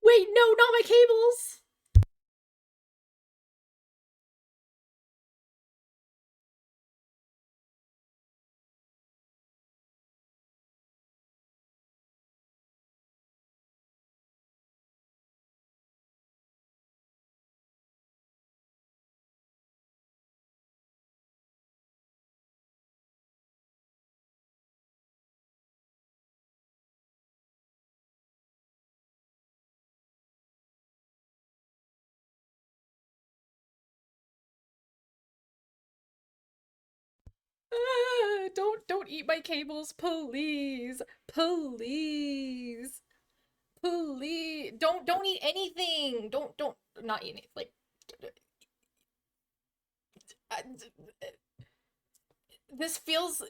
Wait, no, not my cables! Don't eat my cables, please. Please. Please. Don't eat anything. Don't not eat anything. Like I, this feels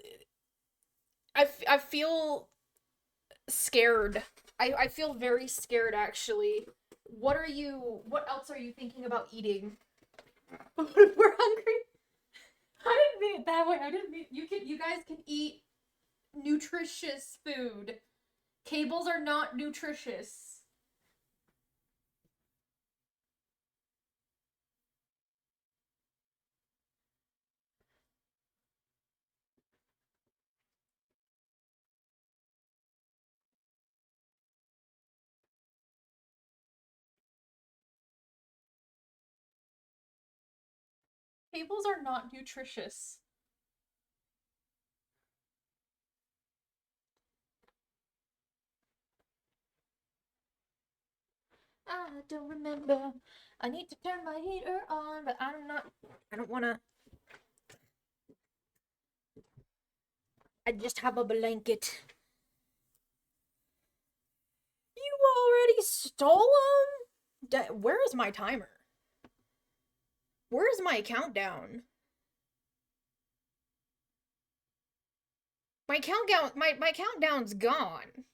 I feel scared. I feel very scared actually. What else are you thinking about eating? We're hungry. I didn't mean it that way. I didn't mean you guys can eat nutritious food. Cables are not nutritious. Cables are not nutritious. I don't remember. I need to turn my heater on, but I'm not. I don't wanna. I just have a blanket. You already stole them? Where is my timer? Where's my countdown? My countdown's gone.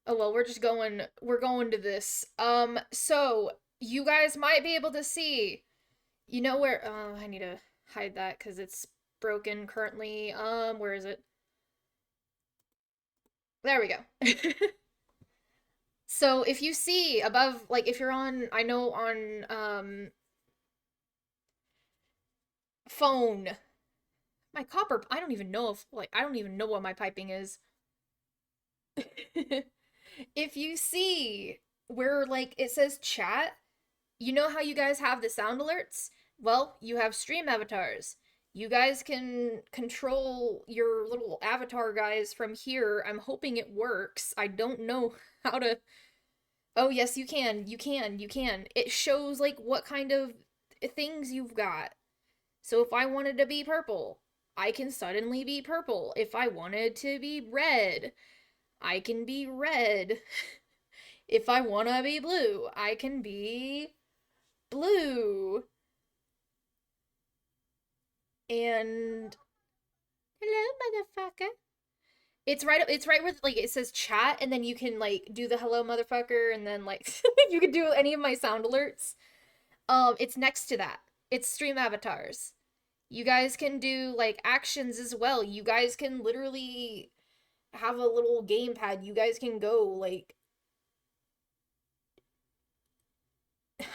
Oh well, we're going to this. So you guys might be able to see. You know where I need to hide that because it's broken currently. Where is it? There we go. So if you see above, like if you're on, I know on phone, my copper, I don't even know if like I don't even know what my piping is. If you see where like it says chat, you know how you guys have the sound alerts? Well, you have stream avatars. You guys can control your little avatar guys from here. I'm hoping it works. I don't know how to. Oh, yes, you can. You can. You can. It shows like what kind of things you've got. So if I wanted to be purple, I can suddenly be purple. If I wanted to be red, I can be red. If I want to be blue, I can be blue. And hello, motherfucker. It's right where like it says chat and then you can like do the hello motherfucker and then like you can do any of my sound alerts. It's next to that. It's stream avatars. You guys can do like actions as well. You guys can literally have a little gamepad. You guys can go like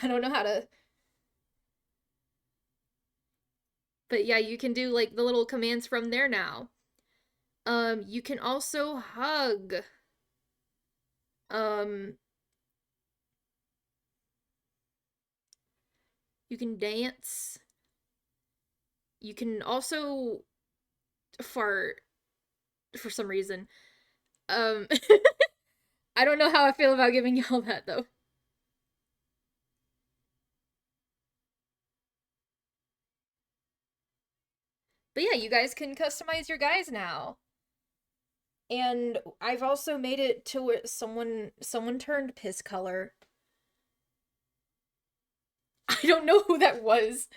I don't know how to, but yeah, you can do like the little commands from there now. You can also hug. Um, you can dance. You can also fart for some reason. Um, I don't know how I feel about giving y'all that though. But yeah, you guys can customize your guys now. And I've also made it to where someone turned piss color. I don't know who that was.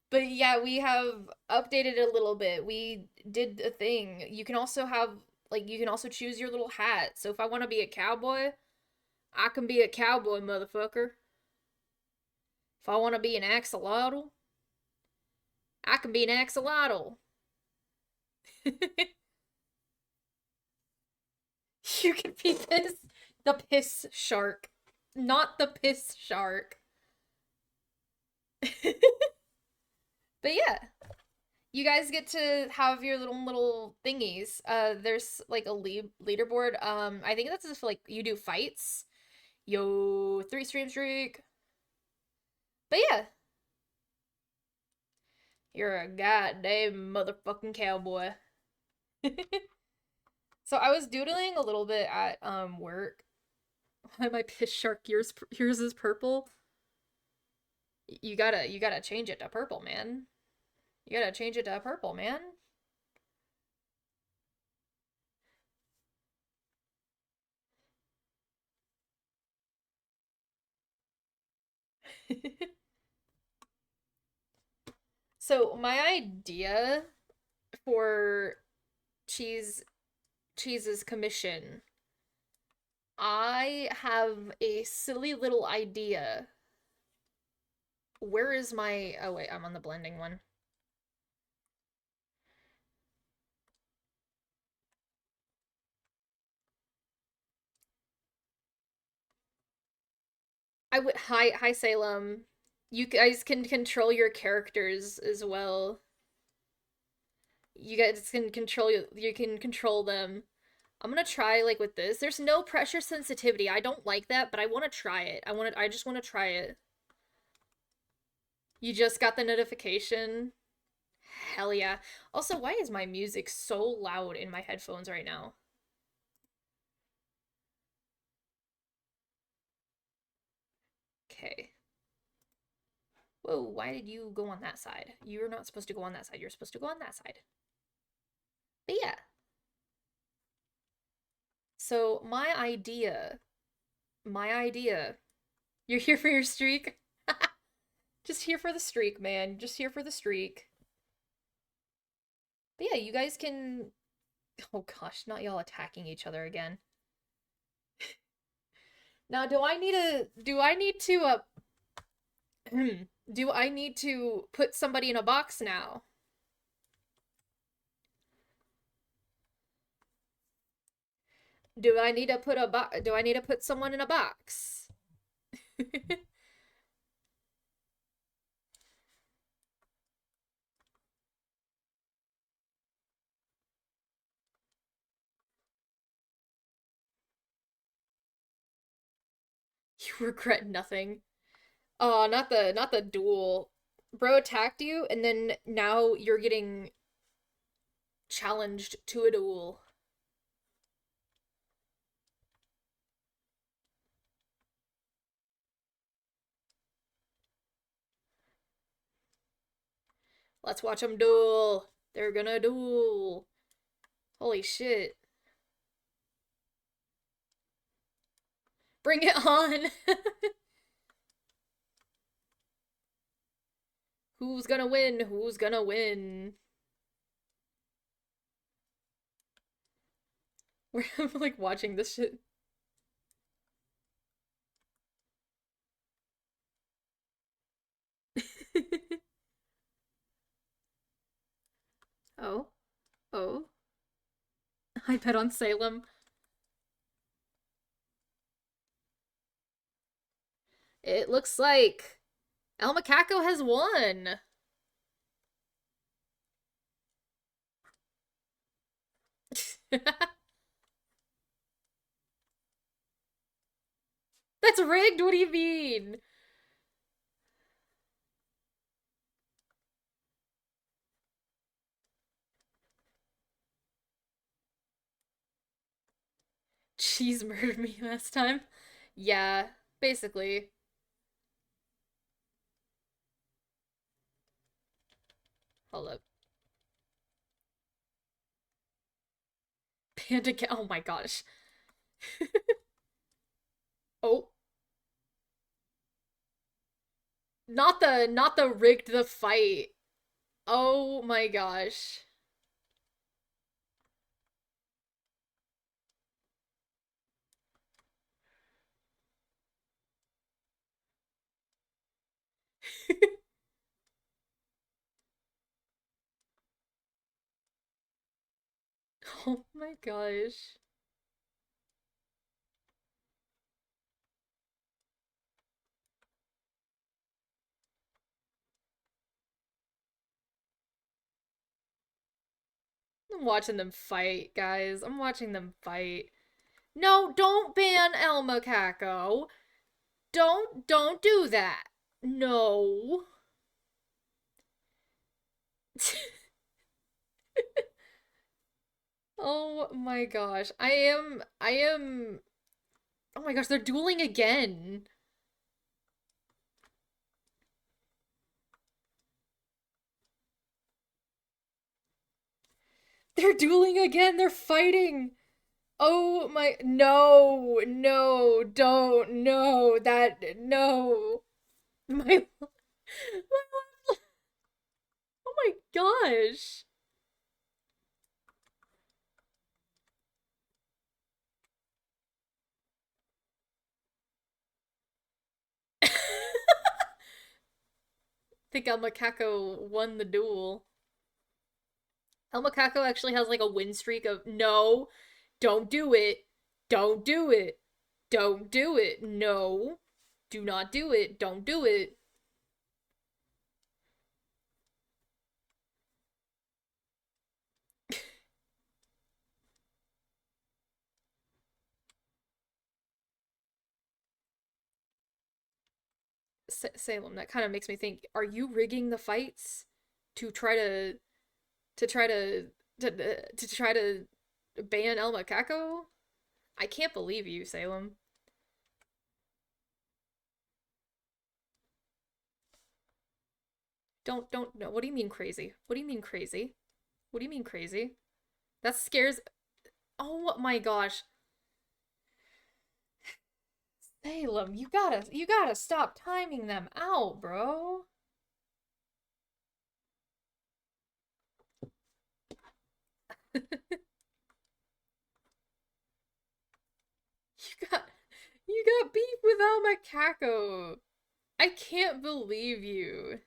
But yeah, we have updated a little bit. We did a thing. You can also have like you can also choose your little hat. So if I want to be a cowboy, I can be a cowboy, motherfucker. If I want to be an axolotl, I can be an axolotl. You can be the piss shark, not the piss shark. But yeah, you guys get to have your little thingies. There's like a leaderboard. I think that's just like you do fights. Yo, 3 stream streak. But yeah, you're a goddamn motherfucking cowboy. So I was doodling a little bit at work. Why my piss shark yours is purple? You gotta change it to purple, man. You gotta change it to purple, man. So my idea for cheese cheese's commission, I have a silly little idea. Where is my oh wait, I'm on the blending one. I would hi Salem. You guys can control your characters as well. You guys can control them. I'm gonna try like with this. There's no pressure sensitivity. I don't like that, but I want to try it. I just want to try it. You just got the notification. Hell yeah. Also, why is my music so loud in my headphones right now? Okay. Whoa, why did you go on that side? You're not supposed to go on that side. You're supposed to go on that side. But yeah. So, my idea. You're here for your streak? Just here for the streak, man. Just here for the streak. But yeah, you guys can. Oh gosh, not y'all attacking each other again. Now, do I need to do I need to put somebody in a box now? Do I need to put someone in a box? You regret nothing. Oh, not the duel. Bro attacked you and then now you're getting challenged to a duel. Let's watch them duel. They're gonna duel. Holy shit. Bring it on. Who's gonna win? Who's gonna win? We're like watching this shit. Oh. Oh. I bet on Salem. It looks like El Macaco has won. That's rigged. What do you mean? Cheese murdered me last time. Yeah, basically. Hold up. Panda Oh my gosh. Oh, not the rigged the fight. Oh my gosh. Oh my gosh. I'm watching them fight, guys. I'm watching them fight. No, don't ban El Macaco. Don't do that. No. Oh my gosh. I am Oh my gosh, they're dueling again. They're dueling again. They're fighting. Oh my, no, no, don't, no, that, no. My, oh my gosh. I think El Macaco won the duel. El Macaco actually has like a win streak of no, don't do it, don't do it, don't do it, no, do not do it, don't do it. Salem, that kind of makes me think: are you rigging the fights to try to try to try to ban El Macaco? I can't believe you, Salem. Don't no. What do you mean crazy? What do you mean crazy? What do you mean crazy? That scares. Oh my gosh, Salem, you gotta stop timing them out, bro. You got you got beef with El Macaco. I can't believe you.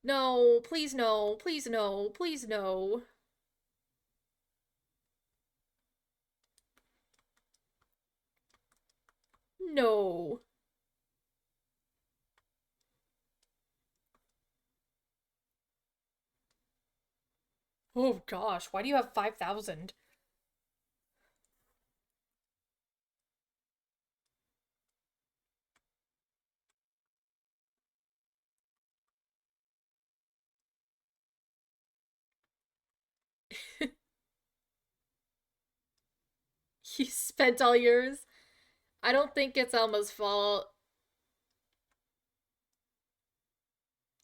No, please no, please no, please no. No. Oh gosh, why do you have 5,000? You spent all yours. I don't think it's Elma's fault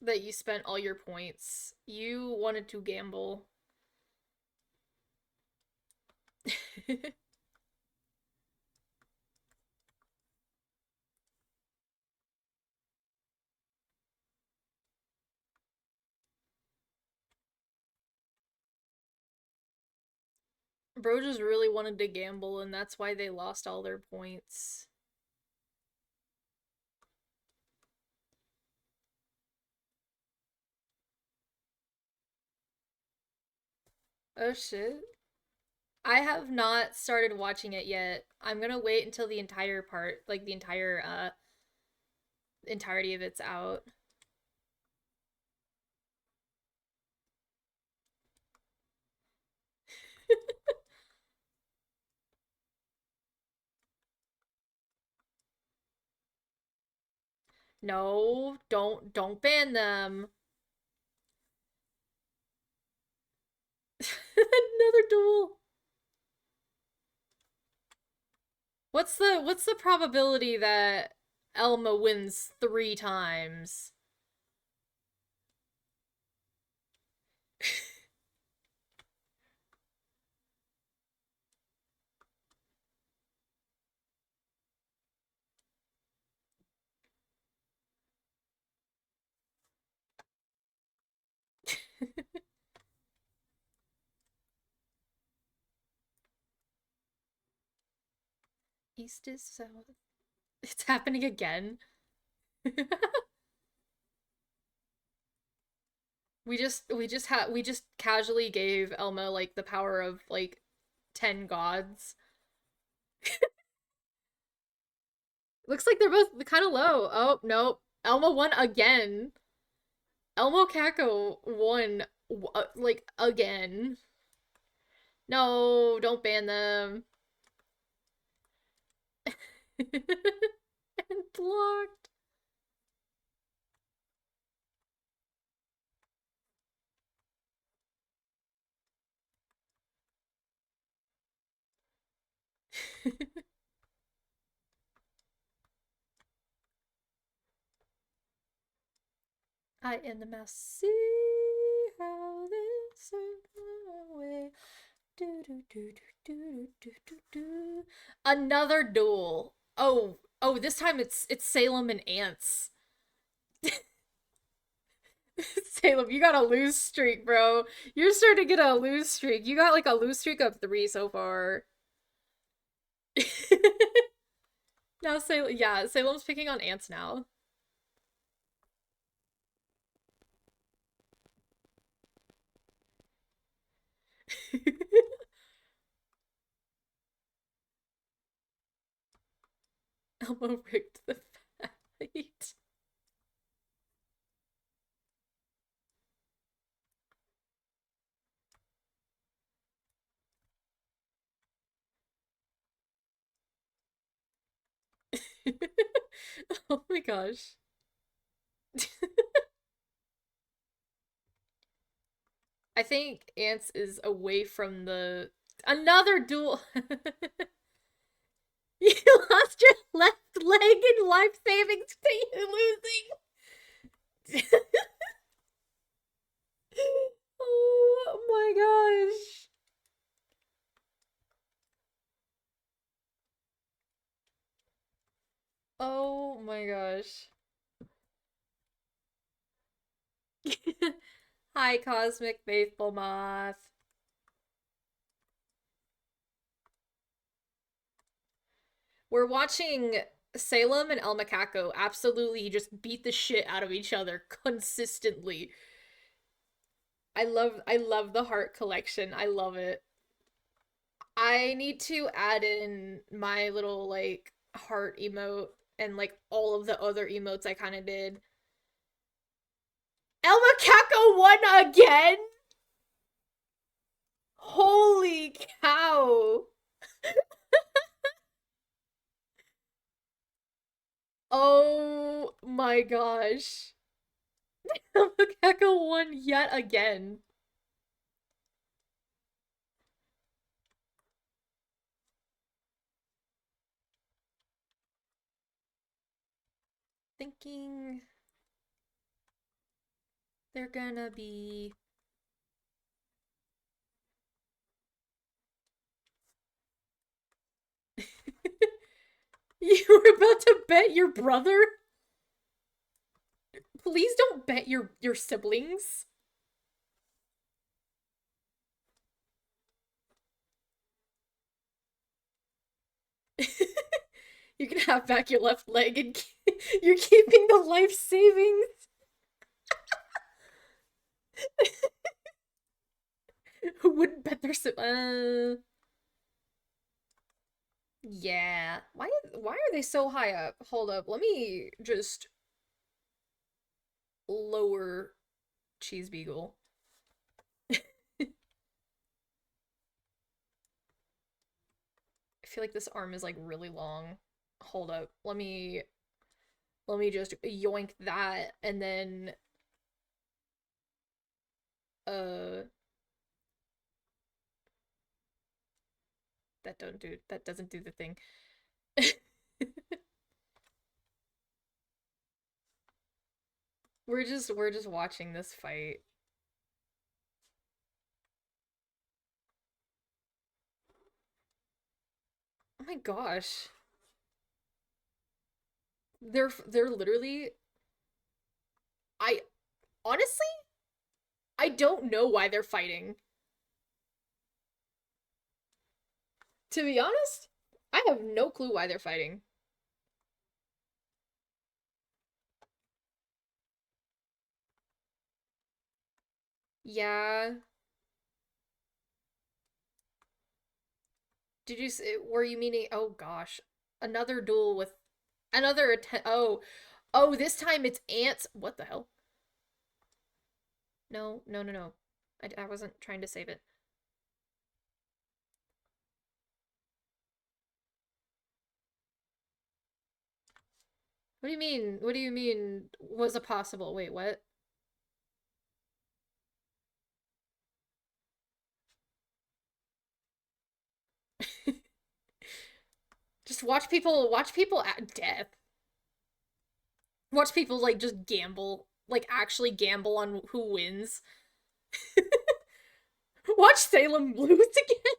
that you spent all your points. You wanted to gamble. Bro just really wanted to gamble, and that's why they lost all their points. Oh shit. I have not started watching it yet. I'm gonna wait until the entire part, like the entire entirety of it's out. No, don't ban them. Another duel. What's the probability that Elma wins 3 times? East is south. It's happening again. We just casually gave Elma like the power of like 10 gods. Looks like they're both kind of low. Oh, nope. Elma won again. Elmo Kako won, like, again. No, don't ban them. And blocked. I in the mouse see how this circle away. Do, do, do, do, do, do, do, do. Another duel. Oh, this time it's Salem and Ants. Salem, you got a lose streak, bro. You're starting to get a lose streak. You got like a lose streak of 3 so far. Now Salem, yeah, Salem's picking on Ants now. Elmo rigged the fight. Oh my gosh. I think Ants is away from the another duel. You lost your left leg in life savings to you losing. Oh my gosh. Oh my gosh. Hi, Cosmic Faithful Moth. We're watching Salem and El Macaco absolutely just beat the shit out of each other consistently. I love the heart collection. I love it. I need to add in my little like heart emote and like all of the other emotes I kind of did. El Macaco won again? Holy cow. Oh my gosh. El Macaco won yet again. Thinking they're gonna be. You were about to bet your brother? Please don't bet your siblings. You can have back your left leg and you're keeping the life savings. Who wouldn't bet their Yeah. Why are they so high up? Hold up. Let me just lower Cheese Beagle. I feel like this arm is like really long. Hold up. Let me just yoink that and then uh that doesn't do the thing. We're just watching this fight. Oh my gosh. They're literally I honestly I don't know why they're fighting. To be honest, I have no clue why they're fighting. Yeah. Were you meaning, oh gosh, another duel with another attempt? Oh, this time it's ants. What the hell? No, no, no, no. I wasn't trying to save it. What do you mean? What do you mean was a possible? Wait, what? Just watch people at death. Watch people like just gamble, like actually gamble on who wins. Watch Salem lose again.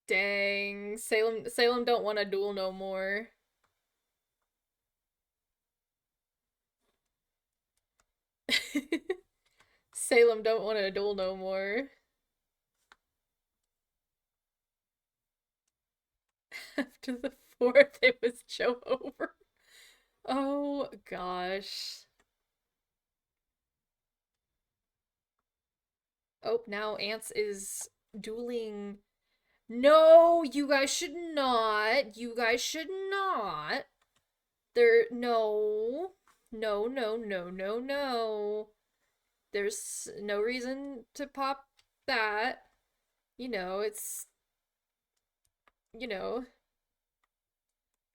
Dang, Salem don't want to duel no more. Salem don't want to duel no more. After the fourth, it was Joe over. Oh gosh. Oh, now Ants is dueling. No, you guys should not. You guys should not. There, no. No, no, no, no, no. There's no reason to pop that. You know, it's, you know.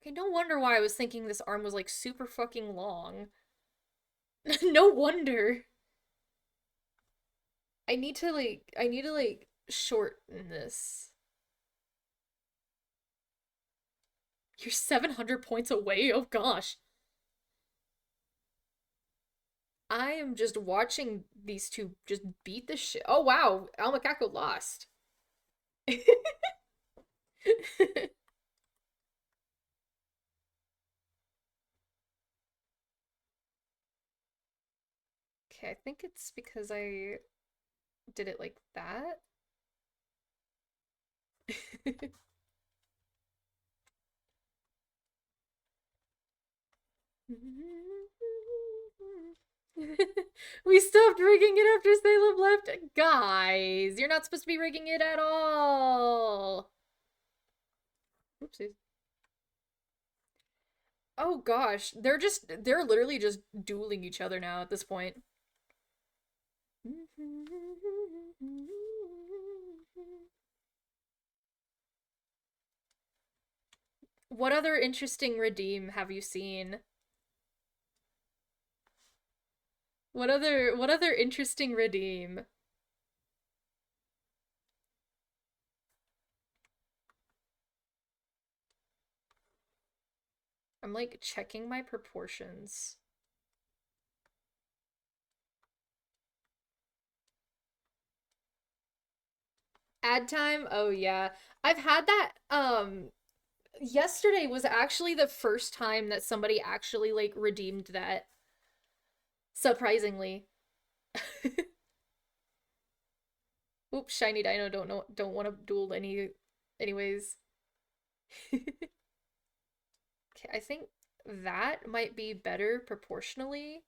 Okay, no wonder why I was thinking this arm was like super fucking long. No wonder. I need to like shorten this. You're 700 points away? Oh gosh. I am just watching these two just beat the shit. Oh wow, Al Macaco lost. Okay, I think it's because I did it like that. We stopped rigging it after Salem left. Guys, you're not supposed to be rigging it at all. Oopsies. Oh gosh, they're literally just dueling each other now at this point. What other interesting redeem have you seen? What other interesting redeem? I'm like checking my proportions. Ad time? Oh yeah. I've had that yesterday was actually the first time that somebody actually like redeemed that. Surprisingly. Oops, shiny dino don't want to duel anyways. Okay, I think that might be better proportionally.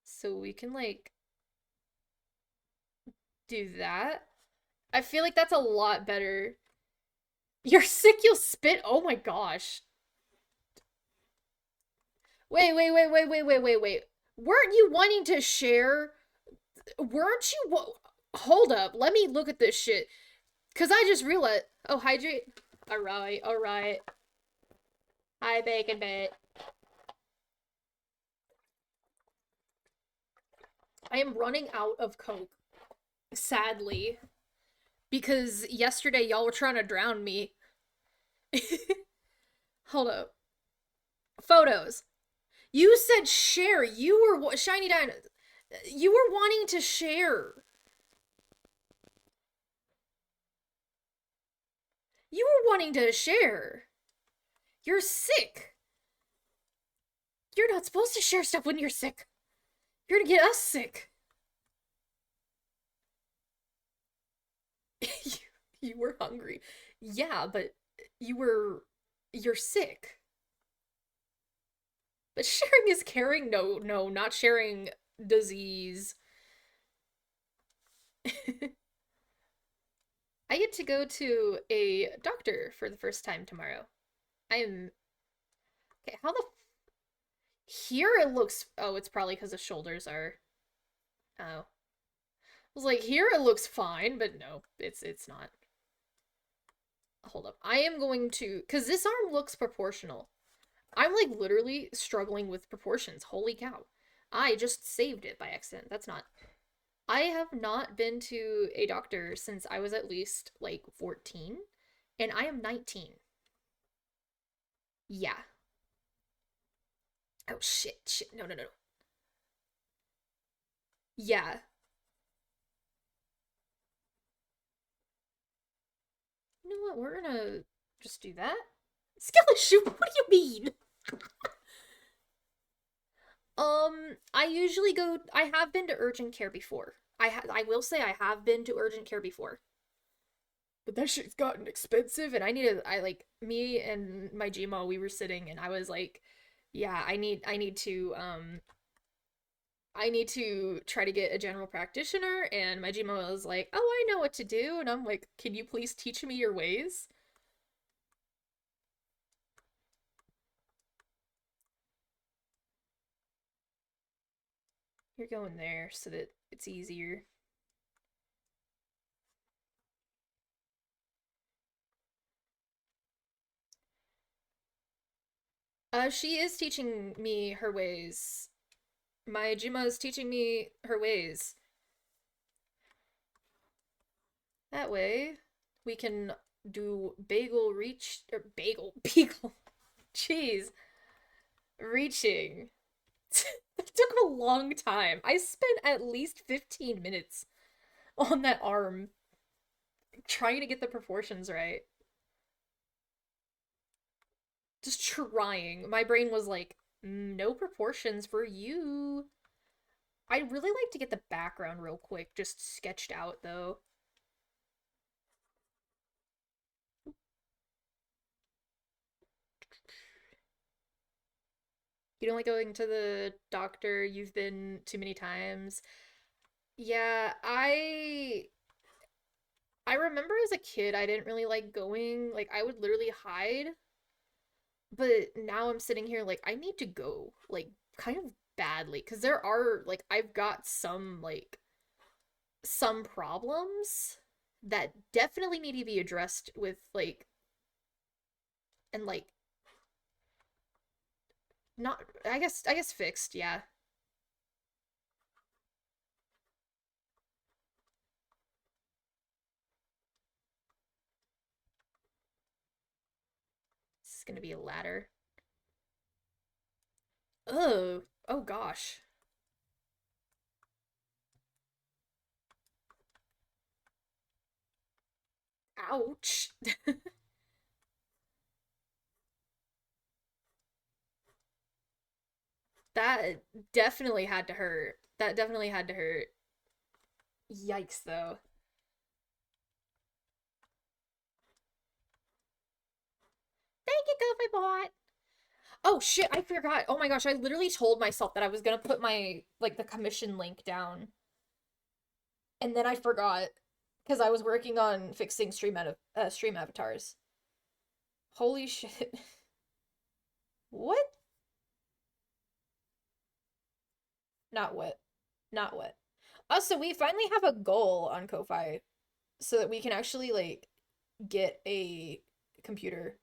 So we can like do that. I feel like that's a lot better. You're sick, you'll spit. Oh my gosh. Wait. Weren't you wanting to share? Weren't you? Hold up. Let me look at this shit. Cause I just realized. Oh, hydrate. All right, all right. Hi, bacon bit. I am running out of Coke. Sadly, because yesterday y'all were trying to drown me. Hold up. Photos. You said share. You were shiny dino. You were wanting to share. You were wanting to share. You're sick. You're not supposed to share stuff when you're sick. You're gonna get us sick. you, you were hungry. Yeah, but you were. You're sick. But sharing is caring. No, no, not sharing disease. I get to go to a doctor for the first time tomorrow. I'm okay. How the here it looks? Oh, it's probably because the shoulders are. Oh, I was like, here it looks fine, but no, it's not. Hold up. I am going to, because this arm looks proportional. I'm like literally struggling with proportions. Holy cow. I just saved it by accident. That's not. I have not been to a doctor since I was at least like 14, and I am 19. Yeah. Oh shit, shit. No, no, no. Yeah. You know what? We're gonna just do that. Skeleton shoot? What do you mean? I usually go. I have been to urgent care before. I will say I have been to urgent care before. But that shit's gotten expensive, and I needed. I like me and my GMO. We were sitting, and I was like, "Yeah, I need to try to get a general practitioner." And my GMO was like, "Oh, I know what to do," and I'm like, "Can you please teach me your ways?" You're going there so that it's easier. She is teaching me her ways. My Jima is teaching me her ways. That way, we can do bagel reach or bagel beagle. Jeez, reaching. It took a long time. I spent at least 15 minutes on that arm trying to get the proportions right. Just trying. My brain was like, no proportions for you. I really like to get the background real quick, just sketched out though. You don't like going to the doctor, you've been too many times. Yeah, I remember as a kid I didn't really like going. Like I would literally hide, but now I'm sitting here like I need to go. Like kind of badly because there are like I've got some problems that definitely need to be addressed with like and like not I guess fixed, yeah. This is gonna be a ladder. Oh, oh gosh. Ouch. That definitely had to hurt. That definitely had to hurt. Yikes, though. Thank you, Goofy Bot. Oh shit, I forgot. Oh my gosh, I literally told myself that I was gonna put my like the commission link down, and then I forgot because I was working on fixing stream avatars. Holy shit. What? Not what? Not what? Oh, so we finally have a goal on Ko-Fi so that we can actually like get a computer.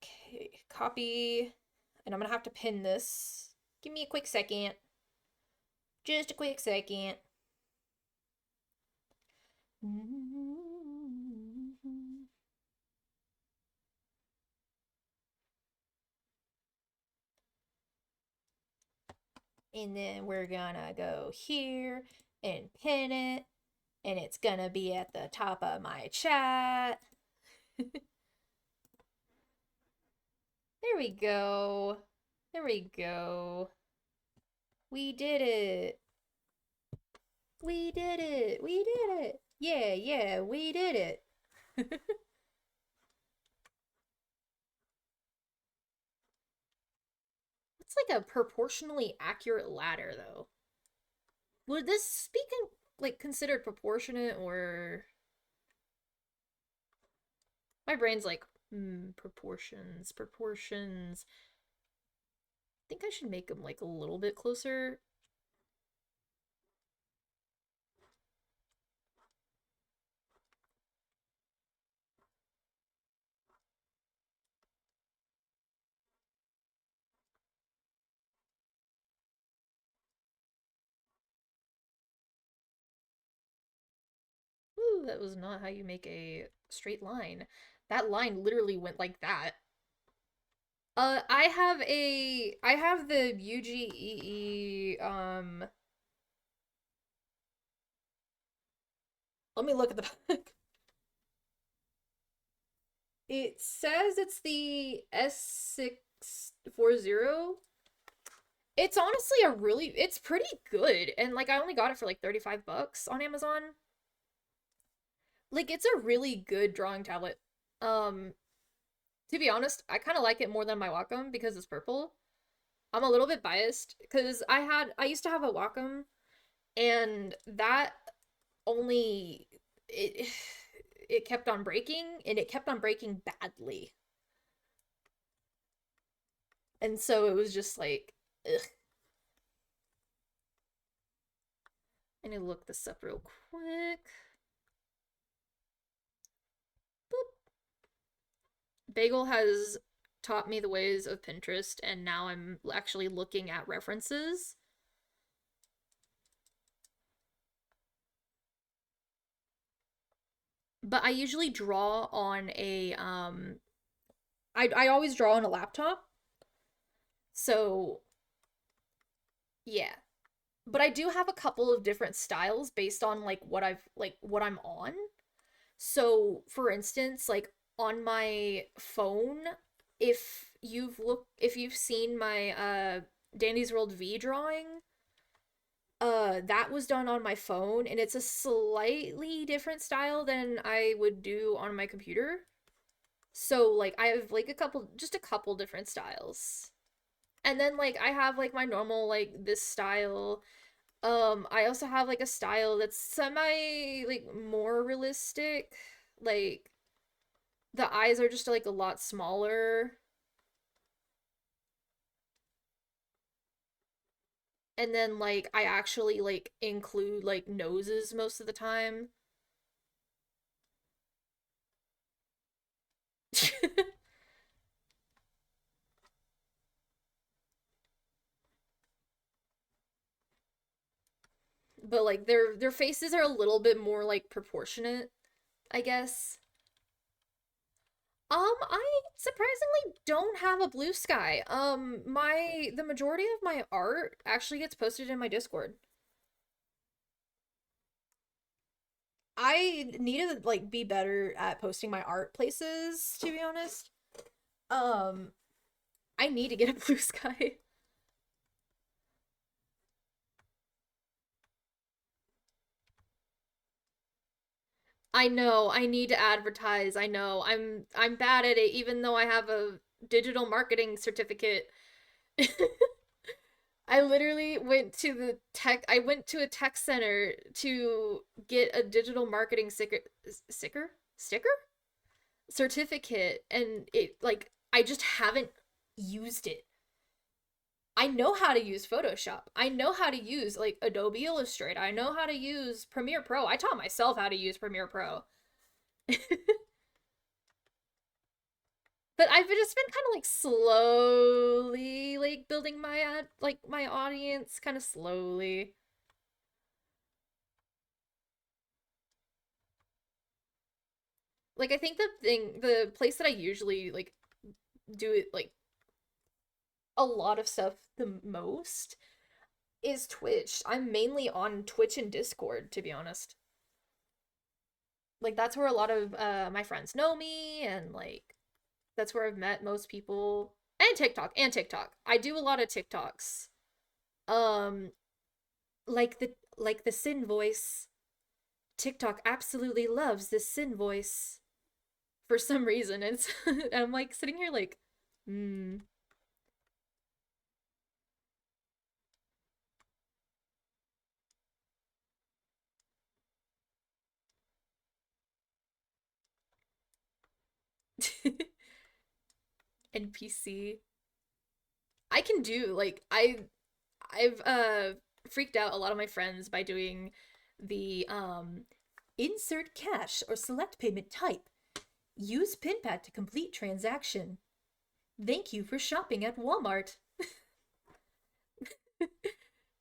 Okay, copy. And I'm gonna have to pin this. Give me a quick second. Just a quick second. And then we're gonna go here and pin it. And it's gonna be at the top of my chat. There we go. There we go. We did it. We did it. We did it. Yeah, yeah, we did it. It's like a proportionally accurate ladder, though. Would this be like considered proportionate or? My brain's like, proportions, proportions. I think I should make them like a little bit closer. Ooh, that was not how you make a straight line. That line literally went like that. I have the UGEE, let me look at the back. It says it's the S640. It's honestly it's pretty good. And like I only got it for like 35 bucks on Amazon. Like it's a really good drawing tablet. Um to be honest, I kind of like it more than my Wacom because it's purple. I'm a little bit biased because I used to have a Wacom and that only it it kept on breaking and it kept on breaking badly. And so it was just like ugh. I need to look this up real quick. Bagel has taught me the ways of Pinterest, and now I'm actually looking at references. But I usually draw on a I always draw on a laptop. So, yeah. But I do have a couple of different styles based on like what I'm on. So, for instance, like on my phone, if you've seen my Dandy's World V drawing, that was done on my phone and it's a slightly different style than I would do on my computer. So like I have like a couple different styles. And then like I have like my normal like this style. I also have like a style that's semi like more realistic. Like the eyes are just like a lot smaller. And then like I actually like include like noses most of the time. But like their faces are a little bit more like proportionate, I guess. I surprisingly don't have a blue sky. My the majority of my art actually gets posted in my Discord. I need to like be better at posting my art places, to be honest. Um, I need to get a blue sky. I know, I need to advertise. I know. I'm bad at it even though I have a digital marketing certificate. I literally went to I went to a tech center to get a digital marketing sticker certificate and it like I just haven't used it. I know how to use Photoshop. I know how to use like Adobe Illustrator. I know how to use Premiere Pro. I taught myself how to use Premiere Pro. But I've just been kind of like slowly like building my like my audience kind of slowly. Like I think the place that I usually like do it like a lot of stuff the most is Twitch. I'm mainly on Twitch and Discord, to be honest. Like that's where a lot of my friends know me and like that's where I've met most people. And TikTok. I do a lot of TikToks. Um like the Sin voice. TikTok absolutely loves this Sin voice for some reason. It's I'm like sitting here like, hmm. NPC. I can do I've freaked out a lot of my friends by doing the insert cash or select payment type. Use pin pad to complete transaction. Thank you for shopping at Walmart.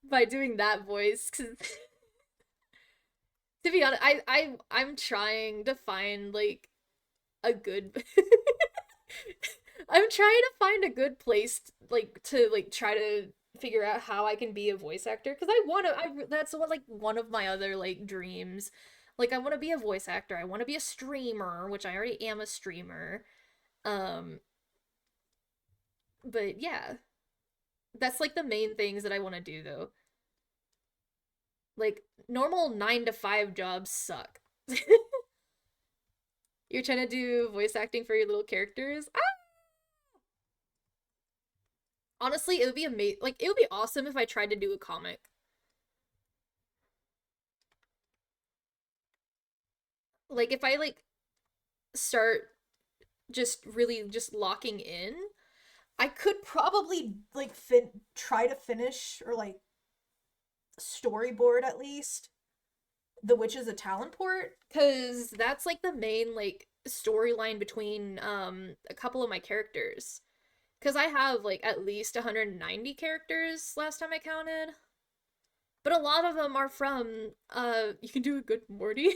By doing that voice, 'cause to be honest, I'm trying to find like a good I'm trying to find a good place to like try to figure out how I can be a voice actor because I want to that's what like one of my other like dreams. Like I want to be a voice actor. I want to be a streamer, which I already am a streamer. Um but yeah, that's like the main things that I want to do though. Like normal 9 to 5 jobs suck. You're trying to do voice acting for your little characters? Honestly, it would be amazing. Like, it would be awesome if I tried to do a comic. Like, if I like start just really just locking in, I could probably like try to finish or like storyboard at least The Witch is a Talonport because that's like the main like storyline between a couple of my characters. Because I have like at least 190 characters last time I counted. But a lot of them are from you can do a good Morty.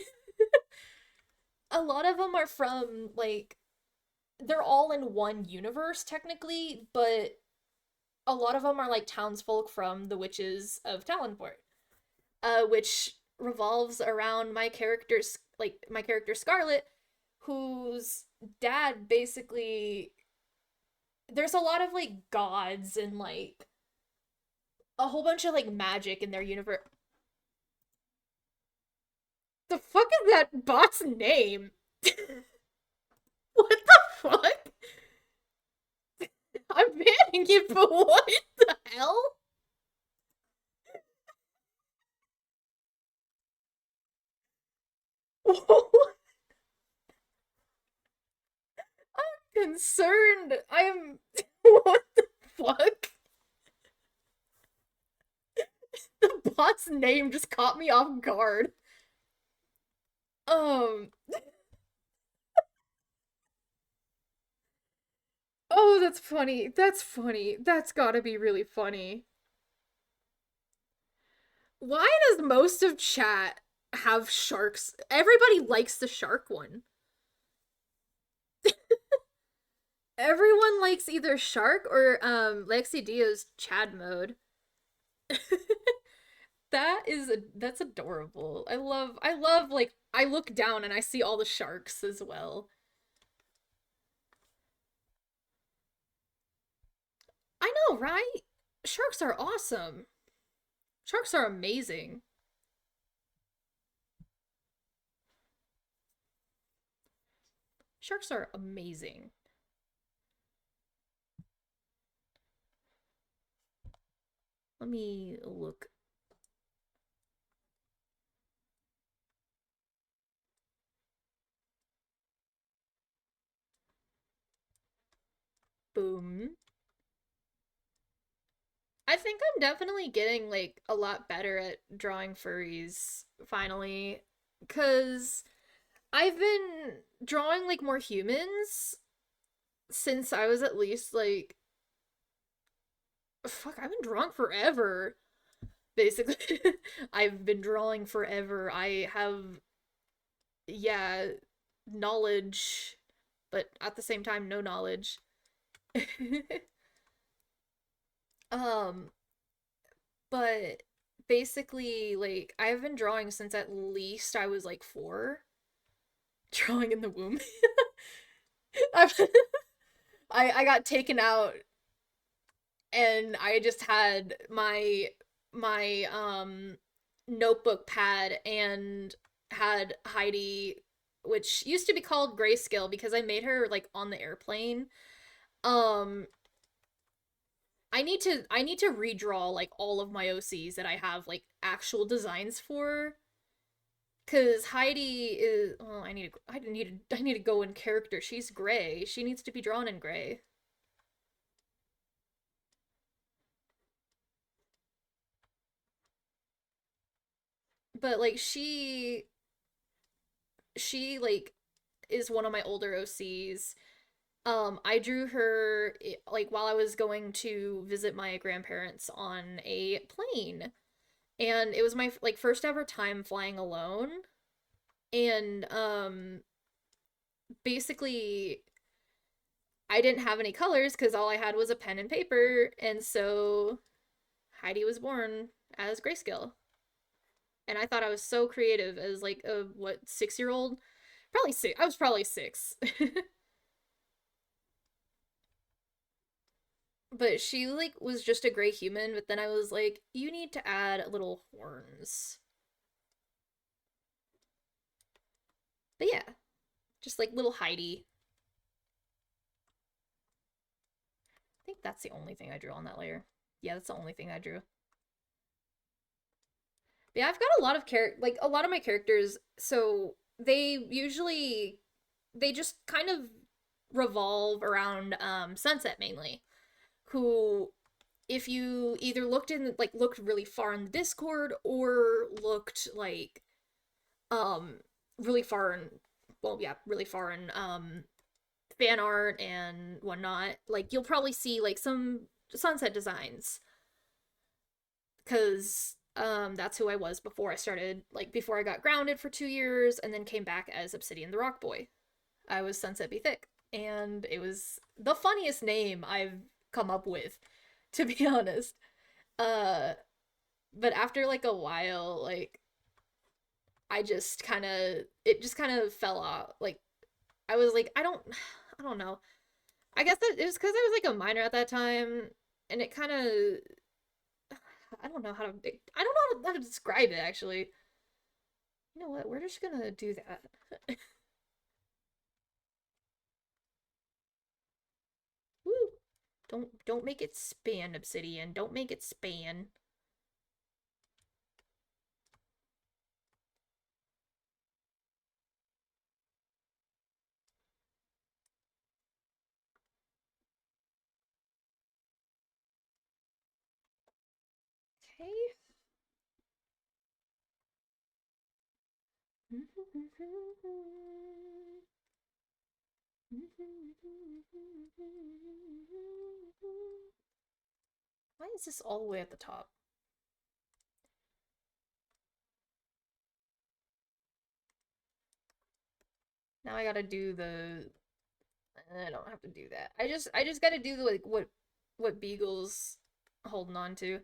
A lot of them are from like they're all in one universe technically, but a lot of them are like townsfolk from the Witches of Talonport, which revolves around my character Scarlet, whose dad basically there's a lot of like gods and like a whole bunch of like magic in their universe. The fuck is that bot's name? What the fuck? I'm banning you, but what the hell? I'm concerned. I'm. What the fuck? The bot's name just caught me off guard. Um. Oh, that's funny. That's funny. That's gotta be really funny. Why does most of chat have sharks? Everybody likes the shark one. Everyone likes either shark or Lexi Dio's Chad mode. That's adorable. I love like I look down and I see all the sharks as well. I know, right? Sharks are awesome. Sharks are amazing. Sharks are amazing. Let me look. Boom. I think I'm definitely getting like a lot better at drawing furries finally cuz I've been drawing like more humans since I was at least like fuck, I've been drawing forever. Basically, I've been drawing forever. I have yeah, knowledge, but at the same time no knowledge. um but basically like I've been drawing since at least I was like 4, drawing in the womb. I've, I got taken out and I just had my notebook pad and had Heidi, which used to be called Grayscale because I made her like on the airplane. Um I need to redraw like all of my OCs that I have like actual designs for Cause Heidi is, well, I need to go in character. She's gray. She needs to be drawn in gray. But like she like is one of my older OCs. I drew her like while I was going to visit my grandparents on a plane, and it was my like first ever time flying alone. And basically I didn't have any colors because all I had was a pen and paper, and so Heidi was born as grayscale. And I thought I was so creative as like a what 6 year old, probably six. I was probably six, but she like was just a gray human. But then I was like, you need to add little horns. But yeah, just like little Heidi. I think that's the only thing I drew on that layer. Yeah, that's the only thing I drew. But yeah, I've got a lot of like a lot of my characters. So they just kind of revolve around Sunset mainly, who if you either looked really far in the Discord or looked like um really far in well yeah really far in fan art and whatnot, like you'll probably see like some Sunset designs because that's who I was before I started, like before I got grounded for 2 years and then came back as Obsidian the Rock Boy. I was Sunset Be Thick, and it was the funniest name I've come up with, to be honest. Uh, but after like a while, like it just kind of fell off. Like I was like, I don't know. I guess that it was because I was like a minor at that time, and it kind of, I don't know how to, I don't know how to describe it actually. You know what? We're just gonna do that. Woo! Don't make it span, Obsidian. Don't make it span. Okay. Why is this all the way at the top? Now I gotta do the. I don't have to do that. I just gotta do the, like what Beagle's holding on to.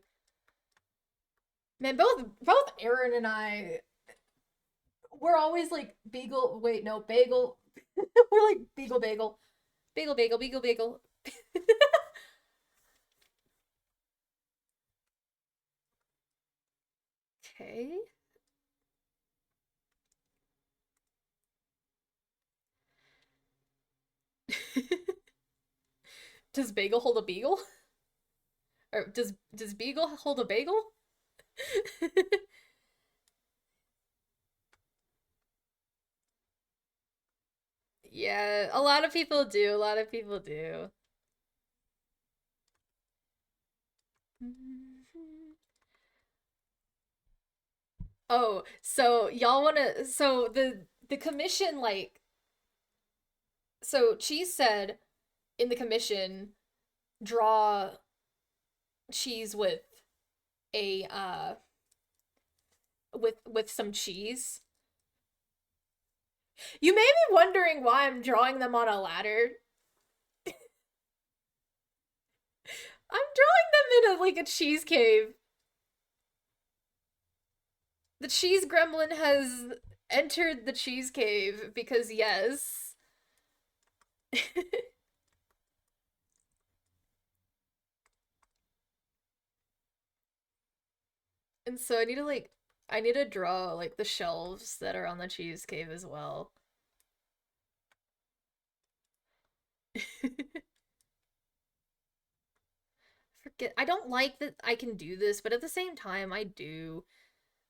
Man, both Aaron and I, we're always like Beagle. Wait, no, Bagel. We're like Beagle, Bagel, Bagel, Bagel, Beagle, Bagel. Okay. Does Bagel hold a beagle? Or does Beagle hold a bagel? Yeah, a lot of people do. A lot of people do. Oh, so y'all wanna so the commission like so Cheese said in the commission draw cheese with a with some cheese. You may be wondering why I'm drawing them on a ladder. I'm drawing them in a like a cheese cave. The cheese gremlin has entered the cheese cave because yes. And so I need to draw like the shelves that are on the cheese cave as well. Forget I don't like that I can do this, but at the same time I do.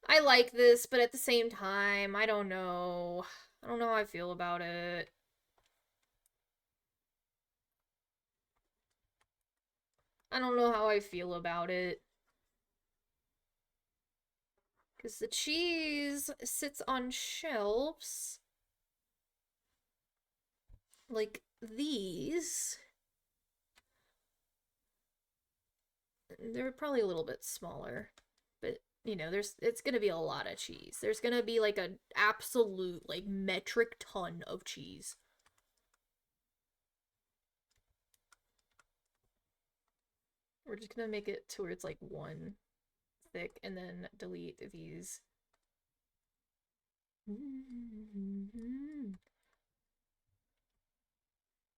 I like this, but at the same time, I don't know. I don't know how I feel about it. I don't know how I feel about it. Because the cheese sits on shelves like these. They're probably a little bit smaller, but you know, it's gonna be a lot of cheese. There's gonna be like an absolute like metric ton of cheese. We're just gonna make it to where it's like one thick and then delete these.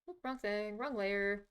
Oop, wrong thing, wrong layer.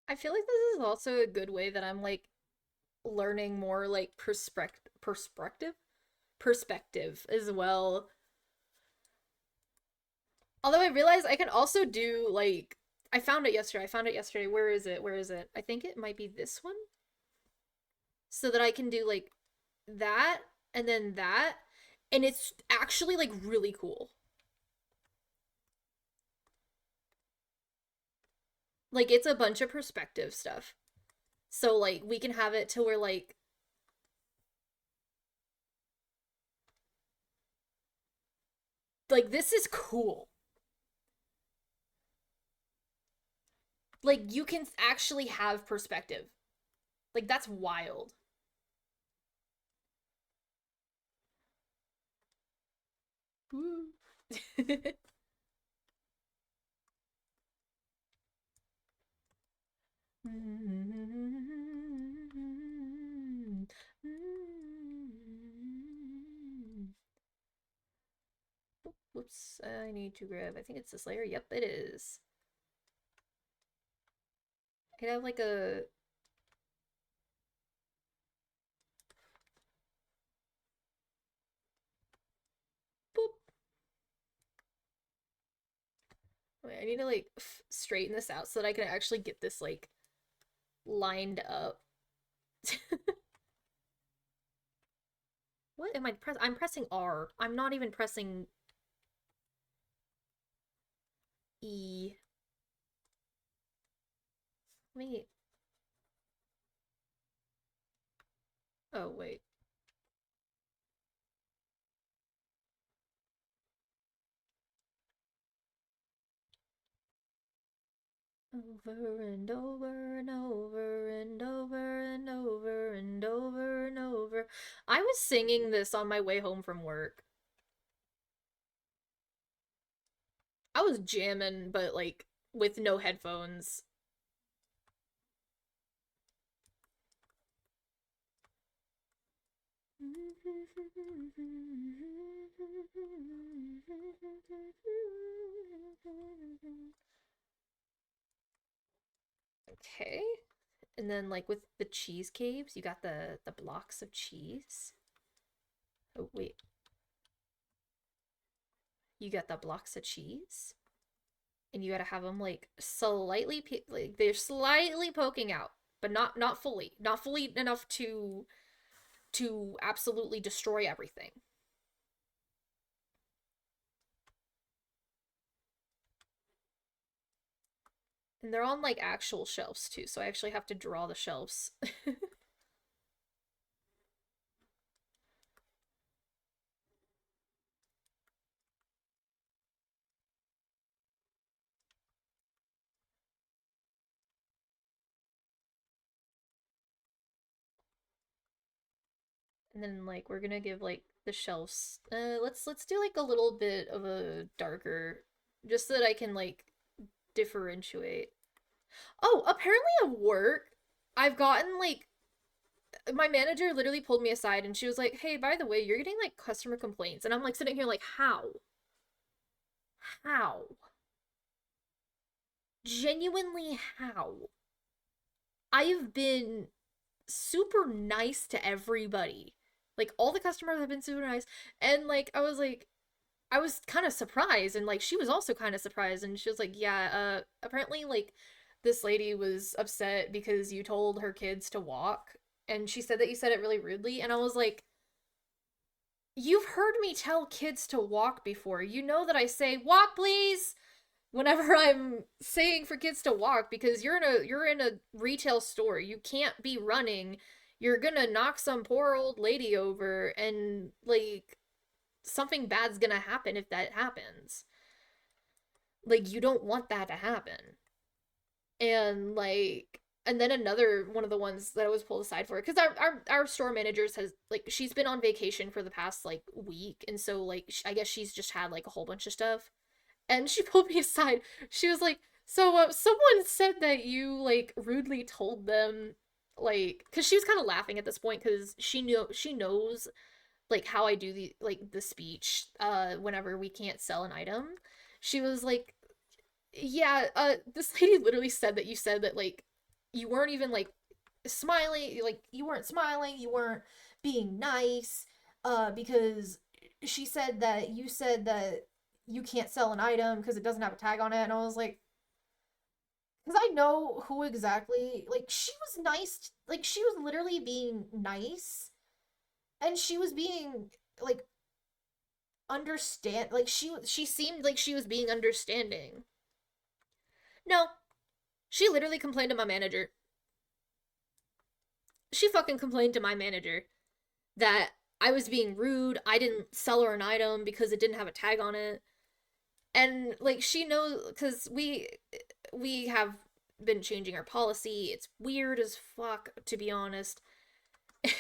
I feel like this is also a good way that I'm like learning more like perspective as well. Although I realize I can also do like I found it yesterday. I found it yesterday. Where is it? Where is it? I think it might be this one. So that I can do like that and then that and it's actually like really cool. Like it's a bunch of perspective stuff. So like we can have it to where like this is cool. Like you can actually have perspective. Like that's wild. Whoops, I need to grab, I think it's this layer. Yep, it is. I could have like a boop. Wait, I need to like straighten this out so that I can actually get this like lined up. What am I press? I'm pressing R. I'm not even pressing E. Wait. Oh, wait. Over and over and over and over and over and over and over. I was singing this on my way home from work. I was jamming, but like with no headphones. Okay. And then like with the cheese caves, you got the blocks of cheese. Oh wait. You got the blocks of cheese and you got to have them like slightly like they're slightly poking out, but not fully. Not fully enough to absolutely destroy everything. And they're on like actual shelves too, so I actually have to draw the shelves. And then like we're gonna give like the shelves. Let's do like a little bit of a darker, just so that I can like differentiate. Oh, apparently at work, I've gotten like my manager literally pulled me aside and she was like, "Hey, by the way, you're getting like customer complaints," and I'm like sitting here like, "How? How? Genuinely how?" I've been super nice to everybody. Like all the customers have been super nice, and like I was kind of surprised, and like she was also kind of surprised, and she was like, "Yeah, apparently like this lady was upset because you told her kids to walk, and she said that you said it really rudely." And I was like, "You've heard me tell kids to walk before. You know that I say walk please whenever I'm saying for kids to walk because you're in a retail store. You can't be running. You're gonna knock some poor old lady over, and like something bad's gonna happen if that happens. Like you don't want that to happen." And like and then another one of the ones that I was pulled aside for, because our store managers has like she's been on vacation for the past like week, and so like I guess she's just had like a whole bunch of stuff, and she pulled me aside. She was like, "So someone said that you like rudely told them like," because she was kind of laughing at this point because she knows like how I do the speech whenever we can't sell an item. She was like, "Yeah, this lady literally said that you said that like you weren't even like smiling, like you weren't smiling, you weren't being nice because she said that you can't sell an item because it doesn't have a tag on it." And I was like, because I know who exactly, like she was nice, like she was literally being nice, and she was being like understand, like she seemed like she was being understanding. No, she literally complained to my manager. She fucking complained to my manager that I was being rude. I didn't sell her an item because it didn't have a tag on it. And like she knows cuz we have been changing our policy. It's weird as fuck to be honest.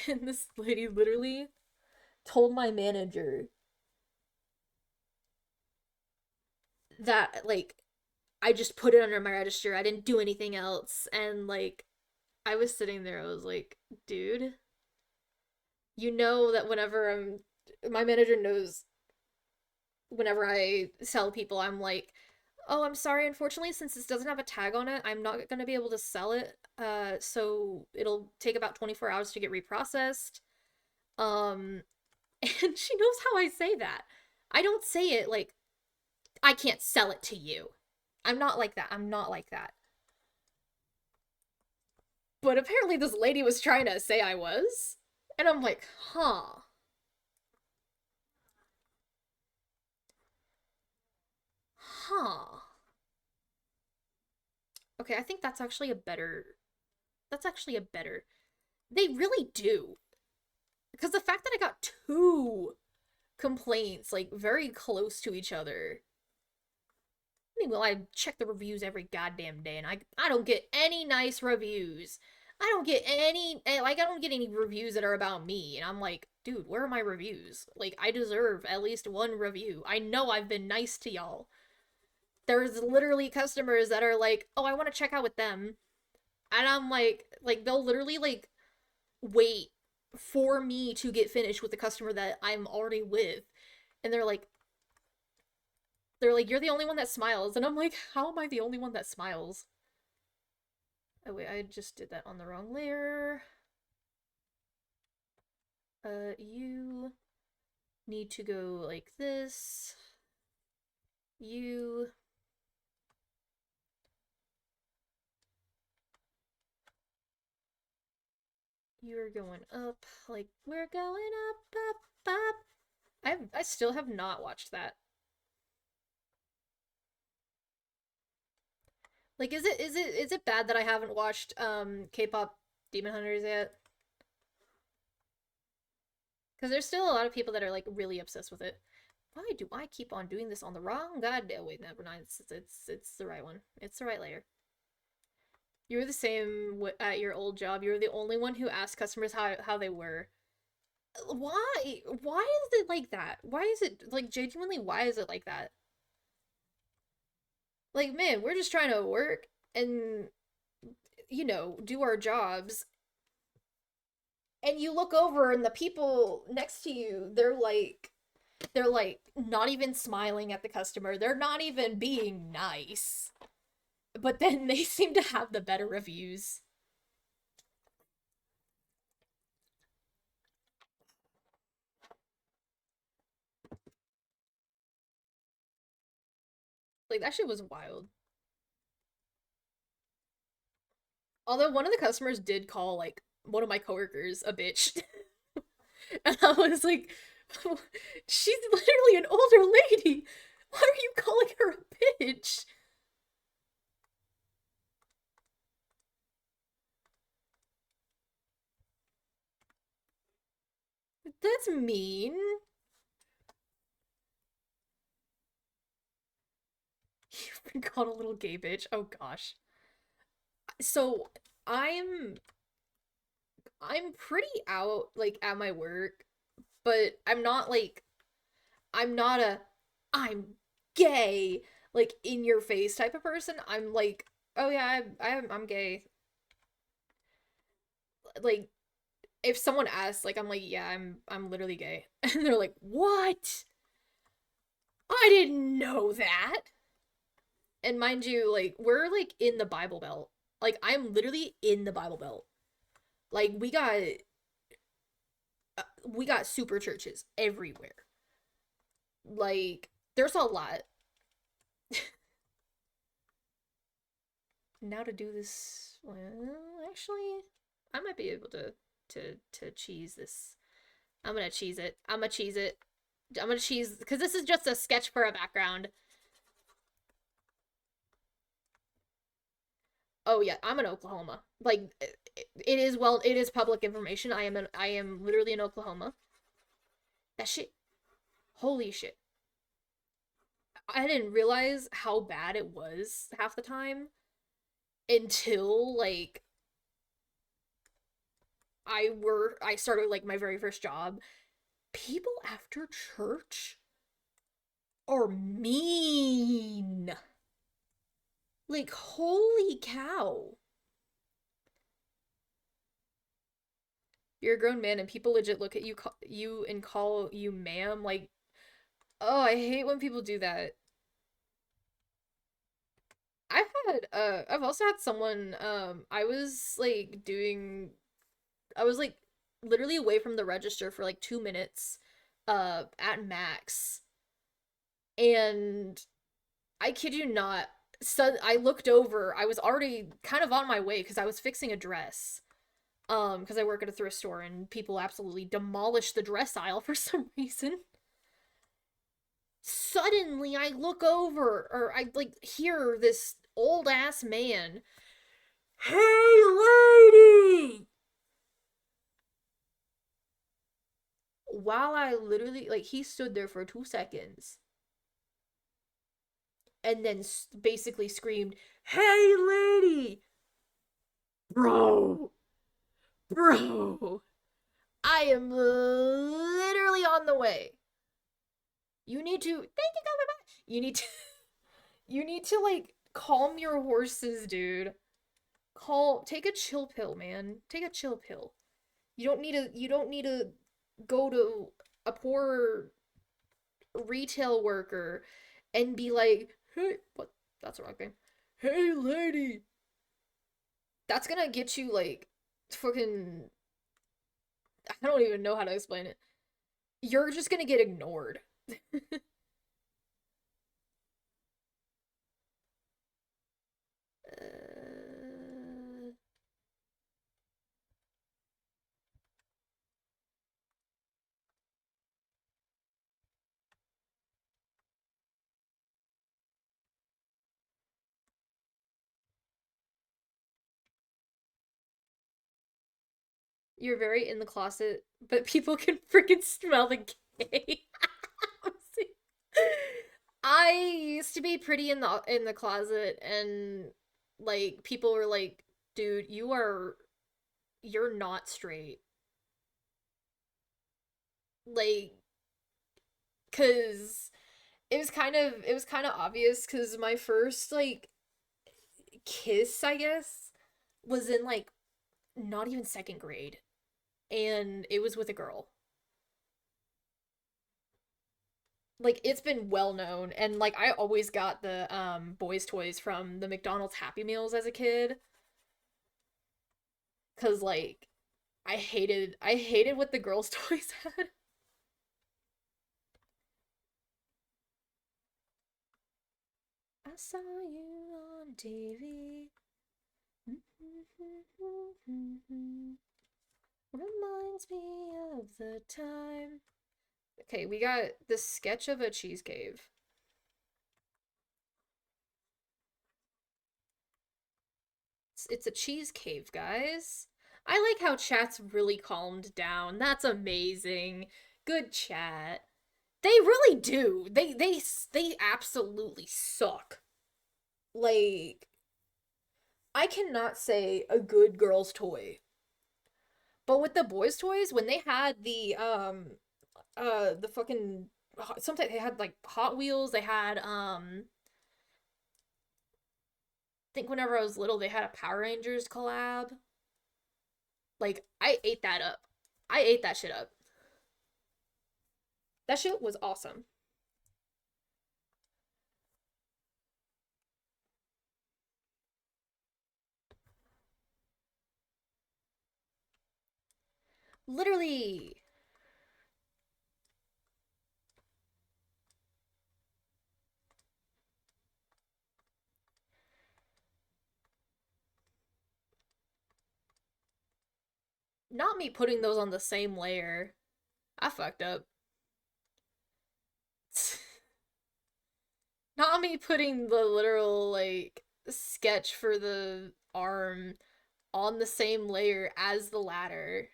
And this lady literally told my manager that like I just put it under my register. I didn't do anything else. And like I was sitting there, I was like, dude, you know that whenever my manager knows whenever I sell people, I'm like, "Oh, I'm sorry, unfortunately, since this doesn't have a tag on it, I'm not gonna be able to sell it. So it'll take about 24 hours to get reprocessed." Um, and she knows how I say that. I don't say it like, "I can't sell it to you." I'm not like that. I'm not like that. But apparently this lady was trying to say I was. And I'm like, huh. Huh. Okay, I think that's actually a better. They really do. Because the fact that I got two complaints, like very close to each other. Well, I check the reviews every goddamn day, and I don't get any nice reviews. I don't get any like I don't get any reviews that are about me, and I'm like, dude, where are my reviews? Like I deserve at least one review. I know I've been nice to y'all. There's literally customers that are like, oh, I want to check out with them, and I'm like they'll literally like wait for me to get finished with the customer that I'm already with, and they're like, "You're the only one that smiles," and I'm like, "How am I the only one that smiles?" Oh wait, I just did that on the wrong layer. You need to go like this. You you're going up, like we're going up, up, up. I still have not watched that. Like, is it bad that I haven't watched K-pop Demon Hunters yet? Because there's still a lot of people that are like really obsessed with it. Why do I keep on doing this on the wrong god? Oh, wait, never mind. It's the right one. It's the right layer. You were the same at your old job. You were the only one who asked customers how they were. Why is it like that? Why is it like genuinely why is it like that? Like, man, we're just trying to work and do our jobs. And you look over and the people next to you, they're like not even smiling at the customer. They're not even being nice. But then they seem to have the better reviews. Like that shit was wild. Although one of the customers did call like one of my coworkers a bitch. And I was like, she's literally an older lady. Why are you calling her a bitch? That's mean. You've been called a little gay bitch. Oh gosh. So I'm I'm pretty out like at my work, but I'm not a I'm gay like in your face type of person. I'm like, oh yeah, I'm gay. Like if someone asks, like I'm like, yeah, I'm literally gay, and they're like, what? I didn't know that. And mind you, like we're like in the Bible Belt. Like I'm literally in the Bible Belt. Like we got super churches everywhere. Like there's a lot. Now to do this, well, actually, I might be able to cheese this. I'm gonna cheese it. I'm gonna cheese it. I'm gonna cheese because this is just a sketch for a background. Oh yeah, I'm in Oklahoma. Like it is public information. I am literally in Oklahoma. That shit. Holy shit. I didn't realize how bad it was half the time until like I started like my very first job. People after church are mean. Like holy cow. You're a grown man and people legit look at you and call you ma'am like, oh, I hate when people do that. I've also had someone I was like literally away from the register for like 2 minutes at max, and I kid you not, so I looked over. I was already kind of on my way because I was fixing a dress. Because I work at a thrift store and people absolutely demolish the dress aisle for some reason. Suddenly I look over or I like hear this old ass man. Hey lady! While I literally like he stood there for 2 seconds and then basically screamed, "Hey lady!" Bro, bro, I am literally on the way. You need to thank you, God. You need to you need to like calm your horses, dude. Take a chill pill, man. Take a chill pill. You don't need to go to a poor retail worker and be like, "Hey, what? That's the wrong thing. Hey, lady." That's gonna get you like fucking I don't even know how to explain it. You're just gonna get ignored. Uh, you're very in the closet, but people can freaking smell the gay. I used to be pretty in the closet and like people were like, "Dude, you're not straight." Like, cause it was kind of obvious because my first like kiss, I guess, was in like not even second grade, and it was with a girl. Like it's been well known, and like I always got the boys toys from the McDonald's Happy Meals as a kid, cuz like I hated what the girls toys had. I saw you on TV. Reminds me of the time. Okay, we got the sketch of a cheese cave. It's a cheese cave, guys. I like how chat's really calmed down. That's amazing. Good chat. They really do. They absolutely suck. Like I cannot say a good girl's toy. But with the boys' toys, when they had the fucking sometimes they had like Hot Wheels, they had I think whenever I was little they had a Power Rangers collab. Like I ate that up. I ate that shit up. That shit was awesome. Literally. Not me putting those on the same layer. I fucked up. Not me putting the literal like sketch for the arm on the same layer as the ladder.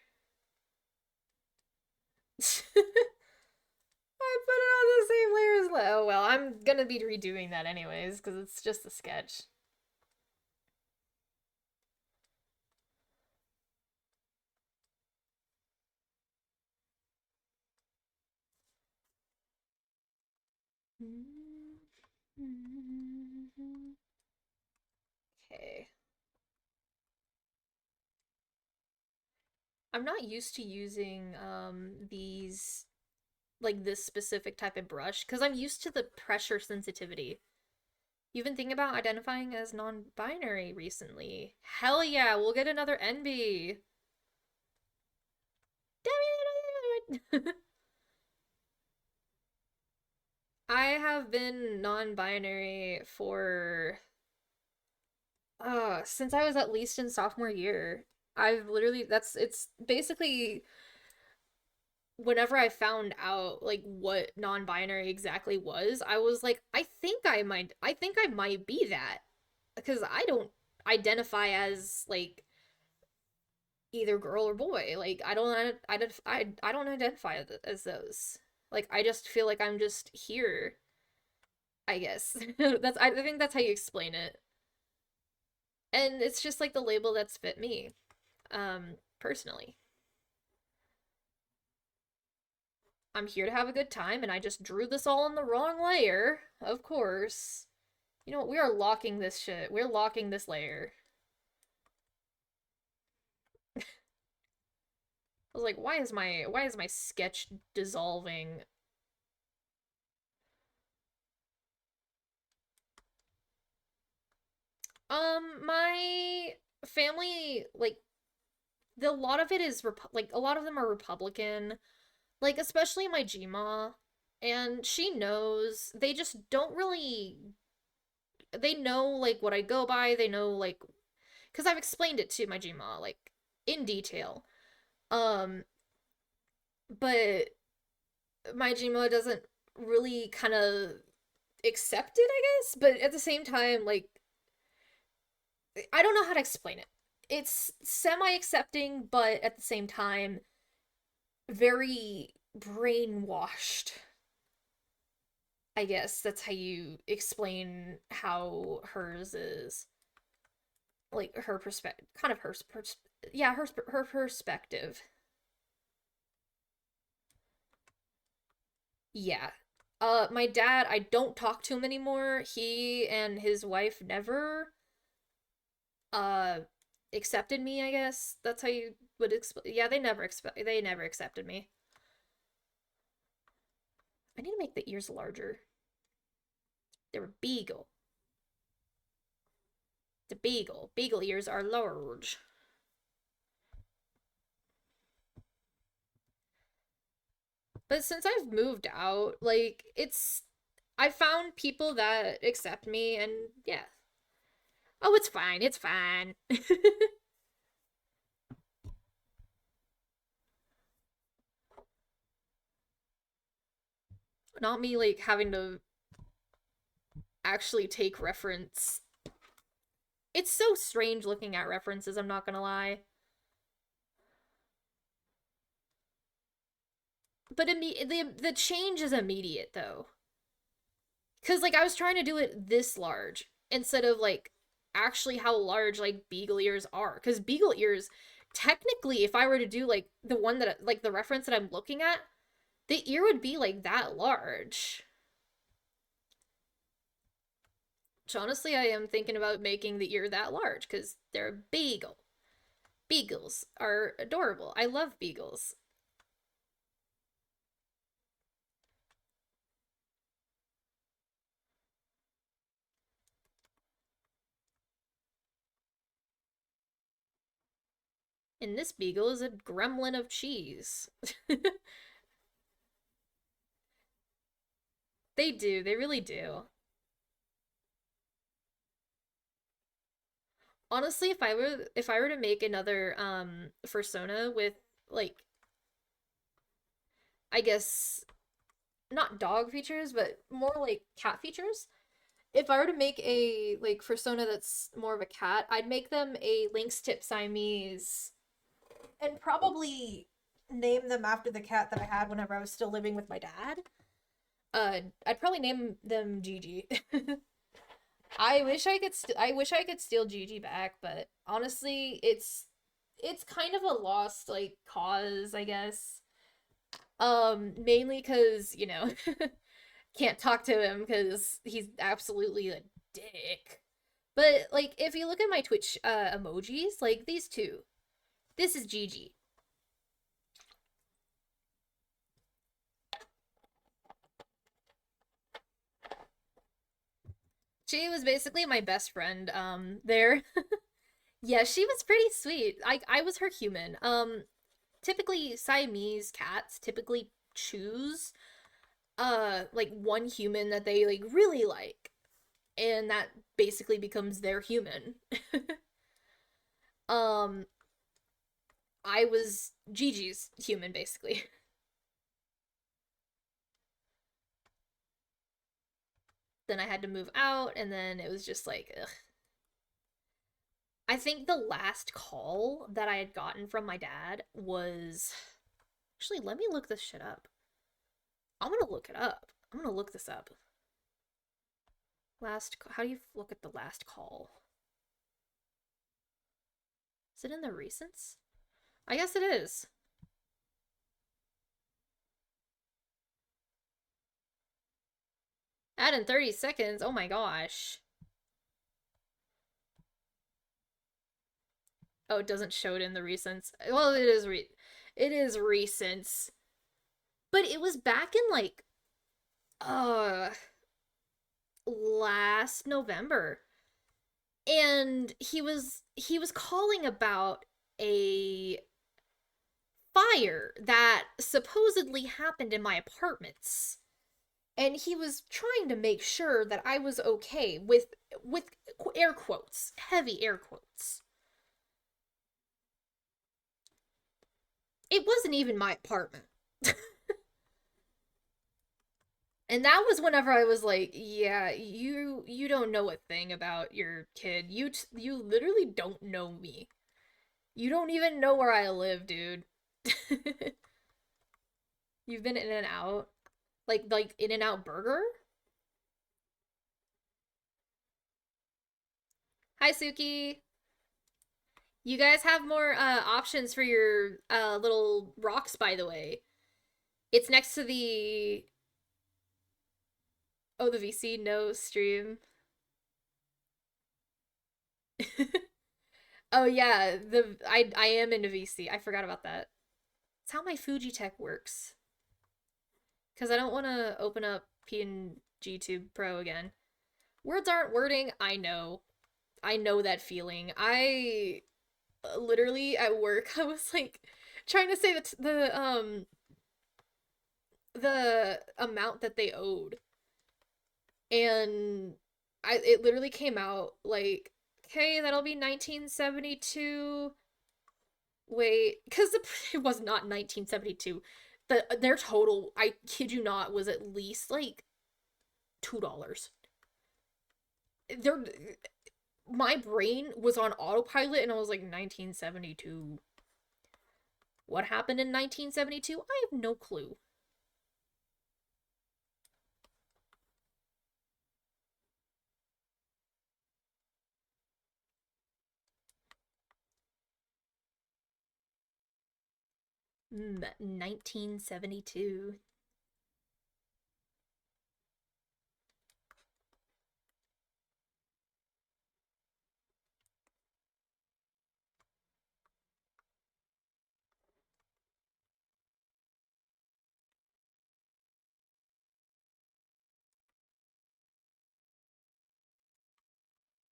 I put it on the same layer as oh well, I'm gonna be redoing that anyways because it's just a sketch. Okay. I'm not used to using these like this specific type of brush because I'm used to the pressure sensitivity. You've been thinking about identifying as non-binary recently. Hell yeah, we'll get another NB. Damn it! I have been non-binary for since I was at least in sophomore year. I've literally that's it's basically whenever I found out like what non-binary exactly was, I was like, I think I might be that because I don't identify as like either girl or boy. Like I don't identify as those. Like I just feel like I'm just here, I guess. I think that's how you explain it. And it's just like the label that's fit me personally. I'm here to have a good time, and I just drew this all in the wrong layer, of course. You know what? We are locking this shit. We're locking this layer. I was like, why is my sketch dissolving? My family like a lot of it is like a lot of them are Republican, like especially my Gma, and she knows they just don't really they know like what I go by. They know like because I've explained it to my Gma like in detail. Um, but my Gma doesn't really kind of accept it, I guess. But at the same time, like I don't know how to explain it. It's semi accepting, but at the same time, very brainwashed. I guess that's how you explain how hers is. Like her perspective, kind of yeah, her perspective. Yeah. My dad, I don't talk to him anymore. He and his wife never uh accepted me, I guess. That's how you would yeah, they never accepted me. I need to make the ears larger. They're a beagle. The beagle. Beagle ears are large. But since I've moved out, like I found people that accept me and yeah. Oh, it's fine. It's fine. Not me like having to actually take reference. It's so strange looking at references, I'm not gonna lie. But the change is immediate though. Cuz like I was trying to do it this large instead of like actually how large like beagle ears are, cuz beagle ears technically if I were to do like the one that like the reference that I'm looking at, the ear would be like that large. So honestly, I am thinking about making the ear that large cuz they're a beagle. Beagles are adorable. I love beagles. And this beagle is a gremlin of cheese. They do, they really do. Honestly, if I were to make another persona with like I guess not dog features, but more like cat features, if I were to make a like persona that's more of a cat, I'd make them a Lynx tip Siamese and probably name them after the cat that I had whenever I was still living with my dad. I'd probably name them Gigi. I wish I could steal Gigi back, but honestly, it's kind of a lost like cause, I guess. Mainly cuz, can't talk to him cuz he's absolutely a dick. But like if you look at my Twitch emojis, like these two. This is Gigi. She was basically my best friend there. Yeah, she was pretty sweet. I was her human. Typically Siamese cats typically choose like one human that they like really like and that basically becomes their human. um I was Gigi's human basically. Then I had to move out and then it was just like ugh. I think the last call that I had gotten from my dad was actually let me look this shit up. I'm gonna look it up. I'm gonna look this up. Last, how do you look at the last call? Is it in the recents? I guess it is. Add in 30 seconds. Oh my gosh. Oh, it doesn't show it in the recents. Well, it is recents. But it was back in like uh last November. And he was calling about a fire that supposedly happened in my apartments. And he was trying to make sure that I was okay with air quotes, heavy air quotes. It wasn't even my apartment. And that was whenever I was like, yeah, you don't know a thing about your kid. You literally don't know me. You don't even know where I live, dude. You've been in and out. Like In and Out Burger? Hi Suki. You guys have more options for your little rocks by the way. It's next to the Oh, the VC no stream. Oh yeah, the I am into VC. I forgot about that. It's how my Fuji Tech works. Cause I don't want to open up PNG Tube Pro again. Words aren't wording. I know. I know that feeling. I literally at work I was like trying to say the amount that they owed, and I it literally came out like, okay, that'll be 1972. Wait, because it was not 1972. Their total, I kid you not, was at least like $2. Their My brain was on autopilot and I was like 1972. What happened in 1972? I have no clue. 1972.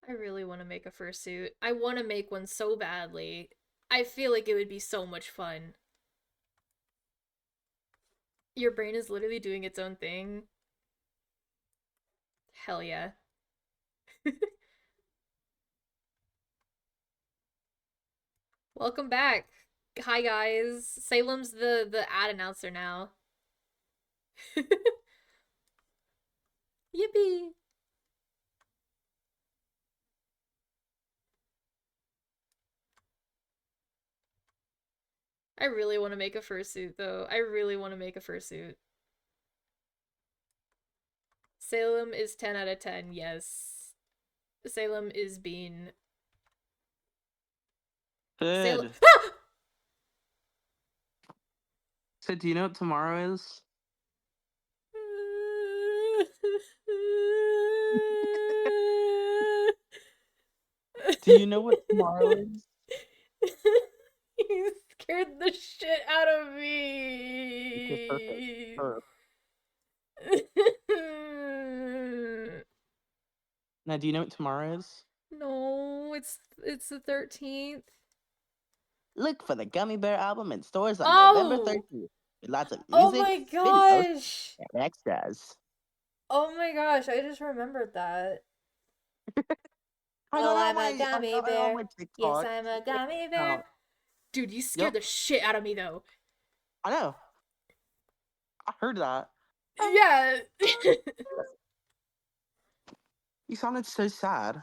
I really want to make a fursuit. I want to make one so badly. I feel like it would be so much fun. Your brain is literally doing its own thing. Hell yeah. Welcome back. Hi guys. Salem's the ad announcer now. Yippee. I really want to make a fursuit though. I really want to make a fursuit. Salem is 10 out of 10. Yes. Salem is being Salem. Good. So, do you know what tomorrow is? Do you know what tomorrow is? You scared the shit out of Okay, perfect. me. Perfect. Now, do you know what tomorrow is? No, it's the 13th. Look for the Gummy Bear album in stores on November Oh! 13th. With lots of Oh music, my videos, gosh! and extras. Oh my gosh, I just remembered that. I Oh, got it on I'm a my I gummy got it on bear. my Yes, TikTok. I'm a gummy bear. Oh, Dude, you scared yep, the shit out of me though. I know. I heard that. Yeah. You sounded so sad.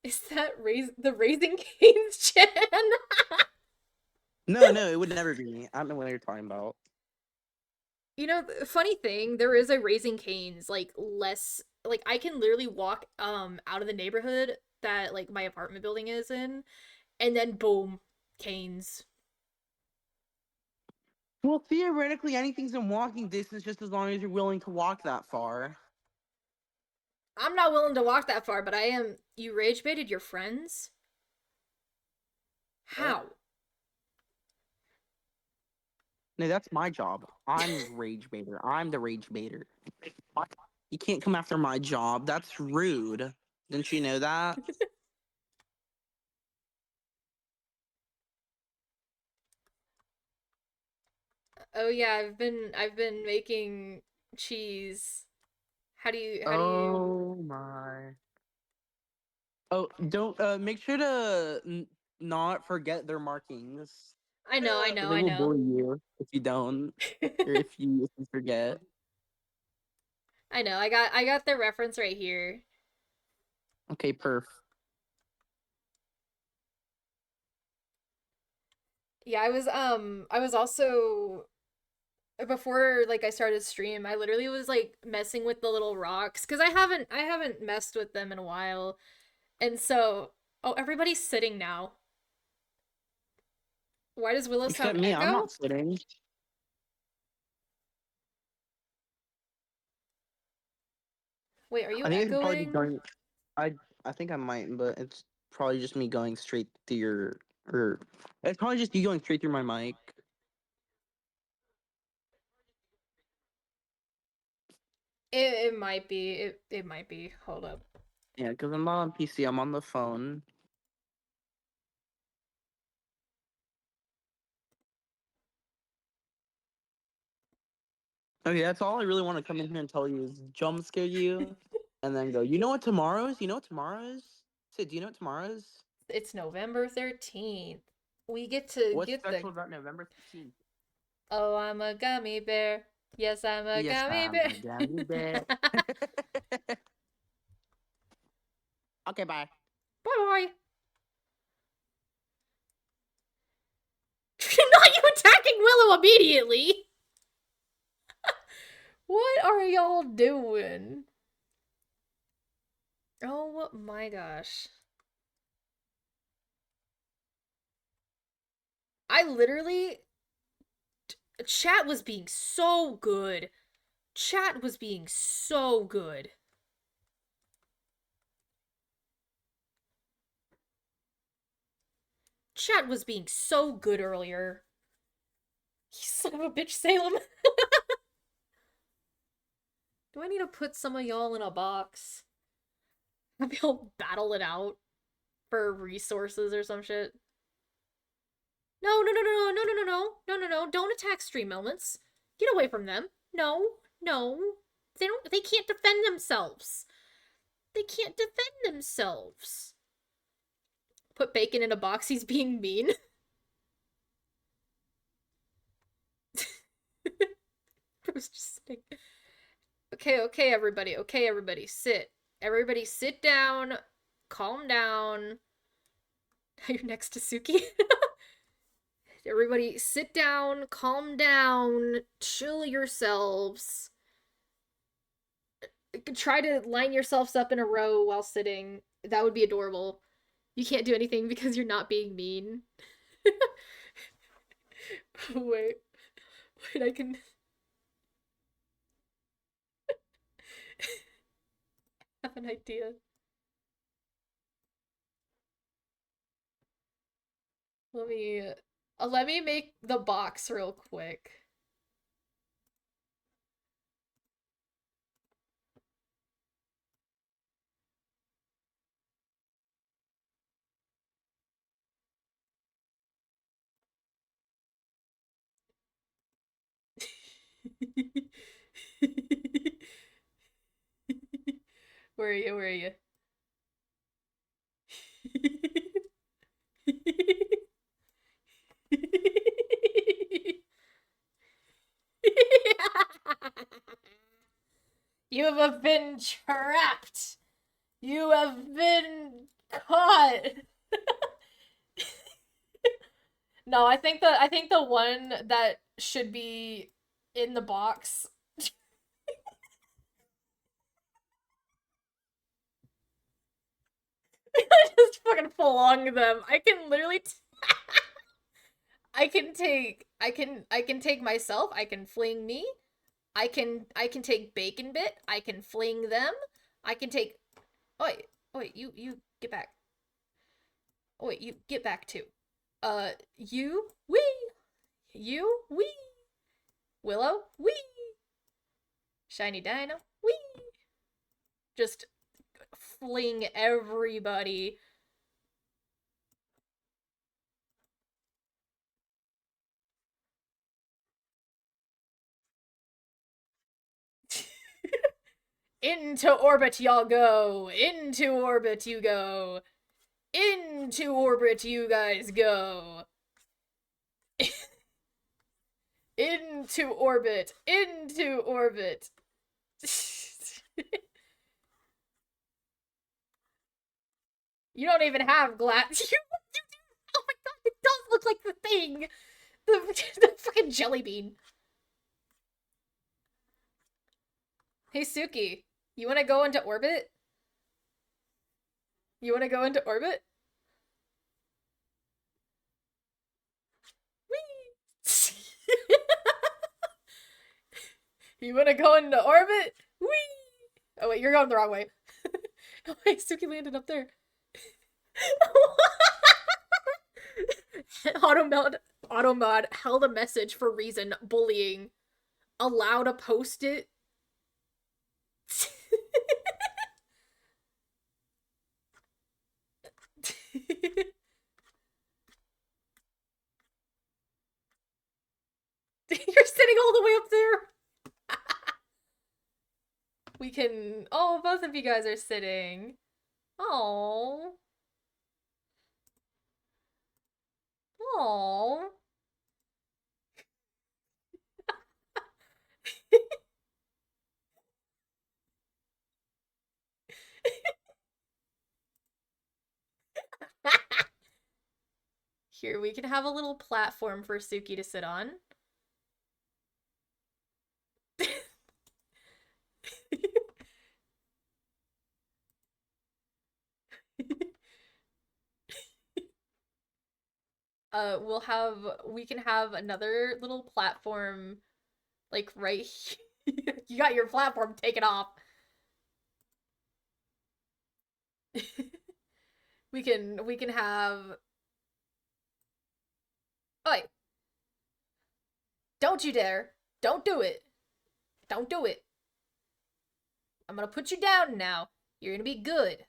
Is that the Raising Cane's Chan? No, no, it would never be me. I don't know what you're talking about. You know, the funny thing, there is a Raising Cane's like less like I can literally walk out of the neighborhood that like my apartment building is in, and then boom, Cane's. Well, theoretically, anything's in walking distance just as long as you're willing to walk that far. I'm not willing to walk that far, but I am. You rage baited your friends? What? How? No, that's my job. I'm rage baiter. I'm the rage baiter. What? You can't come after my job. That's rude. Didn't you know that? Oh yeah, I've been making cheese. How do you Oh my. Oh, don't make sure to not forget their markings. I know, I know, They I will know. bully you if you don't, or if you forget. I know. I got the reference right here. Okay, perf. Yeah, I was also before like I started stream, I literally was like messing with the little rocks cuz I haven't messed with them in a while. And so, oh, everybody's sitting now. Why does Willow sound Except me, I'm echo? not sitting. Wait, are you I think it's probably just echoing? going. I I think I might, but it's probably just me going straight through your. Or it's probably just you going straight through my mic. It might be. It might be. Hold up. Yeah, because I'm not on PC. I'm on the phone. Okay, that's all I really want to come in here and tell you is jump scare you, and then go. You know what tomorrow is? You know what tomorrow is? Sid, do you know what tomorrow is? It's November 13th. We get to What's get the special about November 13th? Oh, I'm a gummy bear. Yes, I'm a Yes, gummy I'm bear. a gummy bear. Okay, bye. Bye bye. Not you attacking Willow immediately. What are y'all doing? Oh my gosh. I literally. Chat was being so good. Chat was being so good. Chat was being so good earlier. You son of a bitch, Salem. Do I need to put some of y'all in a box? Maybe I'll battle it out for resources or some shit. No, no, no, no, no, no, no, no, no, no, no! Don't attack stream elements. Get away from them. No, no. They don't. They can't defend themselves. They can't defend themselves. Put bacon in a box. He's being mean. Bruce just sitting. Okay, okay, everybody. Okay, everybody, sit. Everybody, sit down. Calm down. You're next to Suki. Everybody, sit down. Calm down. Chill yourselves. Try to line yourselves up in a row while sitting. That would be adorable. You can't do anything because you're not being mean. wait, wait, I can have an idea. Let me let me make the box real quick. Where are you? Where are you? You have been trapped. You have been caught. No, I think the one that should be in the box. I just fucking flung them. I can literally I can take myself, I can fling me. I can take Bacon Bit, I can fling them. I can take Oh wait, you get back. Oh wait, you get back too. You wee. You wee. Willow wee. Shiny Dino wee. Just fling everybody. Into orbit y'all go. Into orbit you go. Into orbit you guys go. Into orbit. Into orbit. You don't even have glass. Oh my god, it does look like the thing. The fucking jelly bean. Hey Suki, you want to go into orbit? You want to go into orbit? Whee! You want to go into orbit? Whee! Oh wait, you're going the wrong way. Oh wait, Suki landed up there. Automod held a message for reason bullying. Allowed a post it. You're sitting all the way up there. We can. Oh, both of you guys are sitting. Oh. Oh. Here, we can have a little platform for Suki to sit on. We can have another little platform like right here. You got your platform taken off. We can have. Oh, don't you dare. Don't do it. Don't do it. I'm gonna put you down now. You're gonna be good.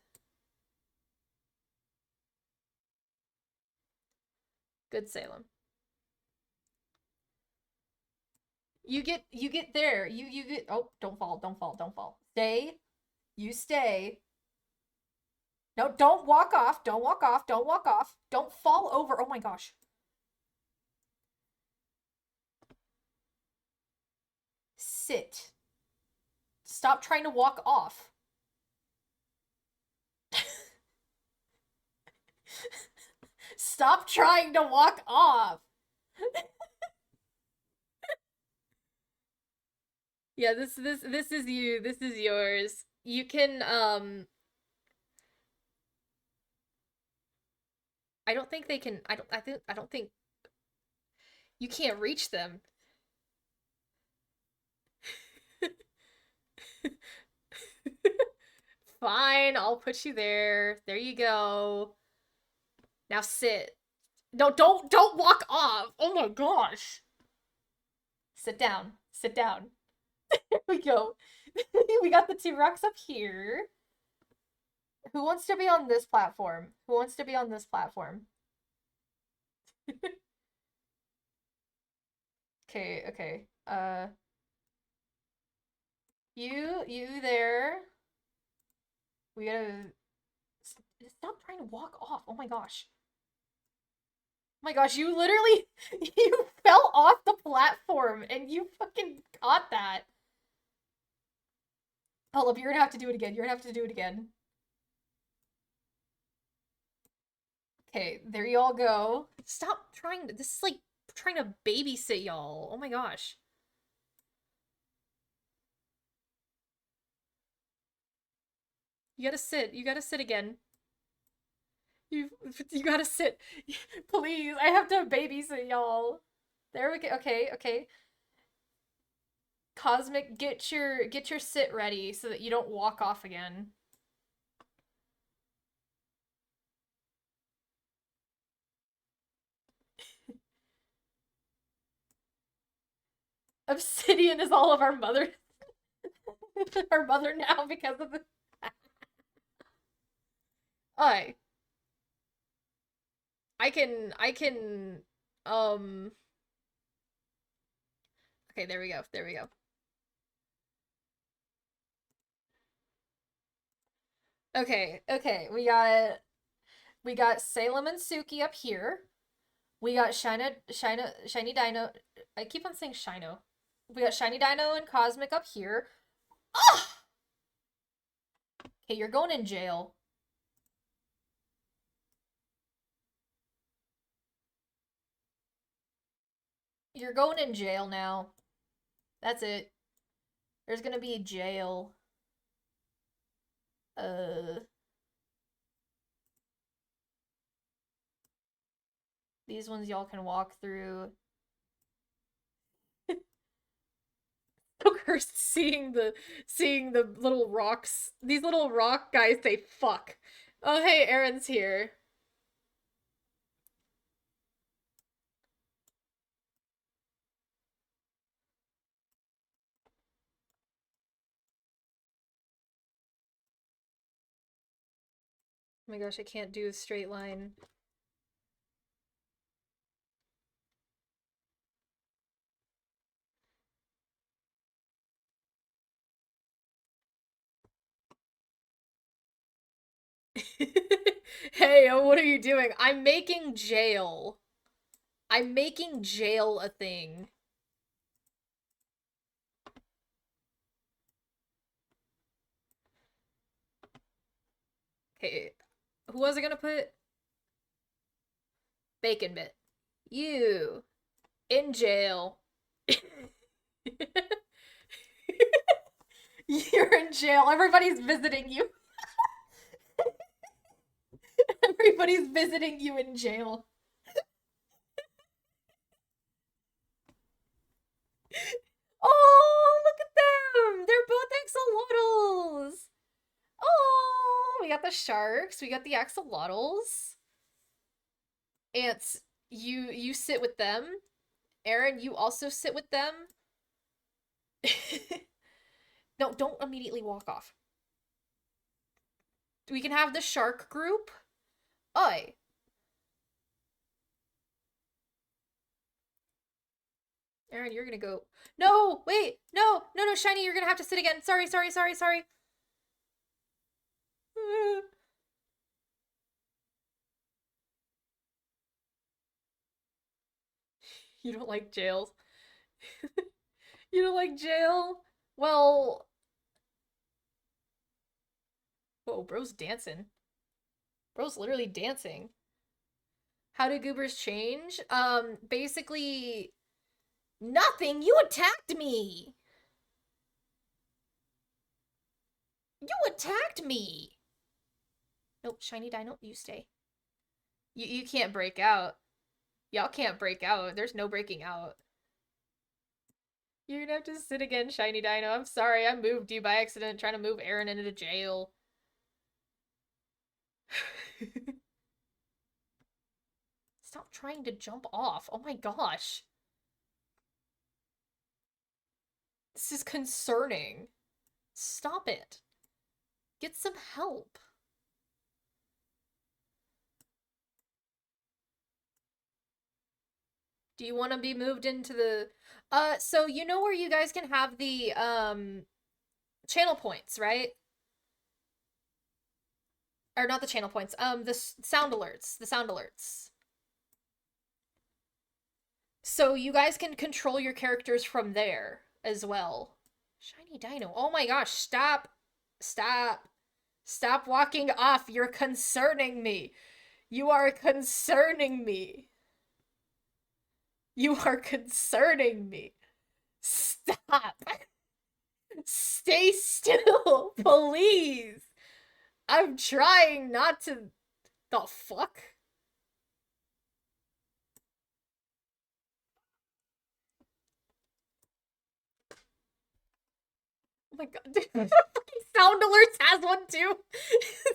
Good Salem. You get there. You get oh, don't fall, don't fall, don't fall. Stay. You stay. No, don't walk off. Don't walk off. Don't walk off. Don't fall over. Oh my gosh. Sit. Stop trying to walk off. Stop trying to walk off. Yeah, this is you. This is yours. You can I don't think they can I don't think you can't reach them. Fine, I'll put you there. There you go. Now sit. No, don't walk off. Oh my gosh. Sit down. Sit down. Here we go. We got the two rocks up here. Who wants to be on this platform? Who wants to be on this platform? Okay, okay. You there. We gotta stop trying to walk off. Oh my gosh. Oh my gosh, you literally you fell off the platform and you fucking caught that. Hold up, you're gonna have to do it again. You're gonna have to do it again. Okay, there you all go. Stop trying to. This is like trying to babysit y'all. Oh my gosh. You gotta sit. You gotta sit again. You you gotta sit. Please, I have to babysit y'all. There we go. Okay, okay. Cosmic, get your sit ready so that you don't walk off again. Obsidian is all of our mother our mother now because of the I I can um okay, there we go. There we go. Okay, okay. We got Salem and Suki up here. We got Shiny Dino. I keep on saying Shino. We got Shiny Dino and Cosmic up here. Oh! Okay, you're going in jail. You're going in jail now. That's it. There's gonna be jail. Uh, these ones y'all can walk through. So worst seeing the little rocks, these little rock guys say fuck. Oh hey, Aaron's here. Oh my gosh, I can't do a straight line. Hey, what are you doing? I'm making jail. I'm making jail a thing. Okay, who was I gonna put? Bacon bit. You in jail. You're in jail. Everybody's visiting you. Everybody's visiting you in jail. Oh, look at them. They're both axolotls. Oh, we got the sharks. We got the axolotls. Ants, you sit with them. Aaron, you also sit with them. No, don't immediately walk off. We can have the shark group. Oi. Aaron, you're gonna go. No, wait, no, no, no, Shiny, you're gonna have to sit again. Sorry, sorry, sorry, sorry. You don't like jails. You don't like jail? Well, whoa, bro's dancing. Bro's literally dancing. How do goobers change? Basically, nothing. You attacked me. You attacked me. Nope, Shiny Dino, you stay. You can't break out. Y'all can't break out. There's no breaking out. You're gonna have to sit again, Shiny Dino. I'm sorry, I moved you by accident trying to move Aaron into jail. Stop trying to jump off. Oh my gosh. This is concerning. Stop it. Get some help. Do you want to be moved into the so you know where you guys can have the channel points, right? Or not the channel points. The sound alerts, the sound alerts. So you guys can control your characters from there as well. Shiny Dino. Oh my gosh, stop. Stop. Stop walking off. You're concerning me. You are concerning me. You are concerning me. Stop. Stay still, please. I'm trying not to. The fuck? Oh my god. Fucking Sound Alerts has one too.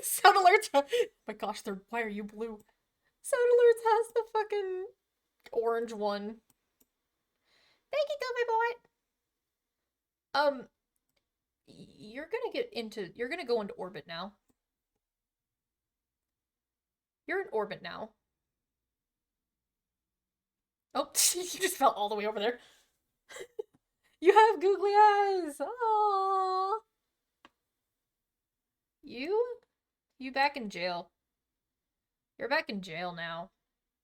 Sound Alerts. Oh my gosh, they're. Why are you blue? Sound Alerts has the fucking orange one. Thank you, Gilby Boy. You're gonna get into. You're gonna go into orbit now. You're in orbit now. Oh, you just fell all the way over there. You have googly eyes. Oh. You? You back in jail. You're back in jail now.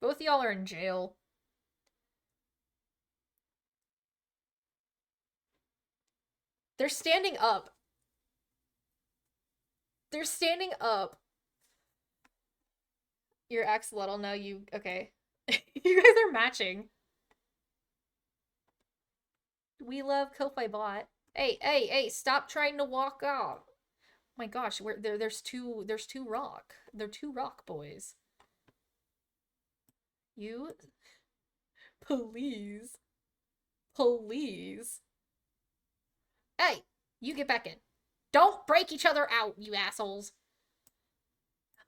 Both y'all are in jail. They're standing up. They're standing up. You're axolotl now. You okay? You guys are matching. We love Ko-Fi Bot. Hey, hey, hey! Stop trying to walk off. Oh my gosh, where there's two. There's two rock. They're two rock boys. You, please, please. Hey, you get back in. Don't break each other out, you assholes.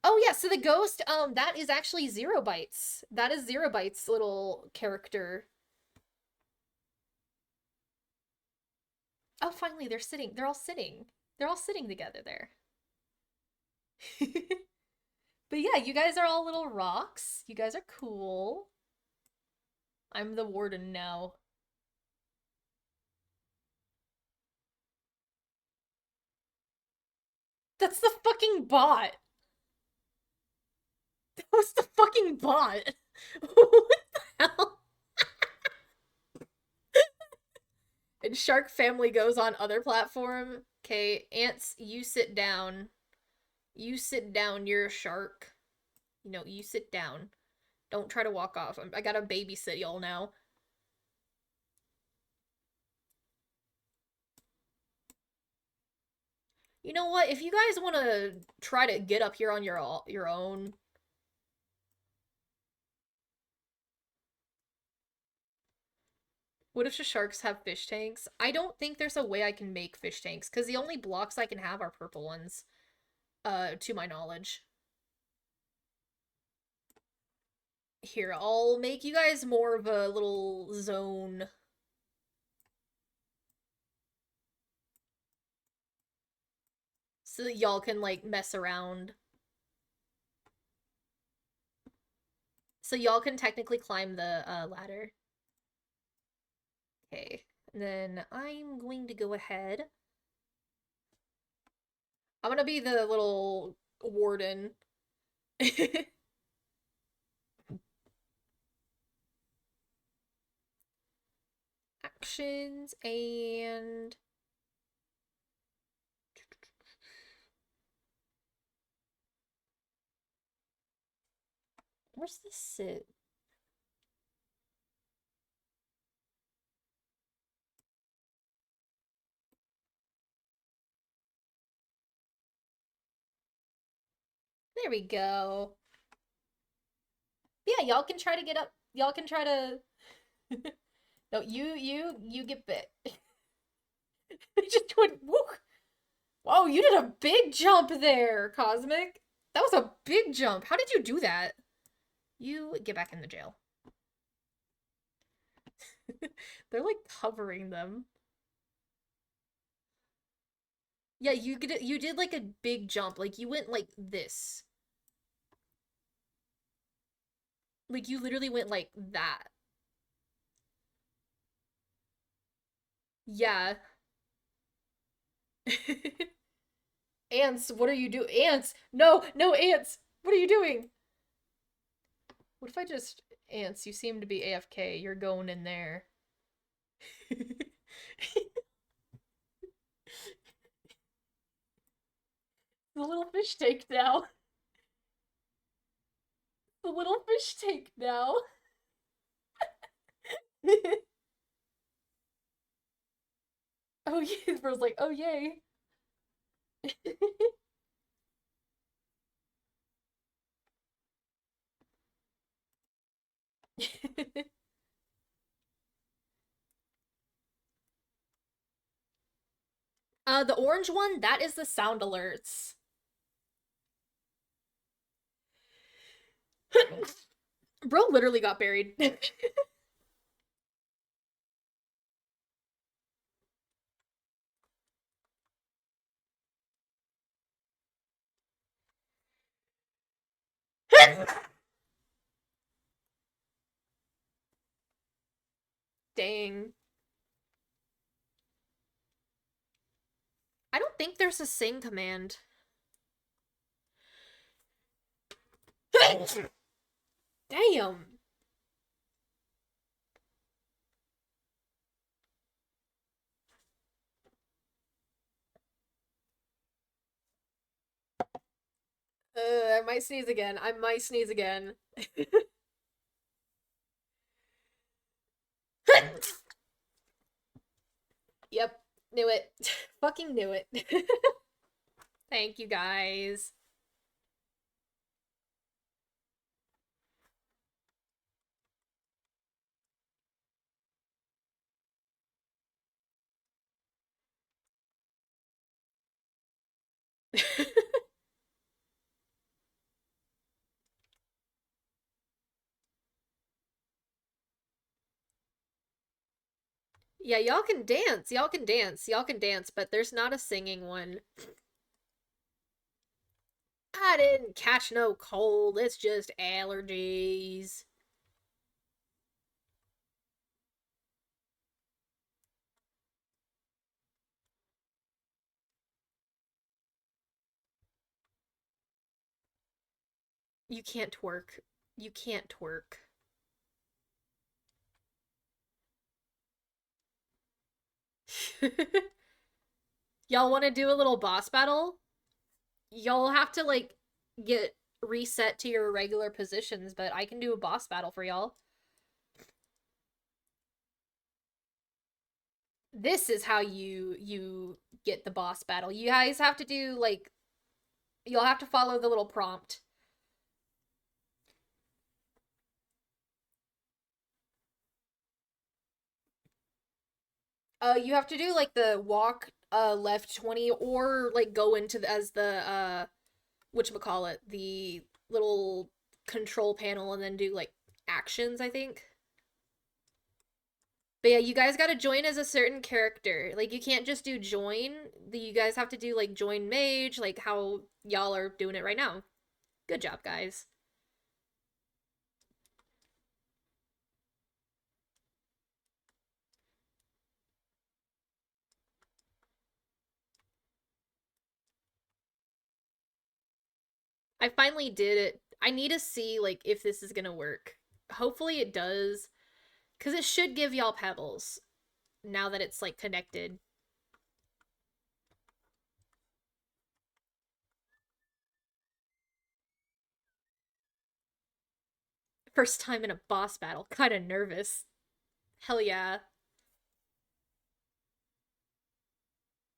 Oh yeah, so the ghost, that is actually Zero Bytes. That is Zero Bytes' little character. Oh, finally, they're sitting. They're all sitting. They're all sitting together there. But yeah, you guys are all little rocks. You guys are cool. I'm the warden now. That's the fucking bot. That was the fucking bot. What the hell? And Shark Family goes on other platform. Okay, ants, you sit down. You sit down. You're a shark. You know, you sit down. Don't try to walk off. I gotta babysit y'all now. You know what? If you guys want to try to get up here on your own, what if the sharks have fish tanks? I don't think there's a way I can make fish tanks because the only blocks I can have are purple ones. To my knowledge. Here, I'll make you guys more of a little zone. So that y'all can, like, mess around. So y'all can technically climb the ladder. Okay. And then I'm going to go ahead. I'm gonna be the little warden. Actions and where's the sit? There we go. Yeah, y'all can try to get up. Y'all can try to. No, you get bit. It just went. Woo. Whoa, you did a big jump there, Cosmic. That was a big jump. How did you do that? You get back in the jail. They're like covering them. Yeah, you did like a big jump. Like you went like this. Like you literally went like that. Yeah. Ants, what are you doing? Ants! No, no, ants! What are you doing? What if I just. Ants, you seem to be AFK. You're going in there. The little fish tank now. The little fish tank now. Oh, yeah. Bro's like, oh, yay. The orange one, that is the sound alerts. Bro literally got buried. Dang. I don't think there's a sing command. Damn. I might sneeze again. I might sneeze again. Yep, knew it. Fucking knew it. Thank you guys. Yeah, y'all can dance. Y'all can dance. Y'all can dance, but there's not a singing one. I didn't catch no cold. It's just allergies. You can't twerk. You can't twerk. Y'all want to do a little boss battle? Y'all have to like get reset to your regular positions, but I can do a boss battle for y'all. This is how you get the boss battle. You guys have to do like you'll have to follow the little prompt. You have to do like the walk left 20 or like go into as the whatchamacallit, the little control panel and then do like actions, I think. But yeah, you guys gotta join as a certain character. Like you can't just do join. You guys have to do like join mage, like how y'all are doing it right now. Good job, guys. I finally did it. I need to see like if this is gonna work. Hopefully it does, cause it should give y'all pebbles now that it's like connected. First time in a boss battle, kind of nervous. Hell yeah.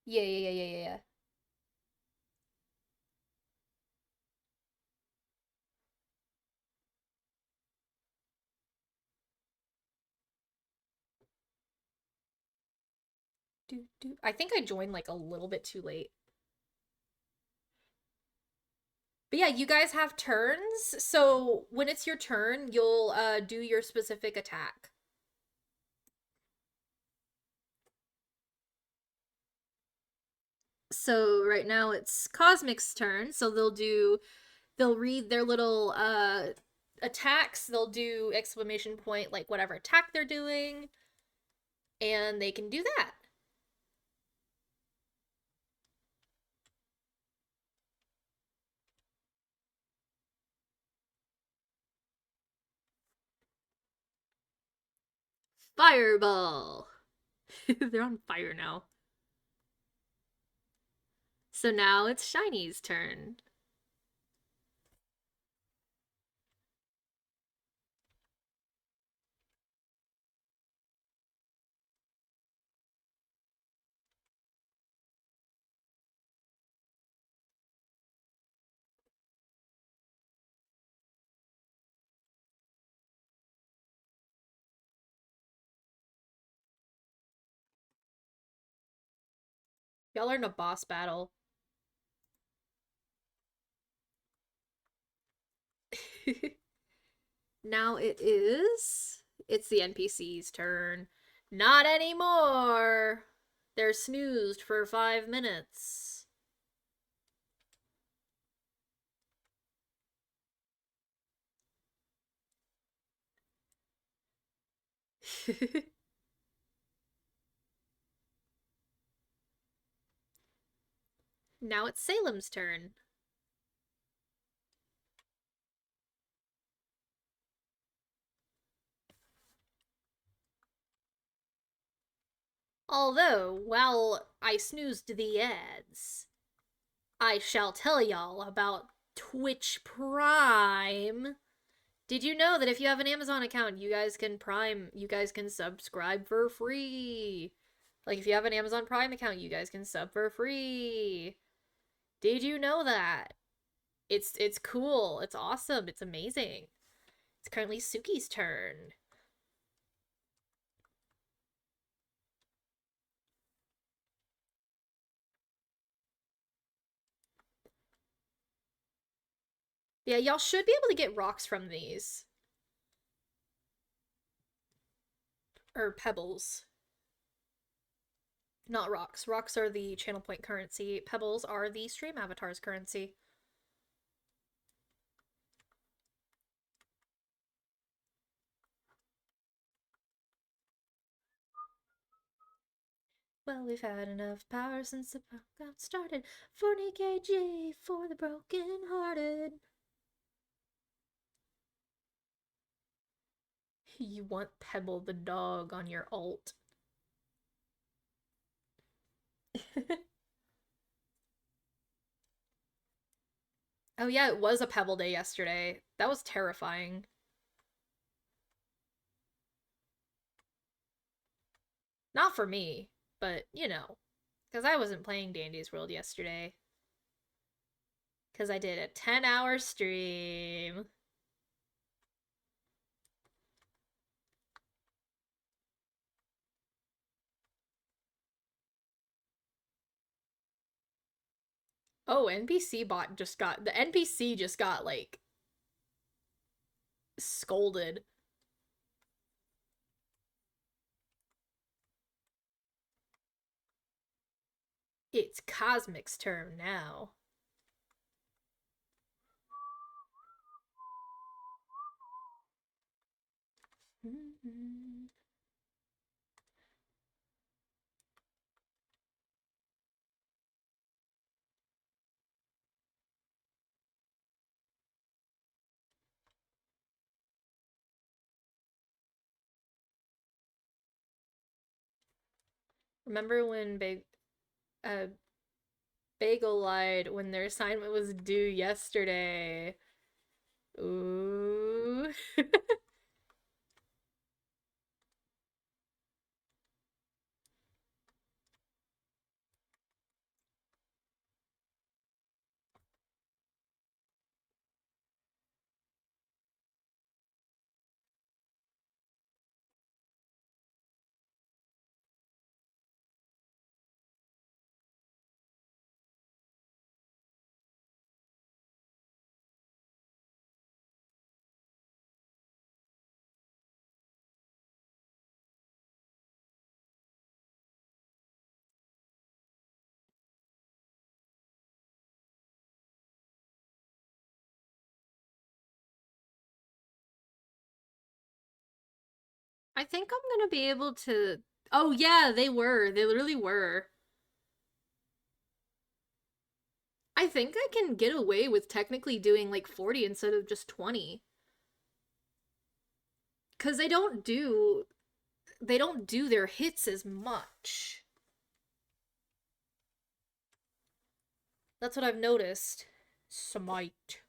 Yeah, yeah, yeah, yeah, yeah, yeah. Do, do. I think I joined like a little bit too late. But yeah, you guys have turns. So when it's your turn, you'll do your specific attack. So right now it's Cosmic's turn. So they'll read their little attacks. They'll do exclamation point like whatever attack they're doing and they can do that. Fireball. They're on fire now. So now it's Shiny's turn. Y'all are in a boss battle. Now it's the NPC's turn. Not anymore. They're snoozed for 5 minutes. Now it's Salem's turn. Although, while I snoozed the ads, I shall tell y'all about Twitch Prime. Did you know that if you have an Amazon account, you guys can subscribe for free? Like if you have an Amazon Prime account, you guys can sub for free. Did you know that? It's cool. It's awesome. It's amazing. It's currently Suki's turn. Yeah, y'all should be able to get rocks from these. Or pebbles. Not rocks. Rocks are the channel point currency. Pebbles are the stream avatar's currency. Well, we've had enough power since the program started. 40 kg for the broken hearted. You want Pebble the dog on your alt. Oh, yeah, it was a Pebble day yesterday. That was terrifying. Not for me, but you know, because I wasn't playing Dandy's World yesterday. Because I did a 10-hour stream. Oh, NPC bot just got. The NPC just got, like, scolded. It's Cosmic's turn now. Remember when uh, Bagel lied when their assignment was due yesterday? Ooh. I think I'm gonna be able to. Oh, yeah, they were. They literally were. I think I can get away with technically doing like 40 instead of just 20. Cuz they don't do their hits as much. That's what I've noticed. Smite.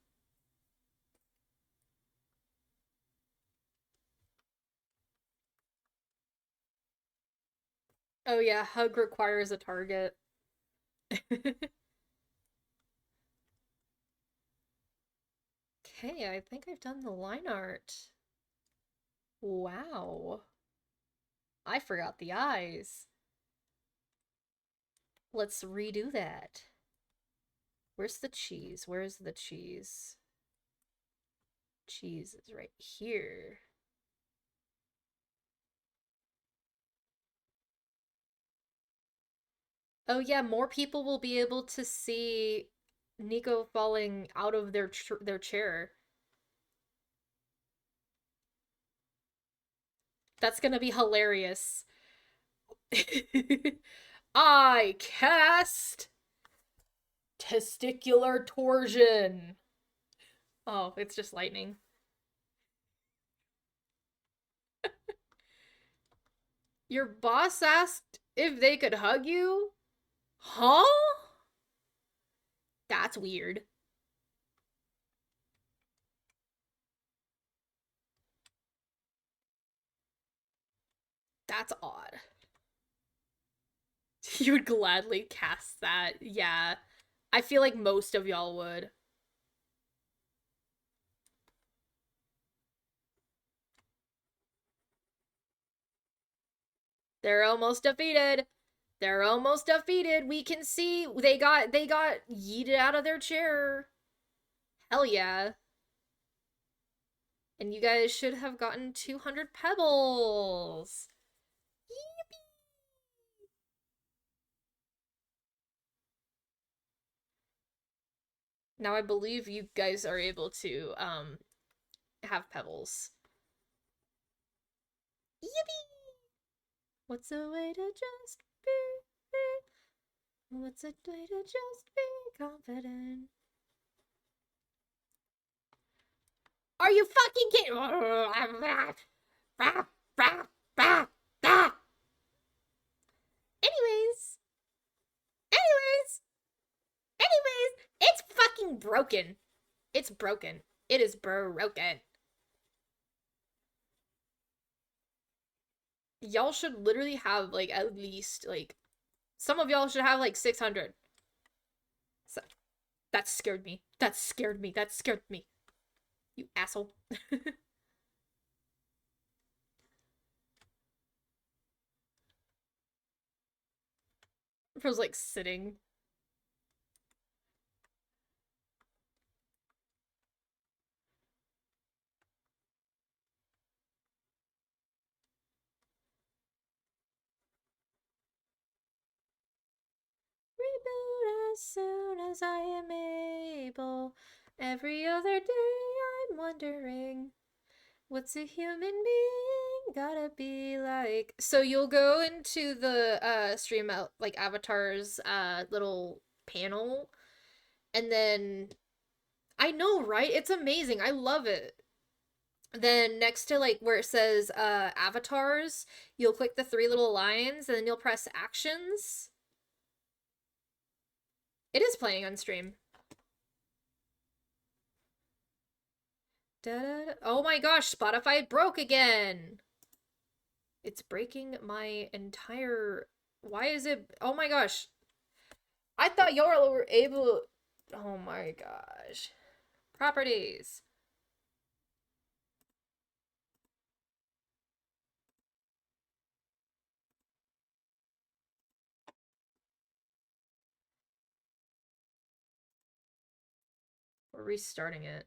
Oh yeah, hug requires a target. Okay, I think I've done the line art. Wow. I forgot the eyes. Let's redo that. Where's the cheese? Where's the cheese? Cheese is right here. Oh yeah, more people will be able to see Nico falling out of their chair. That's gonna be hilarious. I cast testicular torsion. Oh, it's just lightning. Your boss asked if they could hug you? Huh? That's weird. That's odd. You would gladly cast that. Yeah. I feel like most of y'all would. They're almost defeated. They're almost defeated. We can see they got yeeted out of their chair. Hell yeah. And you guys should have gotten 200 pebbles. Now I believe you guys are able to have pebbles. Yippee! What's a way to just be? What's a way to just be confident? Are you fucking kidding? Anyways, anyways, it's fucking broken. It's broken. It is broken. Y'all should literally have like at least like some of y'all should have like 600. So, that scared me. That scared me. That scared me. You asshole. I was like sitting. Reboot as soon as I am able. Every other day I'm wondering what's a human being gotta be like. So you'll go into the stream out like avatars little panel and then I know, right? It's amazing. I love it. Then next to like where it says avatars, you'll click the three little lines and then you'll press actions. It is playing on stream. Da-da-da. Oh my gosh, Spotify broke again. It's breaking my entire. Why is it? Oh my gosh. I thought y'all were able. Oh my gosh. Properties. We're restarting it.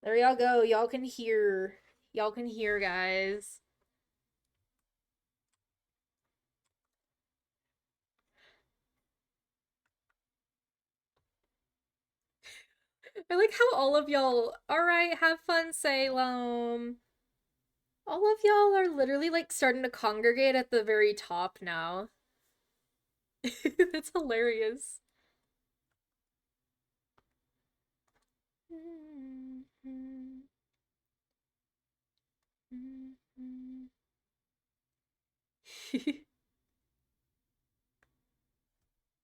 There y'all go. Y'all can hear. Y'all can hear, guys. I like how all of y'all. Alright, have fun, Salem. All of y'all are literally like starting to congregate at the very top now. That's hilarious.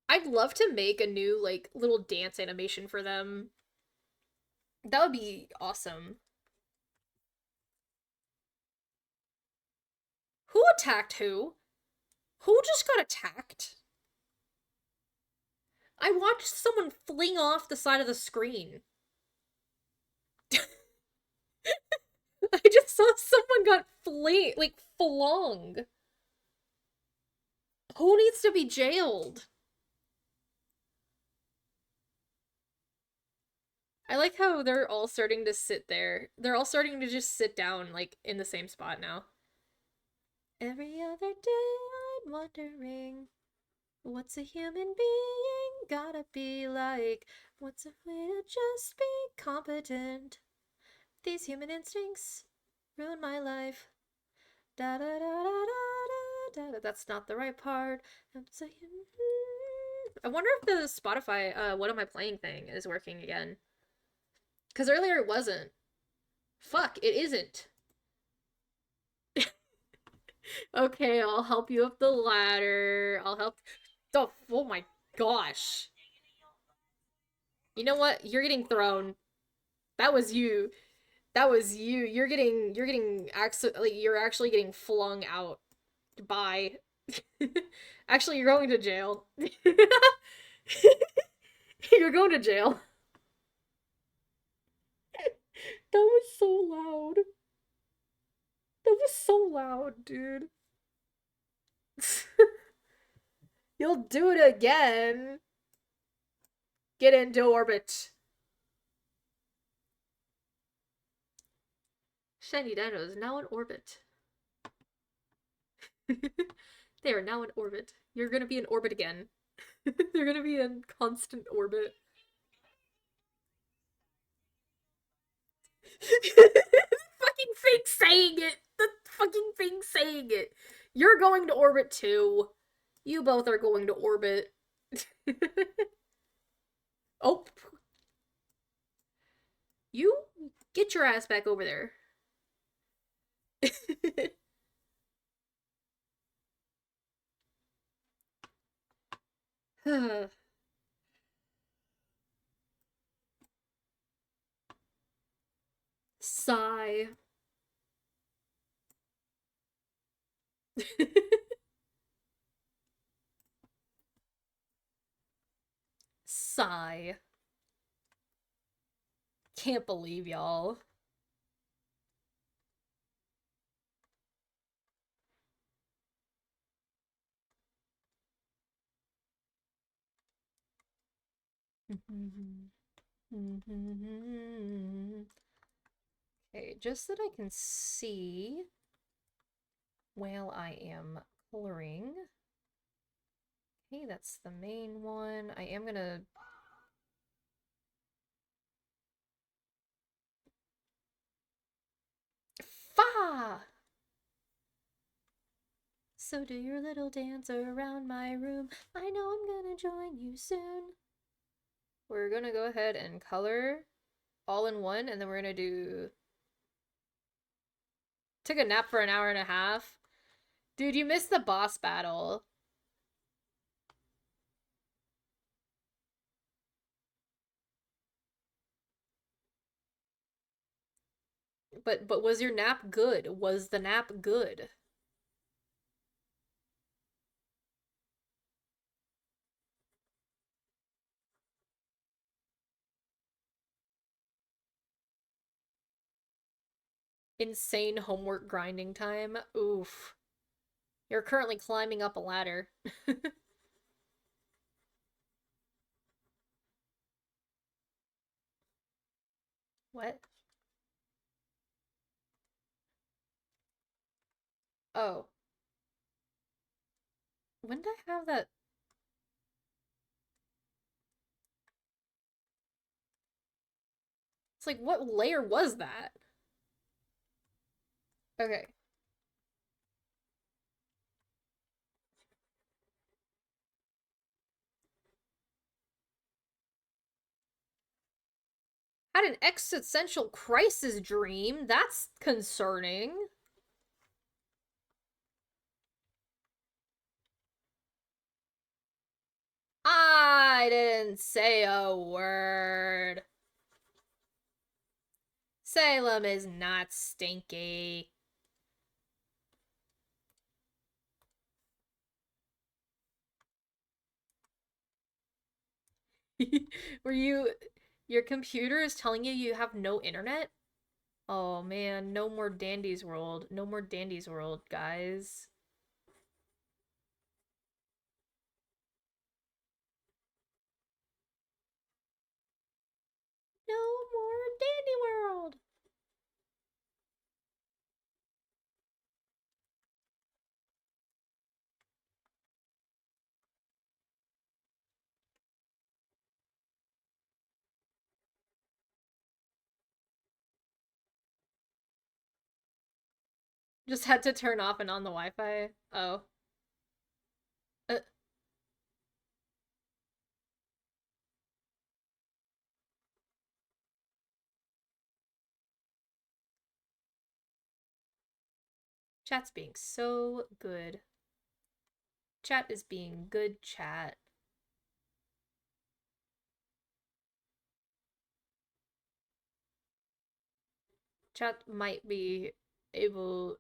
I'd love to make a new like little dance animation for them. That would be awesome. Who attacked who? Who just got attacked? I watched someone fling off the side of the screen. I just saw someone got flung. Who needs to be jailed? I like how they're all starting to sit there. They're all starting to just sit down, like, in the same spot now. Every other day I'm wondering what's a human being gotta be like? What's a way to just be competent? These human instincts ruin my life. Da da da da da da. That's not the right part. I wonder if the Spotify what am I playing thing is working again. Because earlier it wasn't. Fuck, it isn't. Okay, I'll help you up the ladder. I'll help. Oh my gosh. You know what? You're getting thrown. That was you. That was you. You're actually getting flung out. Bye. Actually, you're going to jail. You're going to jail. That was so loud. That was so loud, dude. You'll do it again. Get into orbit. Shiny Dino is now in orbit. They are now in orbit. You're gonna be in orbit again. They're gonna be in constant orbit. Fucking thing saying it. The fucking thing saying it. You're going to orbit too. You both are going to orbit. Oh, you get your ass back over there. Sigh. Sigh. Can't believe y'all. Okay, just that I can see while I am coloring. Okay, that's the main one. I am gonna... Fa! So do your little dance around my room. I know I'm gonna join you soon. We're gonna go ahead and color all in one, and then we're gonna do... Took a nap for an hour and a half. Dude, you missed the boss battle. But was your nap good? Was the nap good? Insane homework grinding time. Oof. You're currently climbing up a ladder. What? Oh. When did I have that? It's like, what layer was that? Okay. Had an existential crisis dream? That's concerning. I didn't say a word. Salem is not stinky. Were you... Your computer is telling you you have no internet? Oh man, no more Dandy's World. No more Dandy's World, guys. No more Dandy World. Just had to turn off and on the Wi-Fi. Oh. Uh, chat's being so good. Chat is being good chat. Chat might be able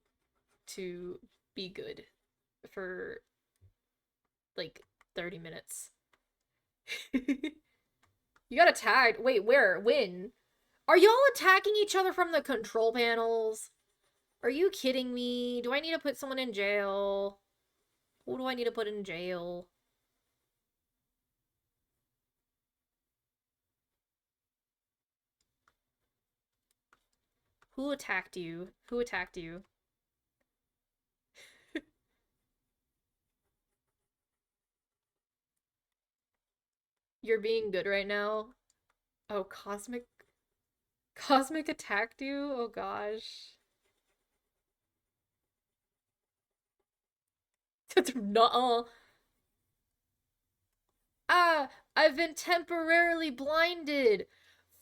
to be good for like 30 minutes. You got attacked. Wait, where? When? Are y'all attacking each other from the control panels? Are you kidding me? Do I need to put someone in jail? Who do I need to put in jail? Who attacked you? Who attacked you? You're being good right now. Oh, Cosmic attacked you? Oh gosh. No. Ah, I've been temporarily blinded.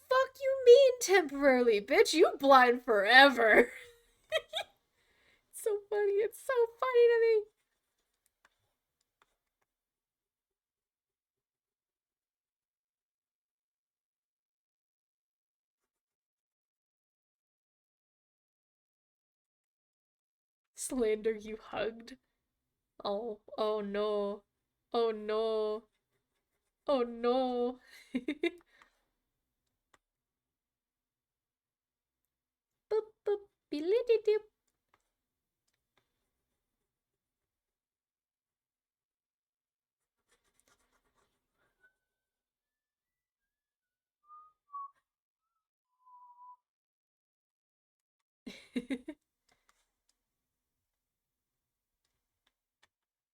Fuck you mean temporarily, bitch? You blind forever. It's so funny. It's so funny to me. Slander you hugged. Oh, oh no. Oh no. Oh no. Boop boop bility doop.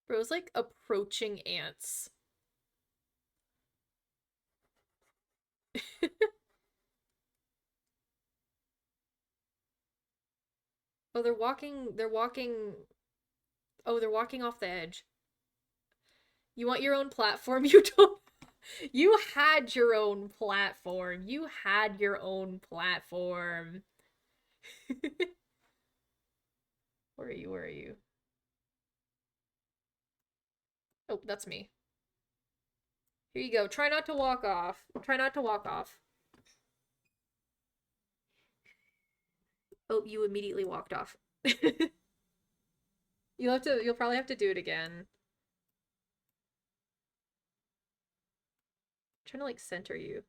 Bro's like approaching ants. Oh, they're walking off the edge. You want your own platform? You don't. You had your own platform. You had your own platform. Where are you? Where are you? Oh, that's me. Here you go. Try not to walk off. Try not to walk off. Oh, you immediately walked off. You'll probably have to do it again. I'm trying to like center you.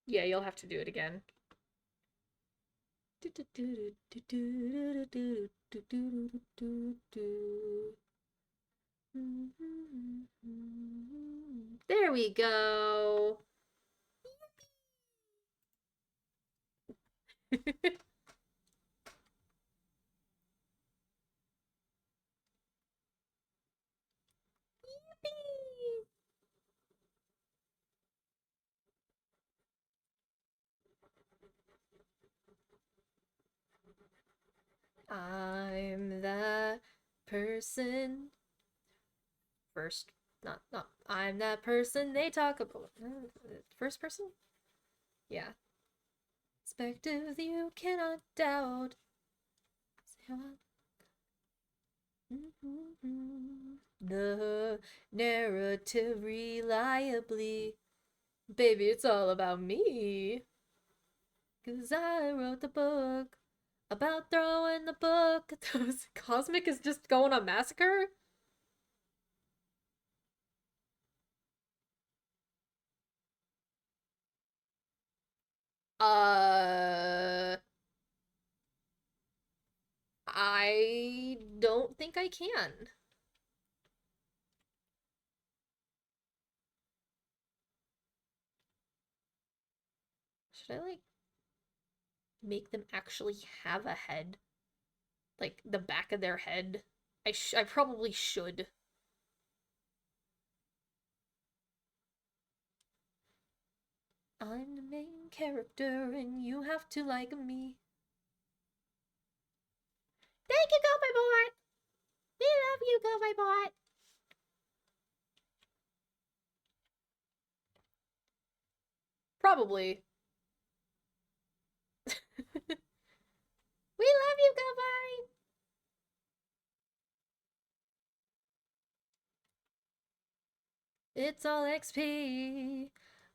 Yeah, you'll have to do it again. There we go. I'm that person. First, not. I'm that person they talk about. First person? Yeah. Perspective you cannot doubt. The narrative reliably. Baby, it's all about me. 'Cause I wrote the book about throwing the book. Cosmic is just going on massacre? Uh, I don't think I can. Should I like make them actually have a head? Like the back of their head? I probably should. I'm the main character and you have to like me. Thank you, Go Bot! We love you, Go Bot! Probably. We love you, Go. It's all XP.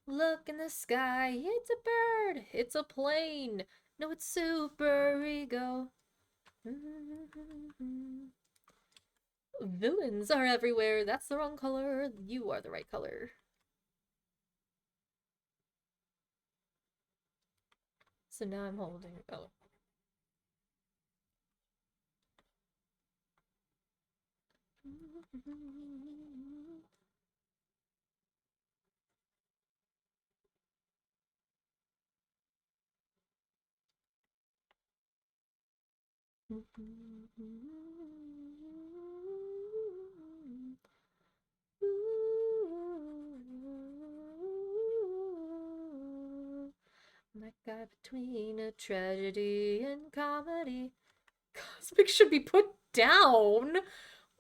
Look in the sky. It's a bird. It's a plane. No, it's super ego. Villains are everywhere. That's the wrong color. You are the right color. So now I'm holding. Oh. Guy between a tragedy and comedy. Cosmic should be put down. Oh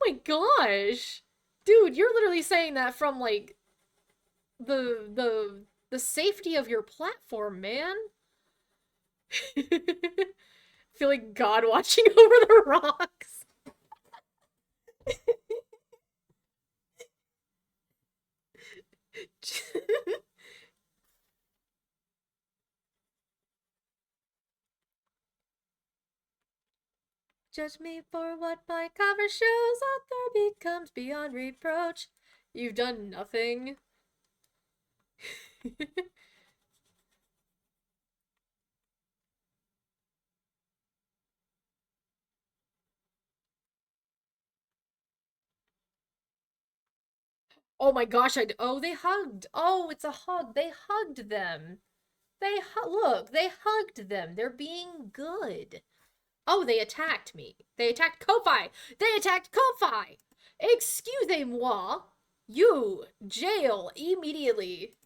my gosh. Dude, you're literally saying that from like the safety of your platform, man. Feel like God watching over the rocks. Judge me for what my cover shows, author becomes beyond reproach. You've done nothing. Oh my gosh, oh, they hugged. Oh, it's a hug. They hugged them. Look, they hugged them. They're being good. Oh, they attacked me. They attacked Ko-Fi. They attacked Ko-Fi. Excusez-moi. You jail immediately.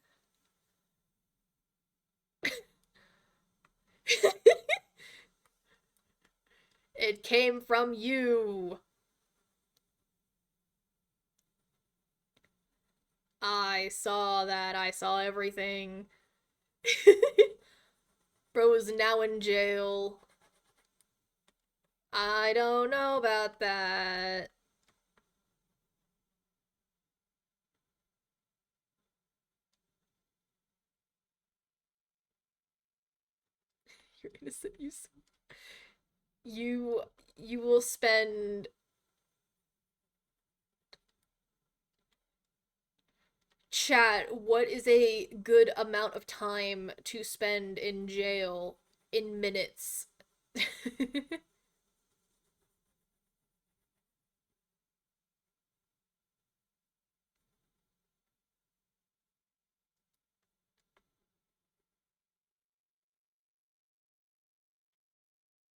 It came from you. I saw that. I saw everything. Bro is now in jail. I don't know about that. You're innocent. You you will spend chat. What is a good amount of time to spend in jail in minutes?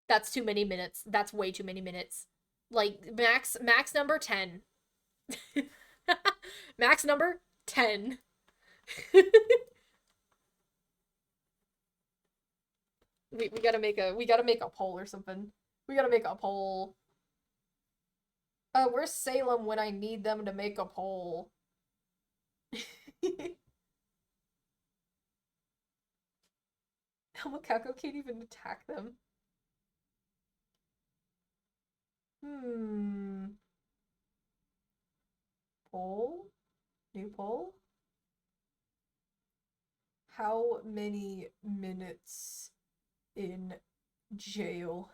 That's too many minutes. That's way too many minutes. Like max number 10. Max number 10. We gotta make a poll or something. We gotta make a poll. Where's Salem when I need them to make a poll? El Macaco can't even attack them. Hmm. Poll? New poll? How many minutes in jail?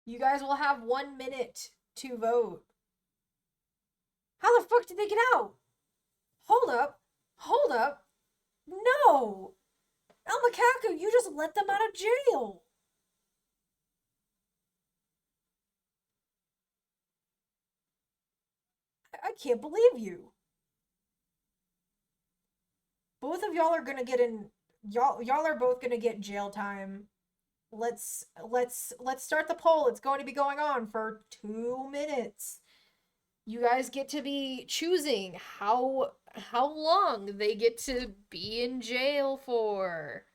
You guys will have 1 minute to vote. How the fuck did they get out? Hold up. Hold up. No! El Macaco, you just let them out of jail. I can't believe you. Both of y'all are gonna get in. Y'all are both gonna get jail time. Let's start the poll. It's going to be going on for 2 minutes. You guys get to be choosing how long they get to be in jail for.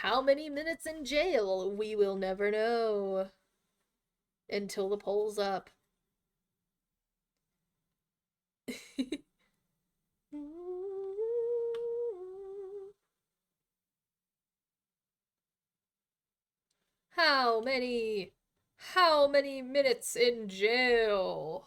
How many minutes in jail? We will never know until the poll's up. How many how many minutes in jail?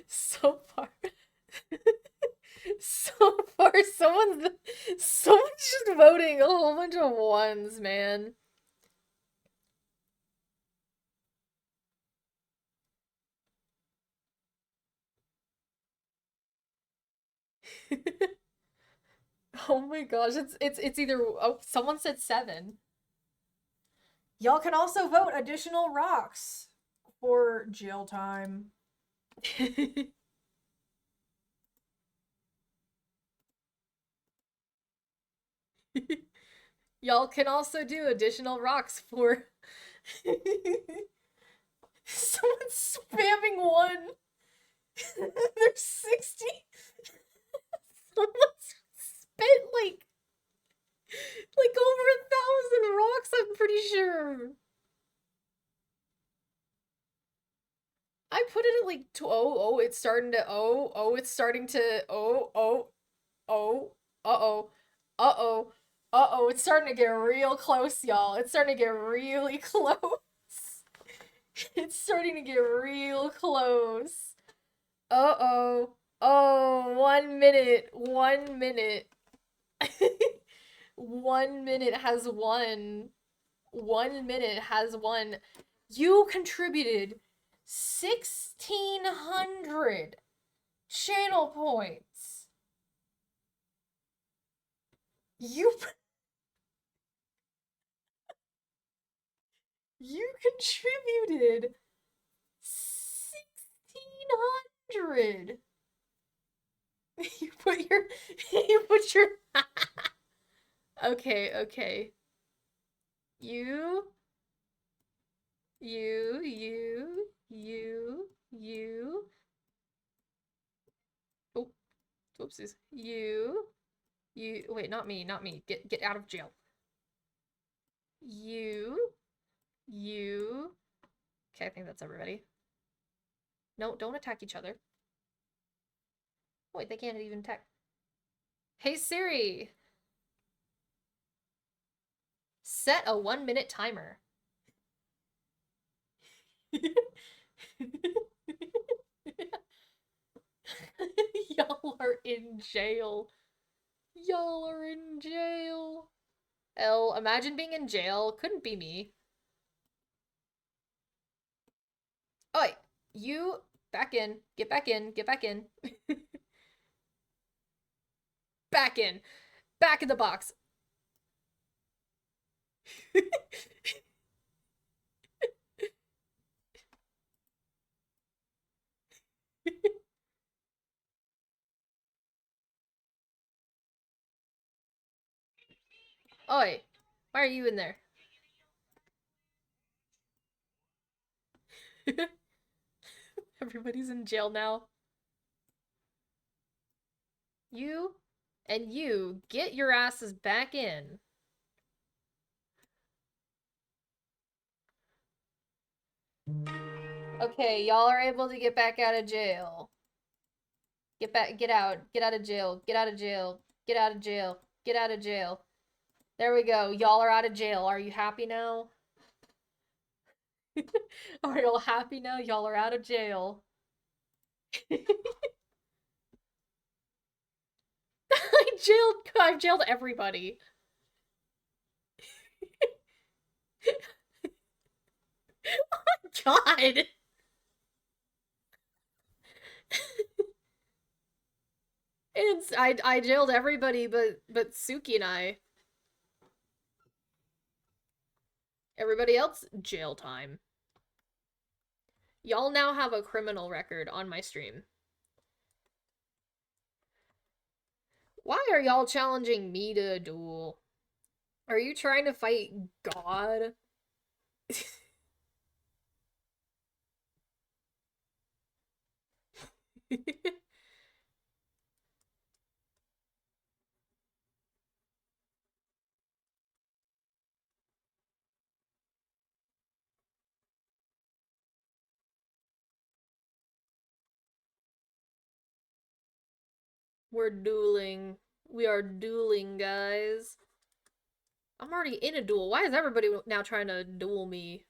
So far. So far someone's just voting a whole bunch of ones, man. Oh my gosh, it's either oh someone said 7. Y'all can also vote additional rocks for jail time. Y'all can also do additional rocks for someone's spamming one. There's 60. Someone's spent like over 1,000 rocks, I'm pretty sure. I put it at like it's starting to it's starting to oh, uh-oh, uh-oh, uh-oh, it's starting to get real close, y'all. It's starting to get really close. It's starting to get real close. Uh-oh. Oh, 1 minute. 1 minute. 1 minute has won. 1 minute has won. You contributed 1,600 channel points. You you contributed 1,600. You put your you put your Okay, okay. You you oh whoopsies. You wait, not me, not me. Get out of jail. You you Okay, I think that's everybody. No, don't attack each other. Wait, they can't even attack. Hey Siri, set a 1 minute timer. Y'all are in jail. Y'all are in jail. L, imagine being in jail. Couldn't be me. Oh, wait. You back in. Get back in. Get back in. Back in. Back in the box. Oi. Why are you in there? Everybody's in jail now. You and you get your asses back in. Okay, y'all are able to get back out of jail. Get back, get out, get out of jail, get out of jail, get out of jail, get out of jail. There we go. Y'all are out of jail. Are you happy now? Are y'all happy now? Y'all are out of jail. I've jailed everybody. God. It's I jailed everybody but Suki and I. Everybody else jail time. Y'all now have a criminal record on my stream. Why are y'all challenging me to a duel? Are you trying to fight God? We're dueling. We are dueling, guys. I'm already in a duel. Why is everybody now trying to duel me?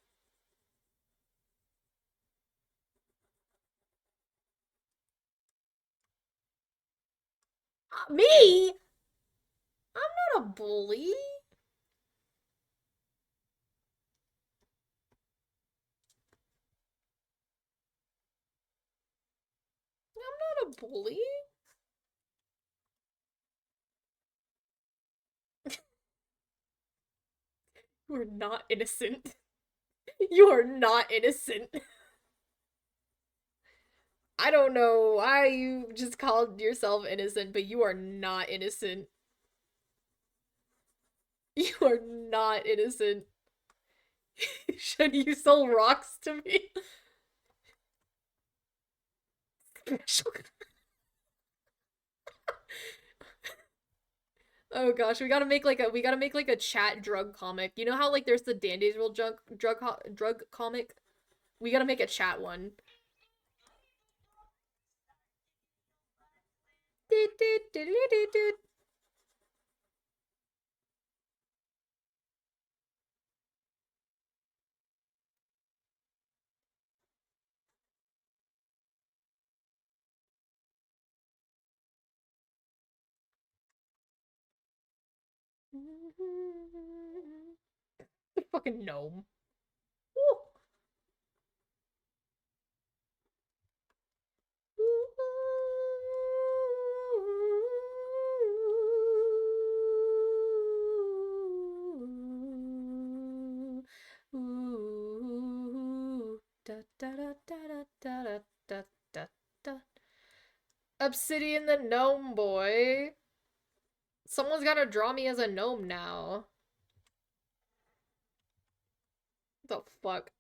Me? I'm not a bully. I'm not a bully. You are not innocent. You are not innocent. I don't know why you just called yourself innocent, but you are not innocent. You are not innocent. Should you sell rocks to me? Special. Oh gosh, we gotta make like a chat drug comic. You know how like there's the Dandysville drug comic? We gotta make a chat one. The fucking gnome. Woo. Da, da, da, da, da, da, da, da, da. Obsidian the gnome boy. Someone's gotta draw me as a gnome now. The fuck?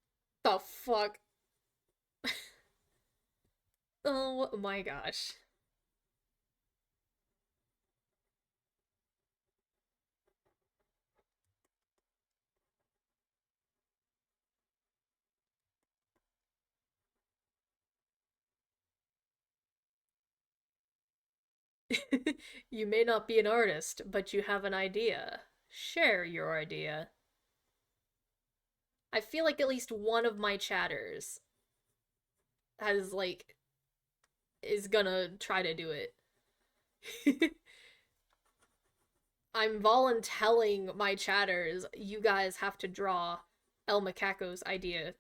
The fuck? Oh my gosh. You may not be an artist, but you have an idea. Share your idea. I feel like at least one of my chatters has like is gonna try to do it. I'm voluntelling my chatters. You guys have to draw El Macaco's idea.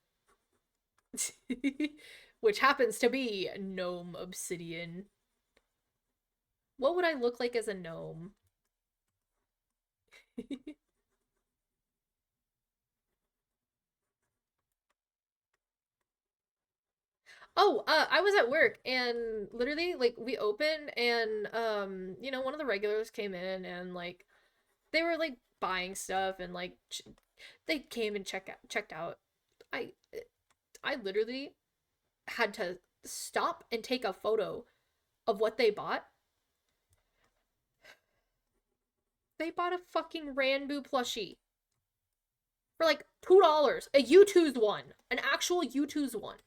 Which happens to be gnome obsidian. What would I look like as a gnome? Oh, I was at work and literally like we opened and one of the regulars came in and like they were like buying stuff and like they came and checked out. I I literally had to stop and take a photo of what they bought. They bought a fucking Ranboo plushie for like $2. A U2's one, an actual U2's one.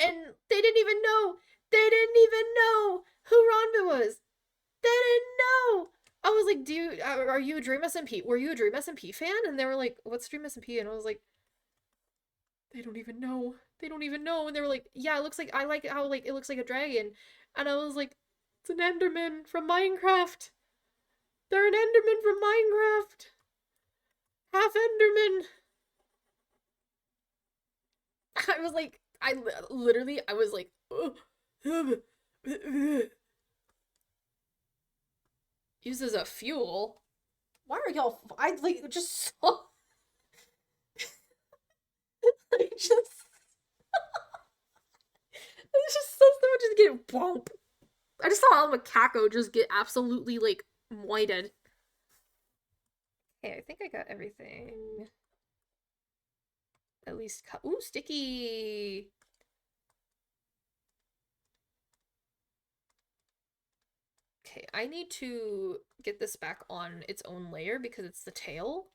And they didn't even know. They didn't even know who Ranboo was. They didn't know. I was like, are you a Dream SMP? Were you a Dream SMP fan? And they were like, what's Dream SMP? And I was like, they don't even know. They don't even know. And they were like, yeah, it looks like I like how like it looks like a dragon. And I was like, it's an Enderman from Minecraft. They're an Enderman from Minecraft. Half Enderman. I was like, I was like, uses a fuel. Why are y'all? I like just saw. I just. I just saw someone just get bump. I just saw El Macaco just get absolutely like whited. Okay, I think I got everything. At least cut. Ooh, sticky. Okay, I need to get this back on its own layer because it's the tail.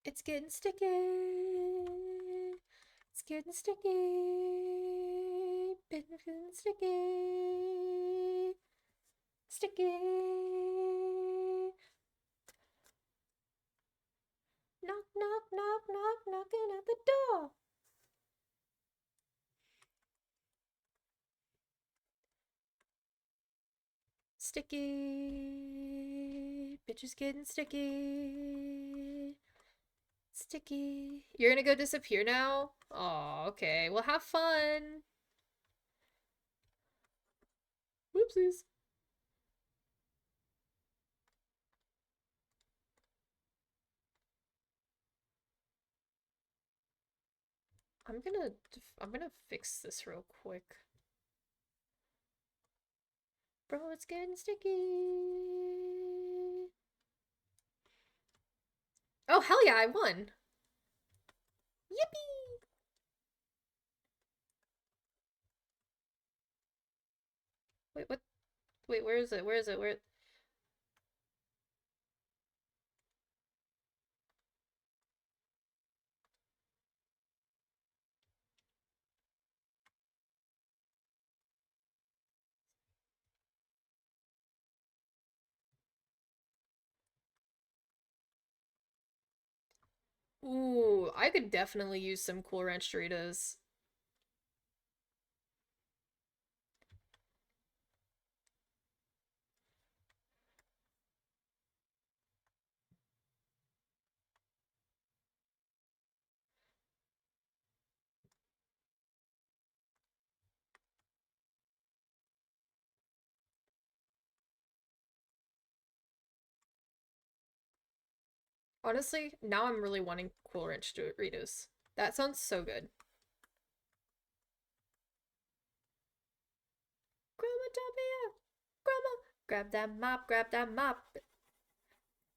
It's getting sticky. It's getting sticky. It's getting sticky. Sticky. Knock, knock, knock, knock, knocking at the door. Sticky. Bitch is getting sticky. Sticky. You're gonna go disappear now? Oh, okay. Well, have fun. Whoopsies. I'm gonna I'm gonna fix this real quick. Bro, it's getting sticky. Oh, hell yeah, I won. Yippee! Wait, what? Wait, where is it? Where is it? Where? Ooh, I could definitely use some Cool Ranch Doritos. Honestly, now I'm really wanting Cool Ranch Doritos. That sounds so good. Grandma, Tabia! Grandma! Grab that mop, grab that mop.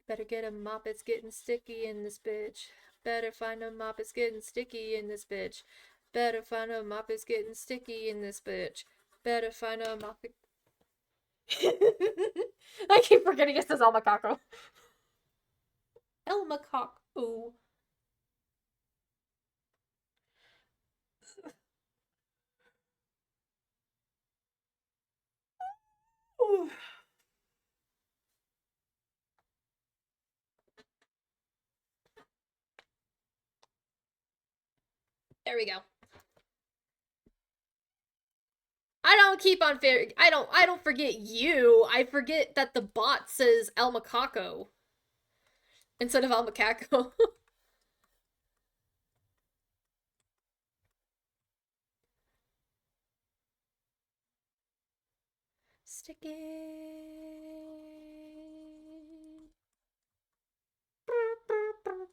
Better get a mop, it's getting sticky in this bitch. Better find a mop, it's getting sticky in this bitch. Better find a mop, it's getting sticky in this bitch. Better find a mop. I keep forgetting it says El Macaco. El Macaco. There we go. I don't keep on I don't forget you. I forget that the bot says El Macaco instead of El Macaco. Sticky.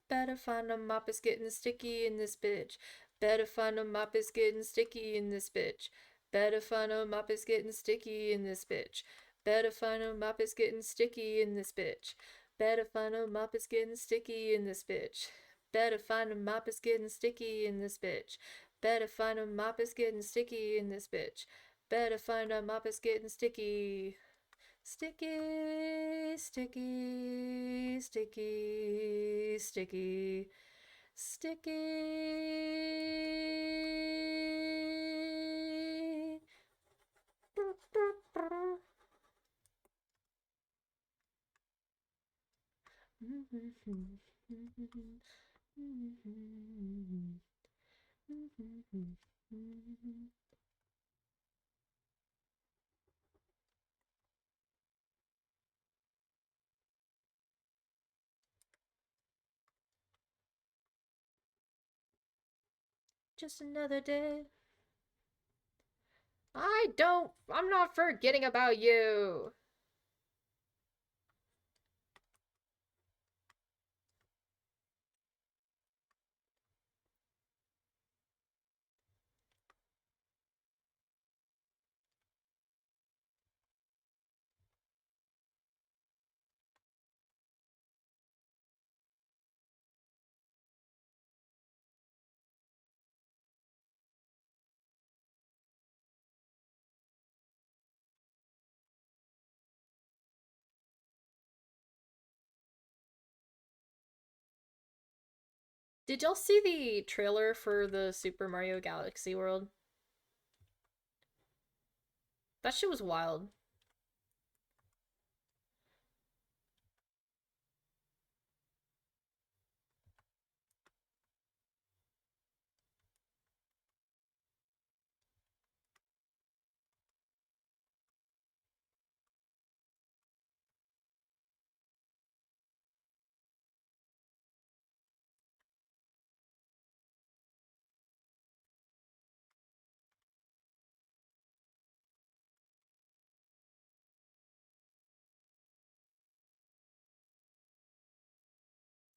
Better find a mop, it's getting sticky in this bitch. Better find a mop, it's getting sticky in this bitch. Better find a mop, it's getting sticky in this bitch. Better find a mop, it's getting sticky in this bitch. Better find a mop, it's getting sticky in this bitch. Better find a mop, it's getting sticky in this bitch. Better find a mop, it's getting sticky in this bitch. Better find a mop, it's getting sticky. Sticky, sticky, sticky, sticky, sticky. Just another day. I'm not forgetting about you. Did y'all see the trailer for the Super Mario Galaxy World? That shit was wild.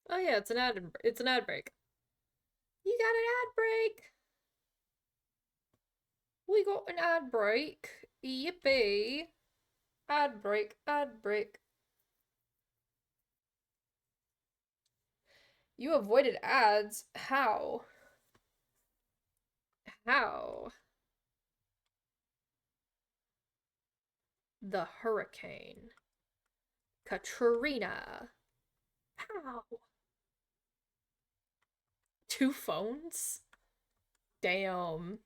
Oh yeah, it's an ad break. You got an ad break. We got an ad break. Yippee. Ad break, ad break. You avoided ads. How? How? The hurricane. Katrina. How? Two phones? Damn.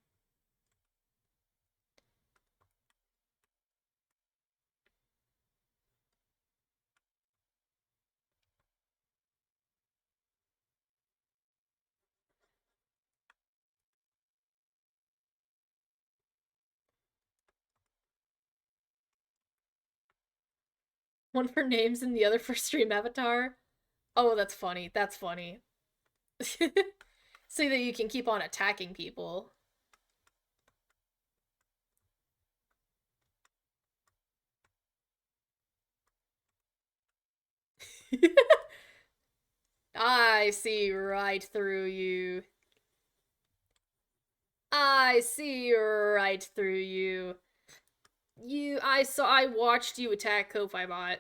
One for names and the other for stream avatar. Oh, that's funny. That's funny. So that you can keep on attacking people. I see right through you. I see right through you. I watched you attack Ko-Fi Bot.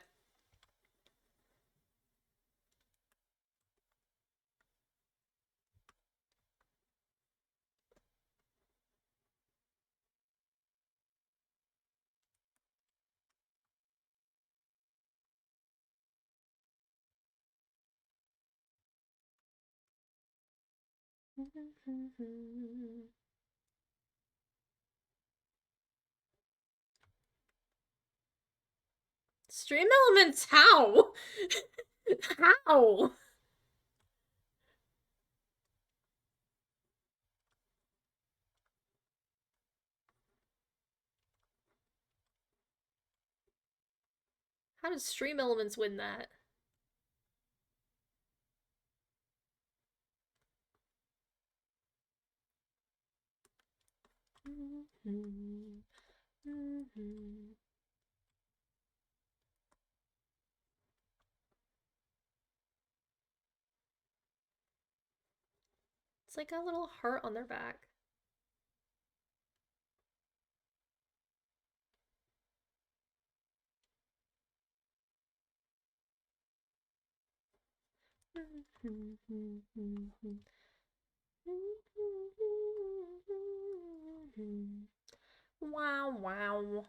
Stream elements, how? How? How does stream elements win that? It's like a little heart on their back. Wow, wow.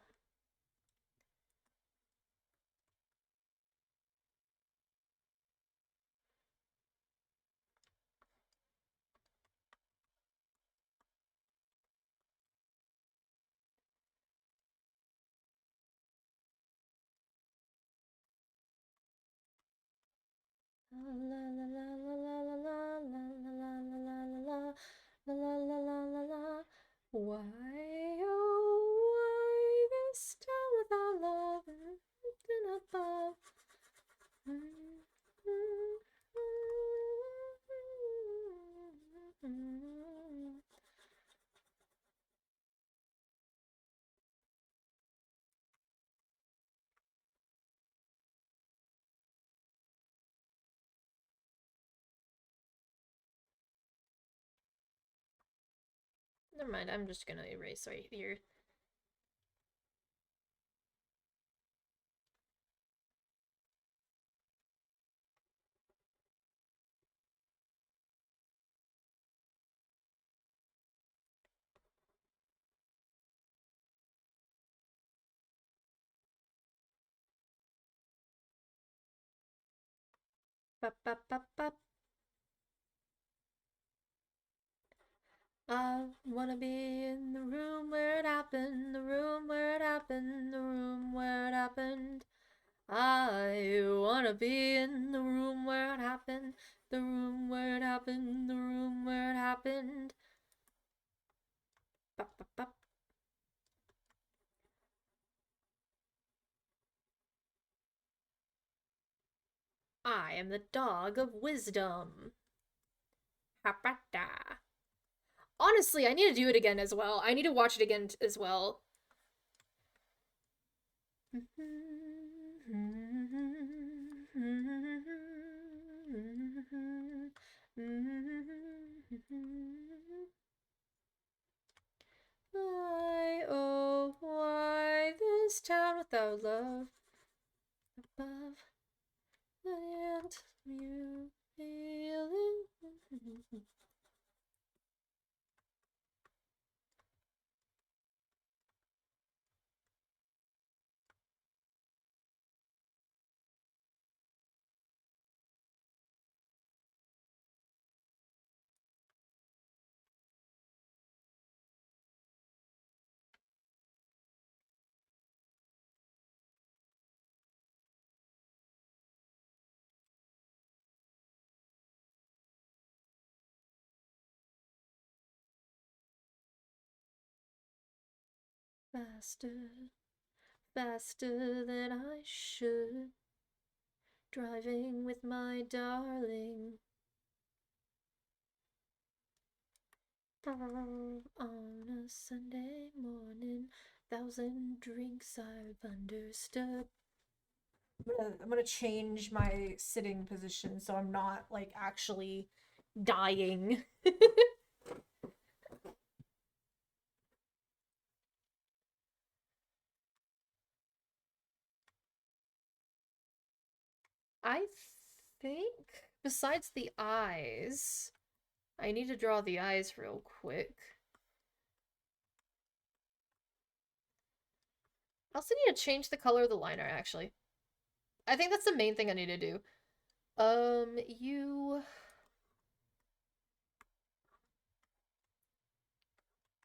Why, oh, why this town without love and above? Never mind, I'm just gonna erase right here. Bop, bop, bop, bop. I wanna be in the room where it happened, the room where it happened, the room where it happened. I wanna be in the room where it happened, the room where it happened, the room where it happened. Bop, bop, bop. I am the dog of wisdom. Hapata. Honestly, I need to do it again as well. I need to watch it again as well. without love above and you feeling. Faster, faster than I should. Driving with my darling. On a Sunday morning, 1,000 drinks I've understood. I'm gonna change my sitting position so I'm not like actually dying. I think besides the eyes, I need to draw the eyes real quick. I also need to change the color of the liner actually. I think that's the main thing I need to do. You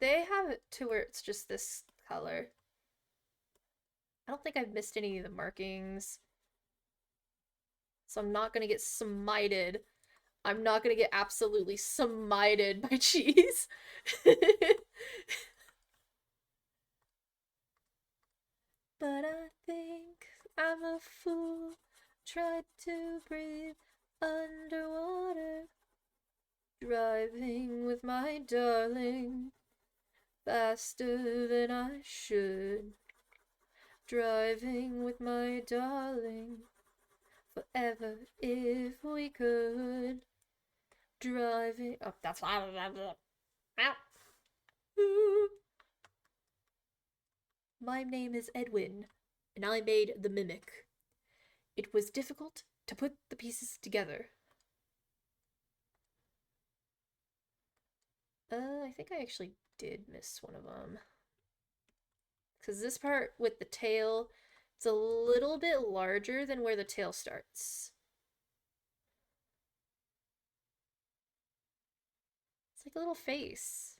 they have it to where it's just this color. I don't think I've missed any of the markings. So I'm not gonna get smited. I'm not gonna get absolutely smited by cheese. But I think I'm a fool. Tried to breathe underwater. Driving with my darling. Faster than I should. Driving with my darling. Forever if we could. Driving. Oh, that's. Ow. My name is Edwin, and I made the mimic. It was difficult to put the pieces together. I think I actually did miss one of them. Because this part with the tail, it's a little bit larger than where the tail starts. It's like a little face.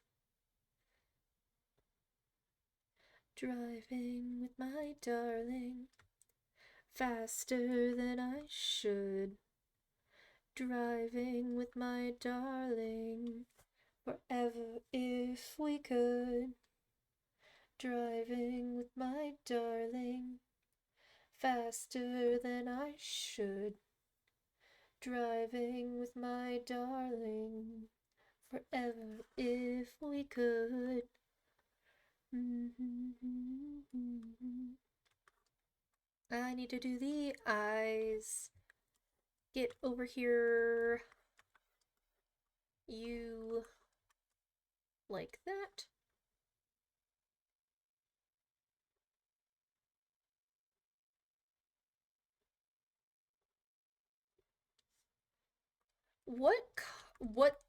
Driving with my darling, faster than I should. Driving with my darling, forever if we could. Driving with my darling, faster than I should. Driving with my darling, forever if we could. I need to do the eyes. Get over here. You like that?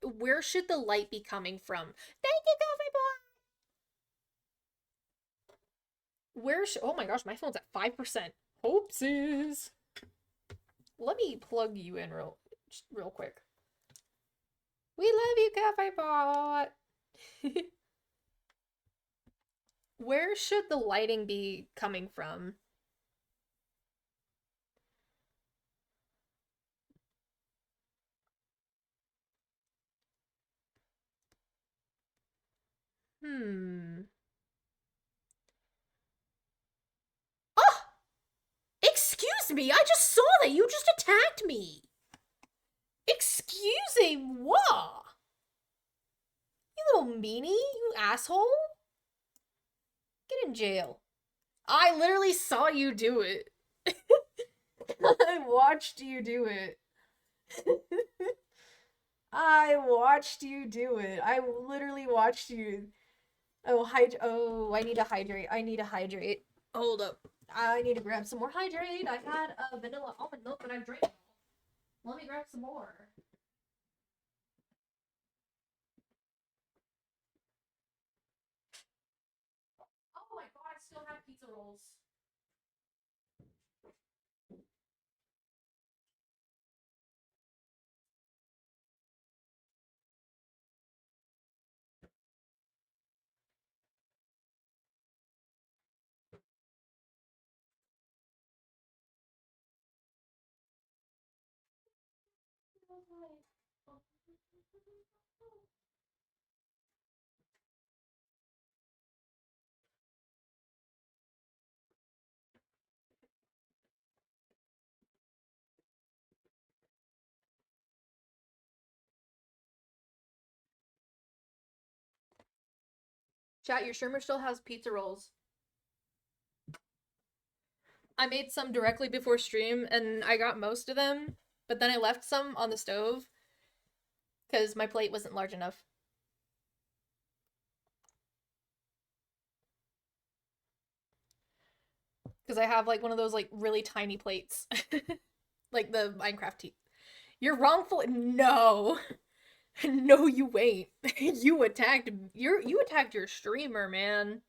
Where should the light be coming from? Thank you, Coffee Boy! Oh my gosh, my phone's at 5%. Hopeses. Let me plug you in real quick. We love you, Cafe Bot. Where should the lighting be coming from? Hmm. Oh! Excuse me, I just saw that you just attacked me. Excusez-moi. You little meanie, you asshole. Get in jail. I literally saw you do it. I watched you do it. I watched you do it. I literally watched you. Oh, I need to hydrate. I need to hydrate. Hold up. I need to grab some more hydrate. I had a vanilla almond milk and I drank it. Let me grab some more. Oh my god, I still have pizza rolls. Chat, your streamer still has pizza rolls. I made some directly before stream and I got most of them, but then I left some on the stove because my plate wasn't large enough. Because I have like one of those like really tiny plates, like the Minecraft teeth. You're wrongful. No, no, you ain't. You attacked your streamer, man.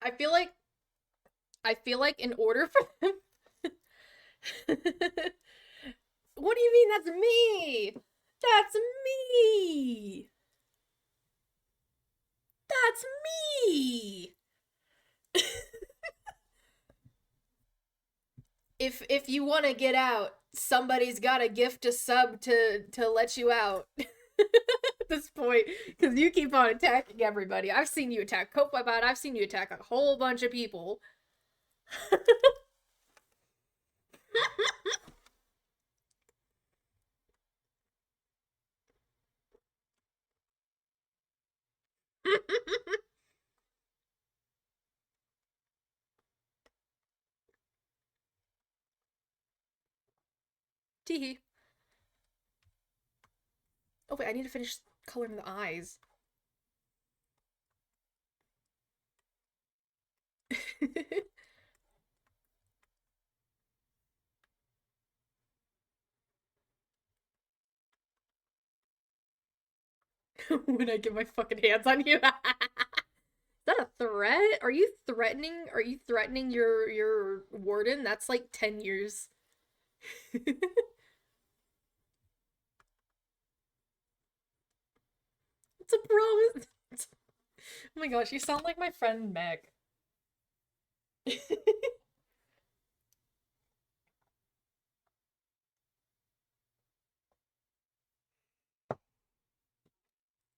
I feel like in order for them. What do you mean that's me? That's me. That's me. If you want to get out, somebody's got to gift a sub to let you out. At this point, because you keep on attacking everybody. I've seen you attack Copebot. I've seen you attack a whole bunch of people. Teehee. Oh wait, I need to finish coloring the eyes. When I get my fucking hands on you. Is that a threat? Are you threatening? Are you threatening your warden? That's like 10 years. It's a promise. Oh my gosh, you sound like my friend Meg.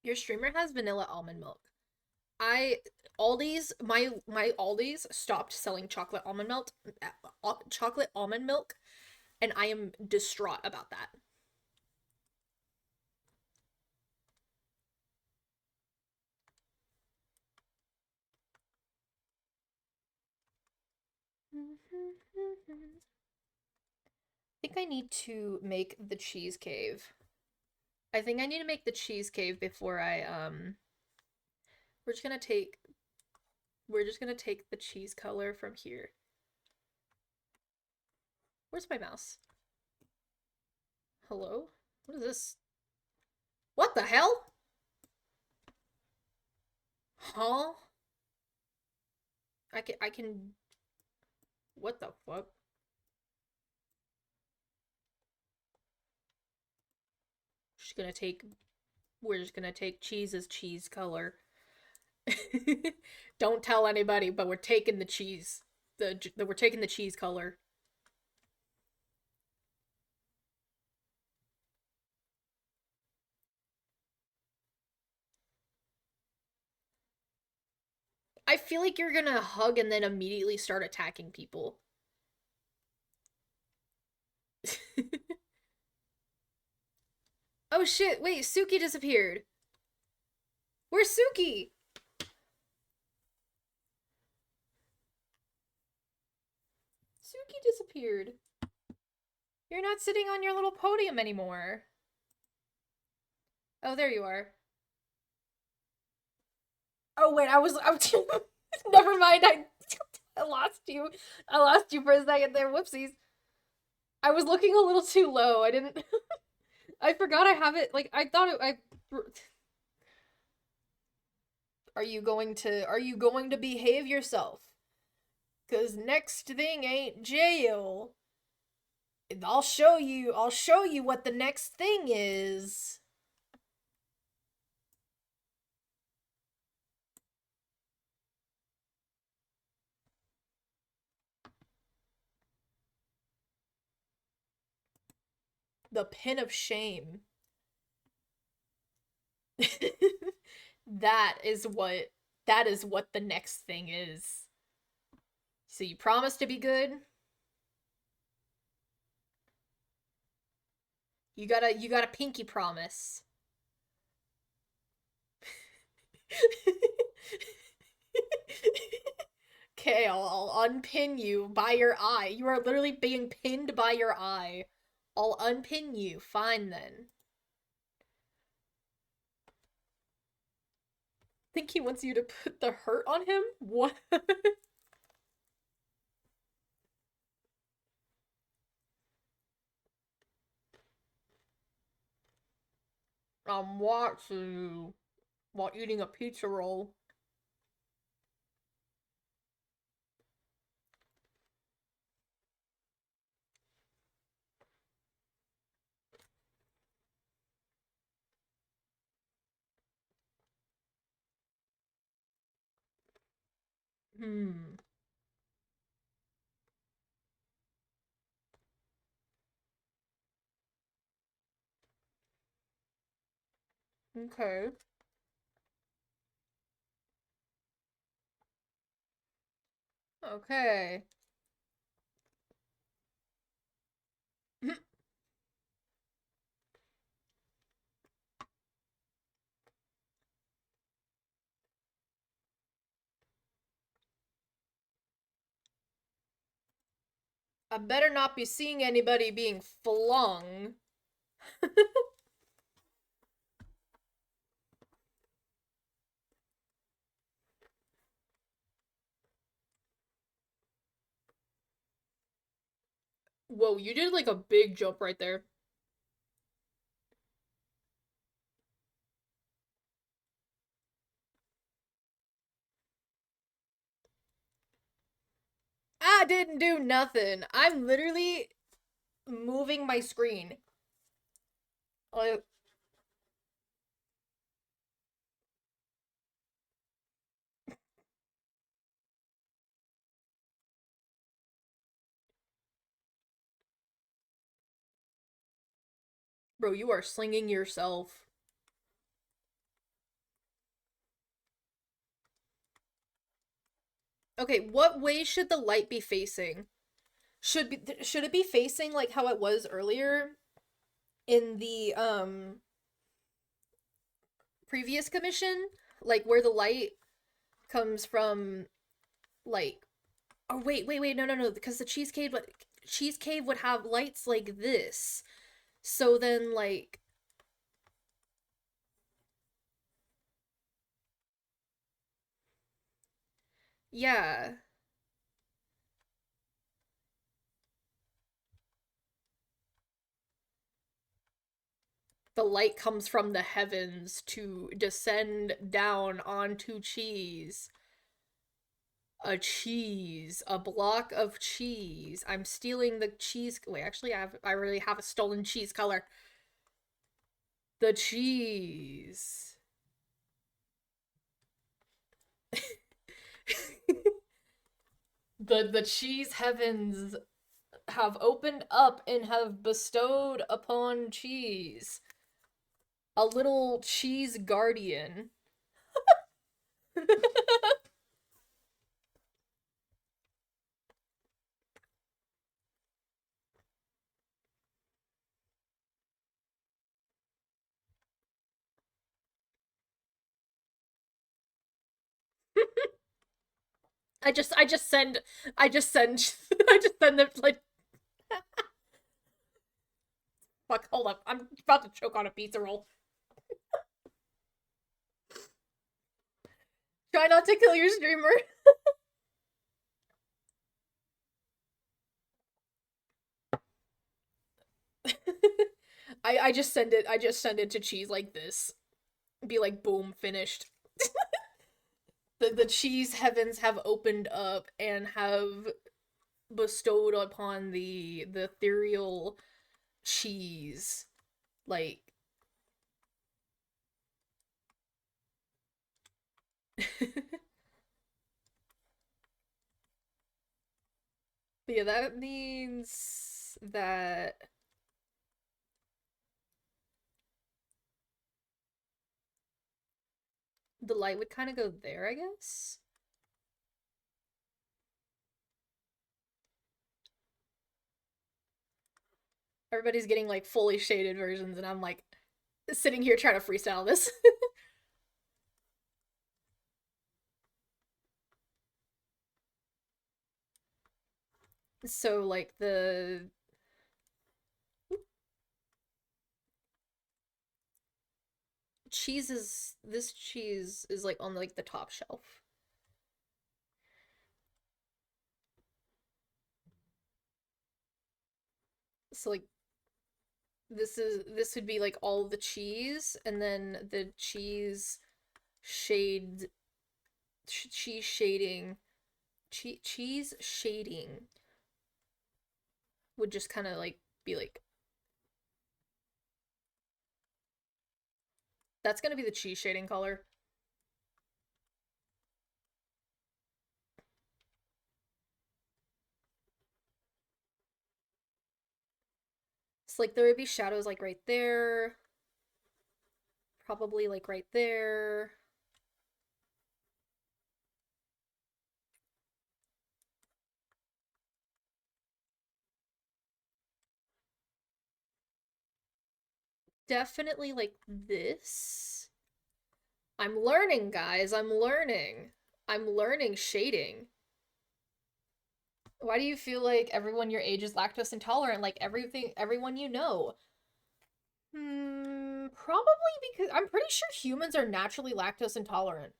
Your streamer has vanilla almond milk. I Aldi's my Aldi's stopped selling chocolate almond milk, and I am distraught about that. I think I need to make the cheese cave. I think I need to make the cheese cave before I. We're just gonna take we're just gonna take the cheese color from here. Where's my mouse? Hello? What is this? What the hell? Huh? I can what the fuck? Just gonna take we're just gonna take cheese as cheese color. Don't tell anybody, but we're taking the cheese. We're taking the cheese color. I feel like you're gonna hug and then immediately start attacking people. Oh shit, wait, Suki disappeared. Where's Suki? Suki disappeared. You're not sitting on your little podium anymore. Oh, there you are. Oh wait, I was never mind. I lost you. I lost you for a second there. Whoopsies. I was looking a little too low. I didn't. I forgot I have it. Like I thought it. I. Are you going to behave yourself? Cause next thing ain't jail. I'll show you what the next thing is. The pin of shame. that is what that is what the next thing is. So you promise to be good? You got a pinky promise. Okay, I'll unpin you by your eye. You are literally being pinned by your eye. I'll unpin you. Fine then. Think he wants you to put the hurt on him? What? I'm watching you while eating a pizza roll. Hmm. Okay. Okay. I better not be seeing anybody being flung. Whoa, you did like a big jump right there. I didn't do nothing. I'm literally moving my screen. Like, bro, you are slinging yourself. Okay, what way should the light be facing? Should it be facing like how it was earlier in the previous commission? Like where the light comes from like oh wait, no, because the cheese cave would have lights like this. So then like yeah, the light comes from the heavens to descend down onto cheese. A block of cheese. I'm stealing the cheese. Wait, actually, I really have a stolen cheese color. The cheese. The cheese heavens have opened up and have bestowed upon cheese a little cheese guardian. I just send I just send I just send them like Fuck, hold up. I'm about to choke on a pizza roll. Try not to kill your streamer. I just send it. I just send it to cheese like this. Be like, boom, finished. The cheese heavens have opened up and have bestowed upon the ethereal cheese. Like, yeah, that means that the light would kind of go there, I guess. Everybody's getting like fully shaded versions, and I'm like sitting here trying to freestyle this. So like the cheese is this cheese is like on like the top shelf. So like this would be like all the cheese, and then the shade cheese shading cheese shading would just kind of like be like that's gonna be the cheese shading color. It's like there would be shadows like right there, probably like right there. Definitely like this. I'm learning, guys. I'm learning. I'm learning shading. Why do you feel like everyone your age is lactose intolerant? Like everyone you know. Probably because I'm pretty sure humans are naturally lactose intolerant.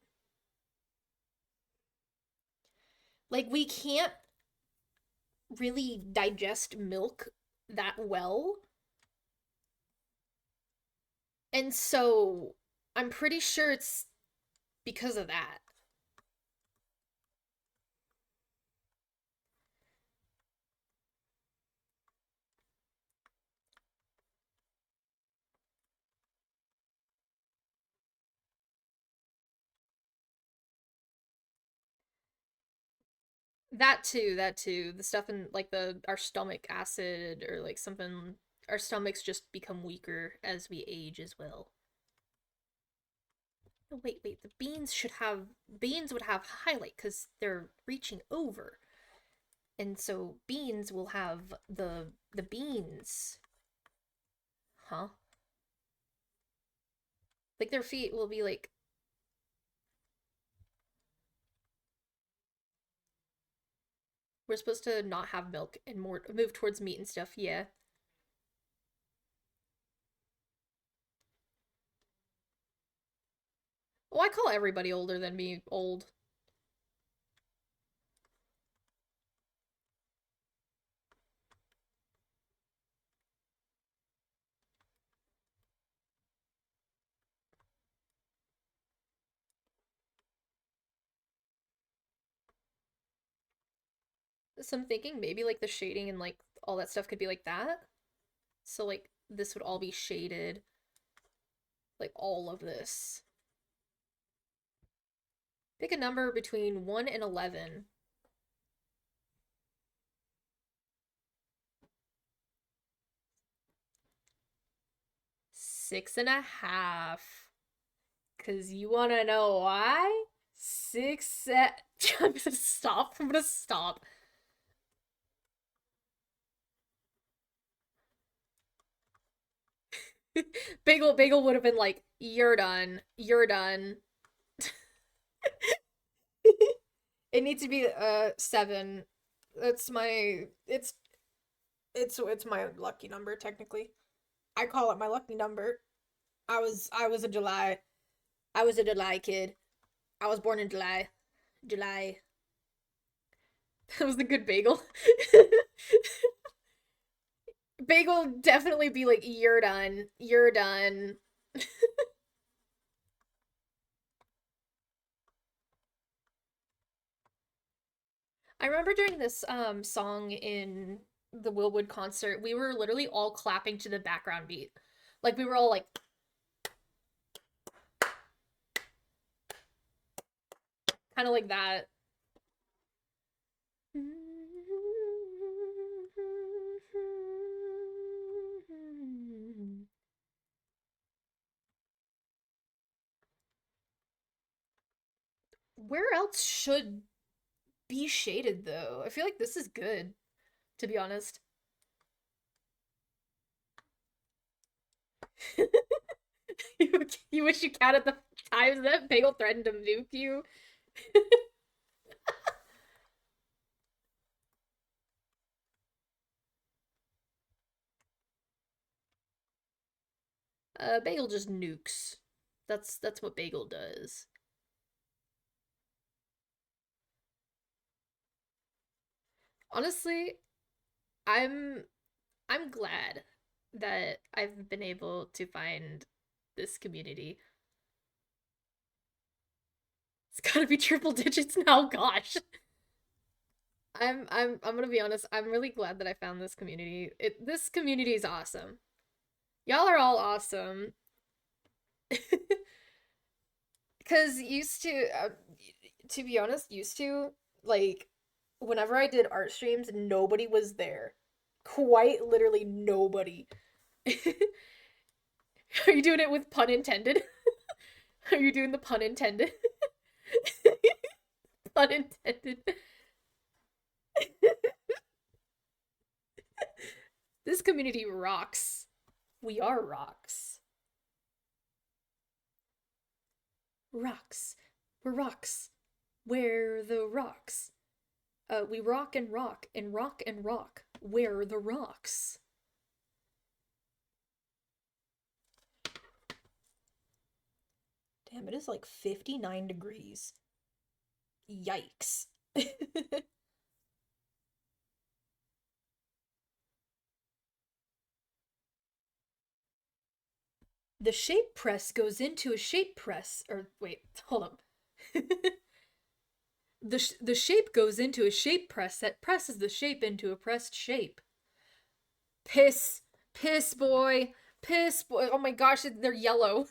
Like we can't really digest milk that well. And so I'm pretty sure it's because of that. That too. The stuff in like the our stomach acid or like something our stomachs just become weaker as we age as well. Oh, wait. Beans would have highlight because they're reaching over, and so beans will have the beans, huh? Like their feet will be like we're supposed to not have milk and more move towards meat and stuff. Yeah. Well, I call everybody older than me old. So I'm thinking maybe like the shading and like all that stuff could be like that. So like this would all be shaded, like all of this. Pick a number between 1 and 11. 6.5. Cause you wanna know why? Six. I'm gonna stop. I'm gonna stop. Bagel would have been like, "You're done. You're done." It needs to be 7. That's my. It's my lucky number technically. I call it my lucky number. I was a July. I was a July kid. I was born in July. July. That was the good bagel. Bagel definitely be like, you're done. You're done. I remember during this song in the Willwood concert, we were literally all clapping to the background beat. Like we were all like kind of like that. Where else should be shaded though? I feel like this is good, to be honest. You wish you counted the times that Bagel threatened to nuke you. Bagel just nukes. That's what Bagel does. Honestly, I'm I'm glad that I've been able to find this community. It's gotta be triple digits now, gosh. I'm gonna be honest, I'm really glad that I found this community. This community is awesome. Y'all are all awesome. Cause used to be honest, used to like whenever I did art streams, nobody was there. Quite literally nobody. Are you doing it with pun intended? Are you doing the pun intended? Pun intended. This community rocks. We are rocks. Rocks. We're rocks. We're the rocks. We rock and rock and rock and rock. We're the rocks. Damn, it is like 59 degrees. Yikes. The shape press goes into a shape press. Or wait, hold up. The shape goes into a shape press that presses the shape into a pressed shape. Piss. Piss boy. Piss boy. Oh my gosh, they're yellow.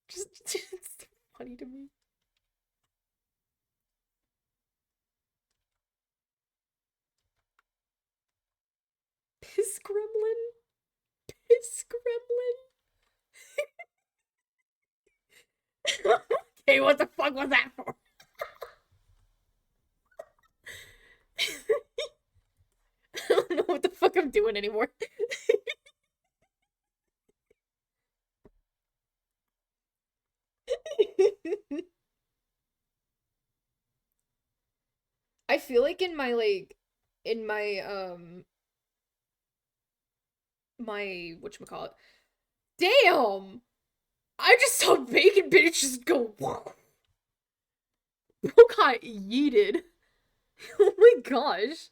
just it's funny to me. Piss gremlin? Piss gremlin? Okay, what the fuck was that for? I don't know what the fuck I'm doing anymore. I feel like in my in my whatchamacallit. Damn! I just saw bacon bitch just go bro got yeeted. Oh my gosh.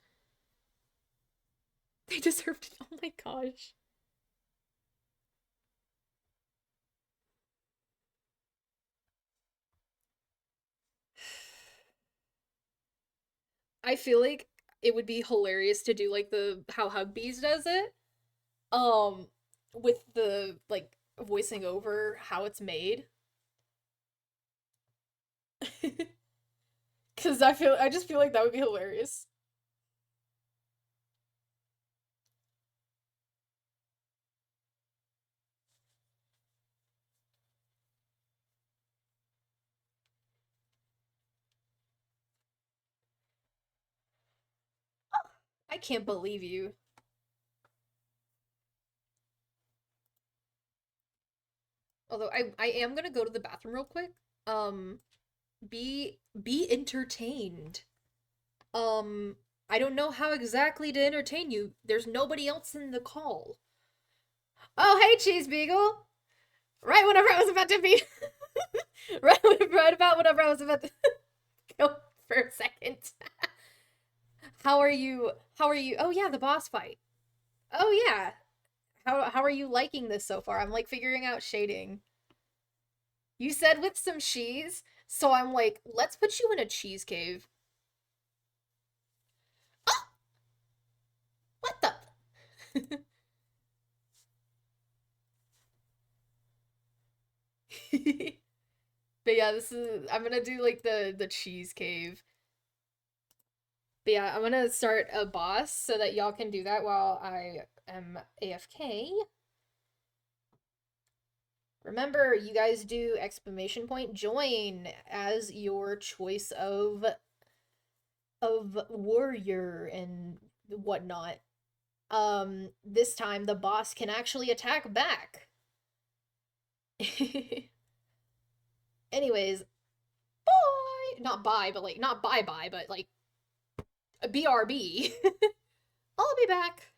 They deserved it. Oh my gosh. I feel like it would be hilarious to do like the how Hugbees does it. Um with the like voicing over how it's made. Cause I just feel like that would be hilarious. I can't believe you. Although I am gonna go to the bathroom real quick. Um, be entertained. Um, I don't know how exactly to entertain you. There's nobody else in the call. Oh, hey, Cheese Beagle. Right whenever I was about to be, right about whenever I was about to go for a second. How are you? How are you? Oh yeah, the boss fight. Oh yeah. How are you liking this so far? I'm like figuring out shading. You said with some cheese, so I'm like, let's put you in a cheese cave. Oh, what the? But yeah, this is I'm gonna do like the cheese cave. But yeah, I'm gonna start a boss so that y'all can do that while I am AFK. Remember, you guys do exclamation point join as your choice of warrior and whatnot. This time the boss can actually attack back. Anyways, bye. Not bye, but like not bye bye, but like BRB. I'll be back.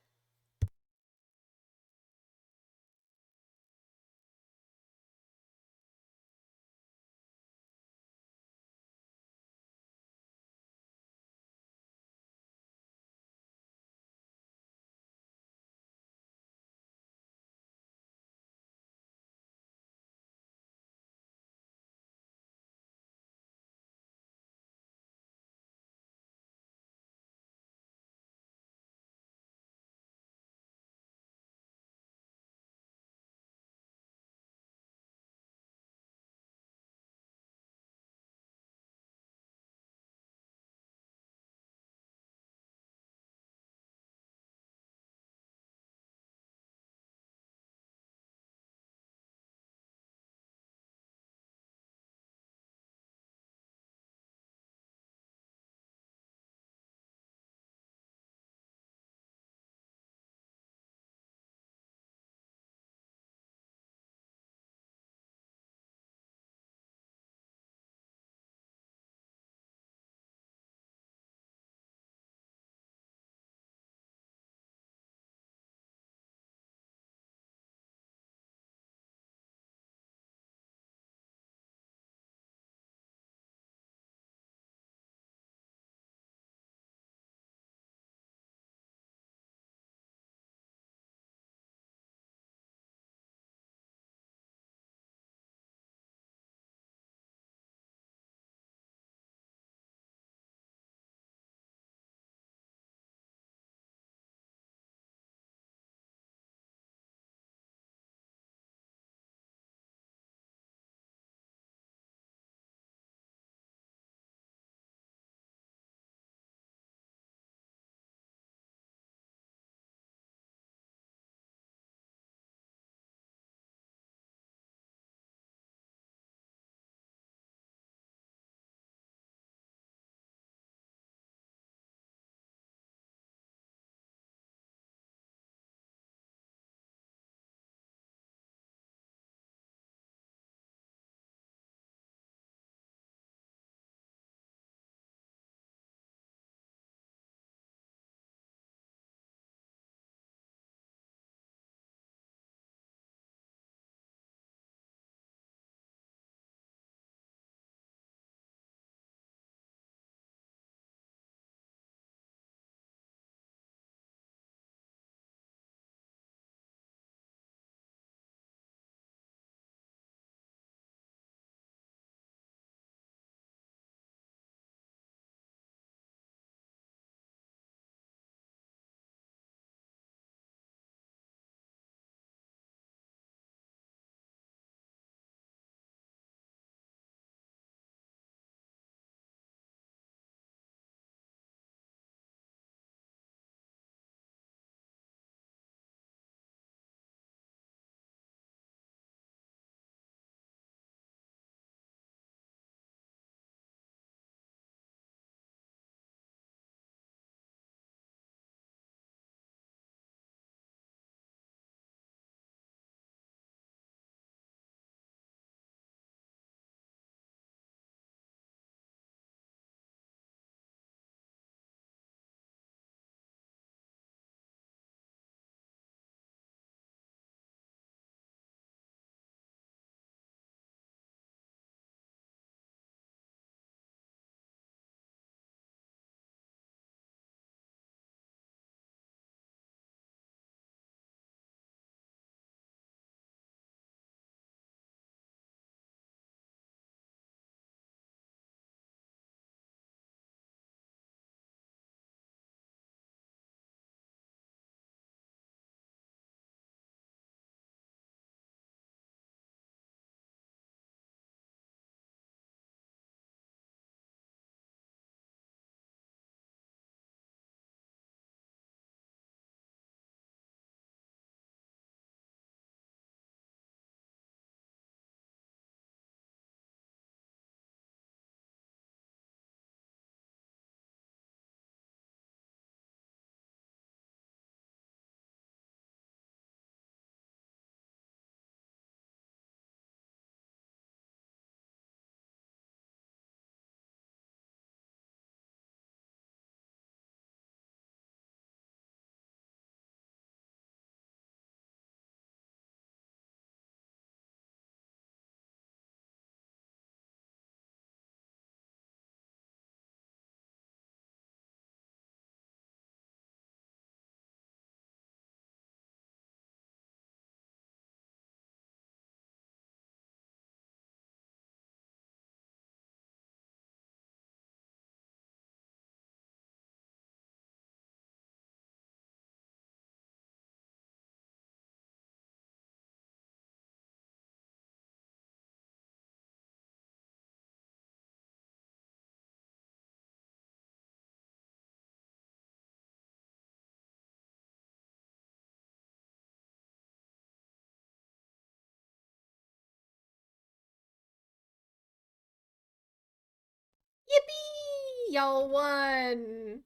Yippee! Y'all won!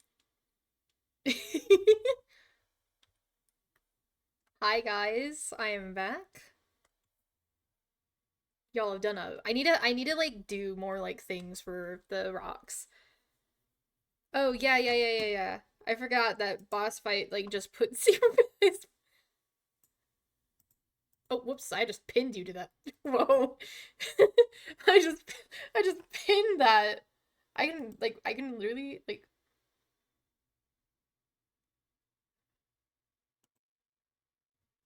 Hi guys, I am back. Y'all have done a I need to like do more like things for the rocks. Oh yeah. I forgot that boss fight like just put zero. Oh, whoops, I just pinned you to that. Whoa. I just I just pinned that. I can literally like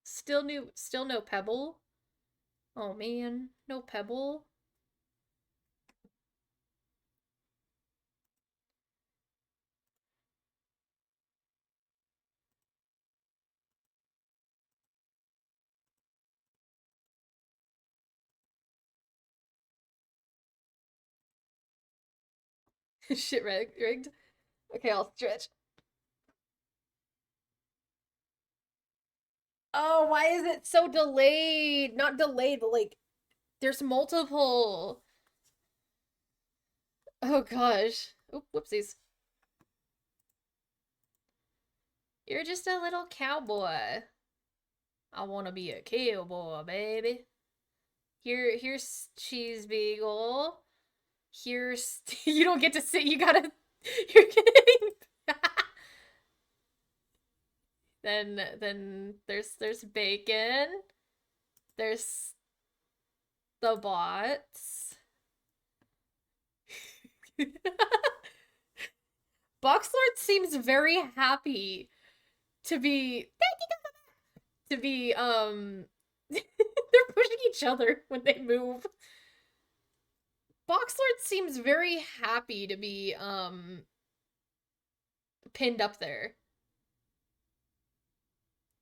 still no pebble. Oh man, no pebble. Shit rigged. Okay, I'll stretch. Oh, why is it so delayed? Not delayed, but like there's multiple. Oh gosh. Oop, whoopsies. You're just a little cowboy. I want to be a cowboy, baby. Here's Cheese Beagle. Here's you don't get to sit. You gotta. You're getting. then there's bacon. There's the bots. Boxlord seems very happy to be they're pushing each other when they move. Boxlord seems very happy to be pinned up there.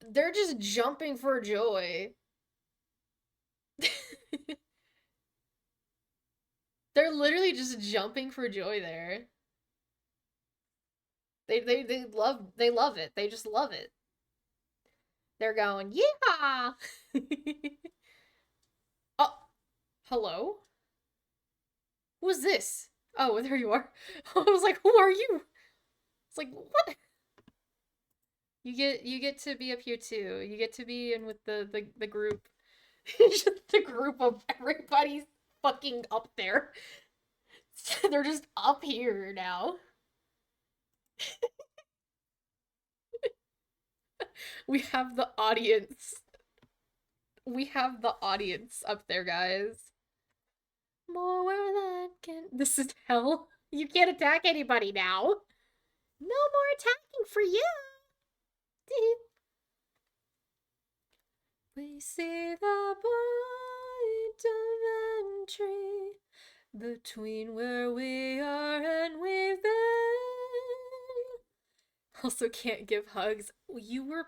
They're just jumping for joy. They're literally just jumping for joy there. They love it. They just love it. They're going, yeah. Oh, hello? Who is this? Oh, there you are. I was like, who are you? It's like, what? You get to be up here too. You get to be in with the group. Just the group of everybody's fucking up there. They're just up here now. We have the audience. We have the audience up there, guys. More than can. This is hell. You can't attack anybody now. No more attacking for you. We see the point of entry between where we are and we've been. Also can't give hugs. You were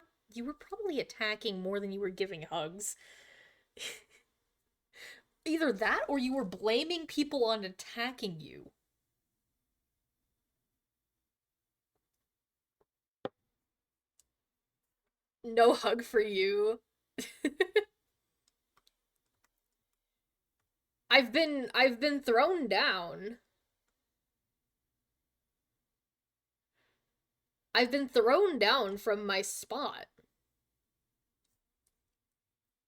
probably attacking more than you were giving hugs. Either that or you were blaming people on attacking you. No hug for you. I've been thrown down. I've been thrown down from my spot.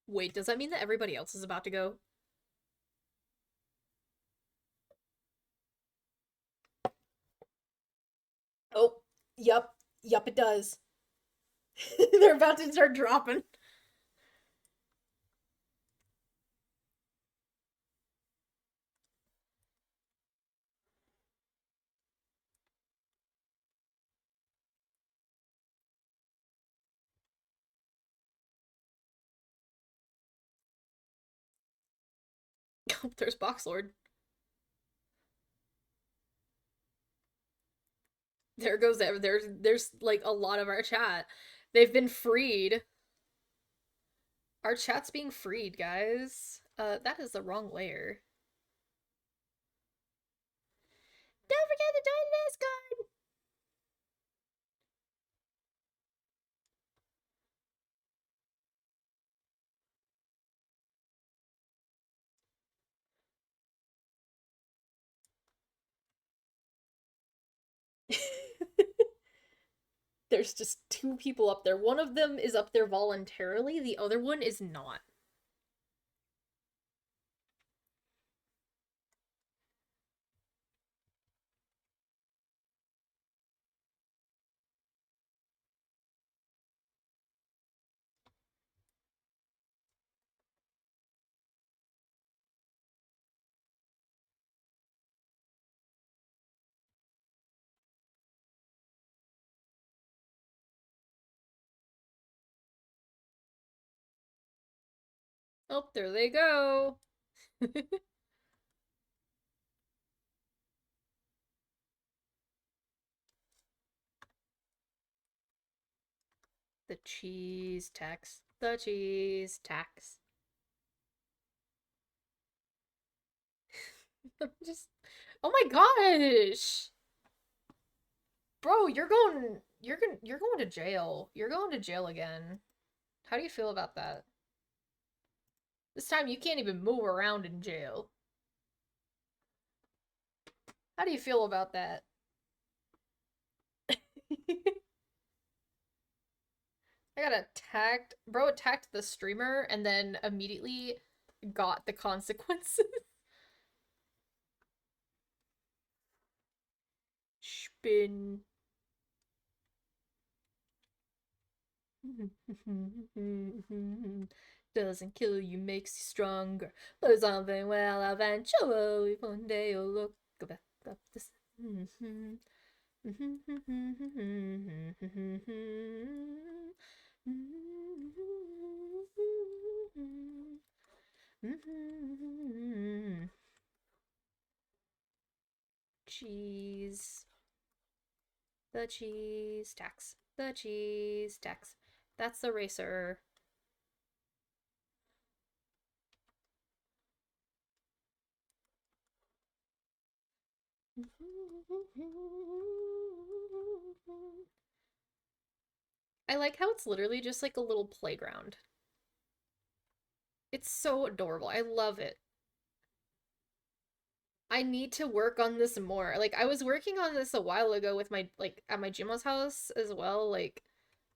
Wait, does that mean that everybody else is about to go? Oh, yup. Yup, it does. They're about to start dropping. There's Boxlord. There goes there's like a lot of our chat. They've been freed. Our chat's being freed, guys. That is the wrong layer. Don't forget to join the Discord. There's just two people up there. One of them is up there voluntarily, the other one is not. Oh, there they go. The cheese tax. The cheese tax. Just oh my gosh. Bro, you're going to jail. You're going to jail again. How do you feel about that? This time you can't even move around in jail. How do you feel about that? I got attacked. Bro attacked the streamer and then immediately got the consequences. Spin. Doesn't kill you, makes you stronger. But something will eventually one day you'll look back up this. Cheese. The cheese tax. The cheese tax. That's the racer. I like how it's literally just like a little playground. It's so adorable. I love it. I need to work on this more. Like I was working on this a while ago with my like at my Jima's house as well. Like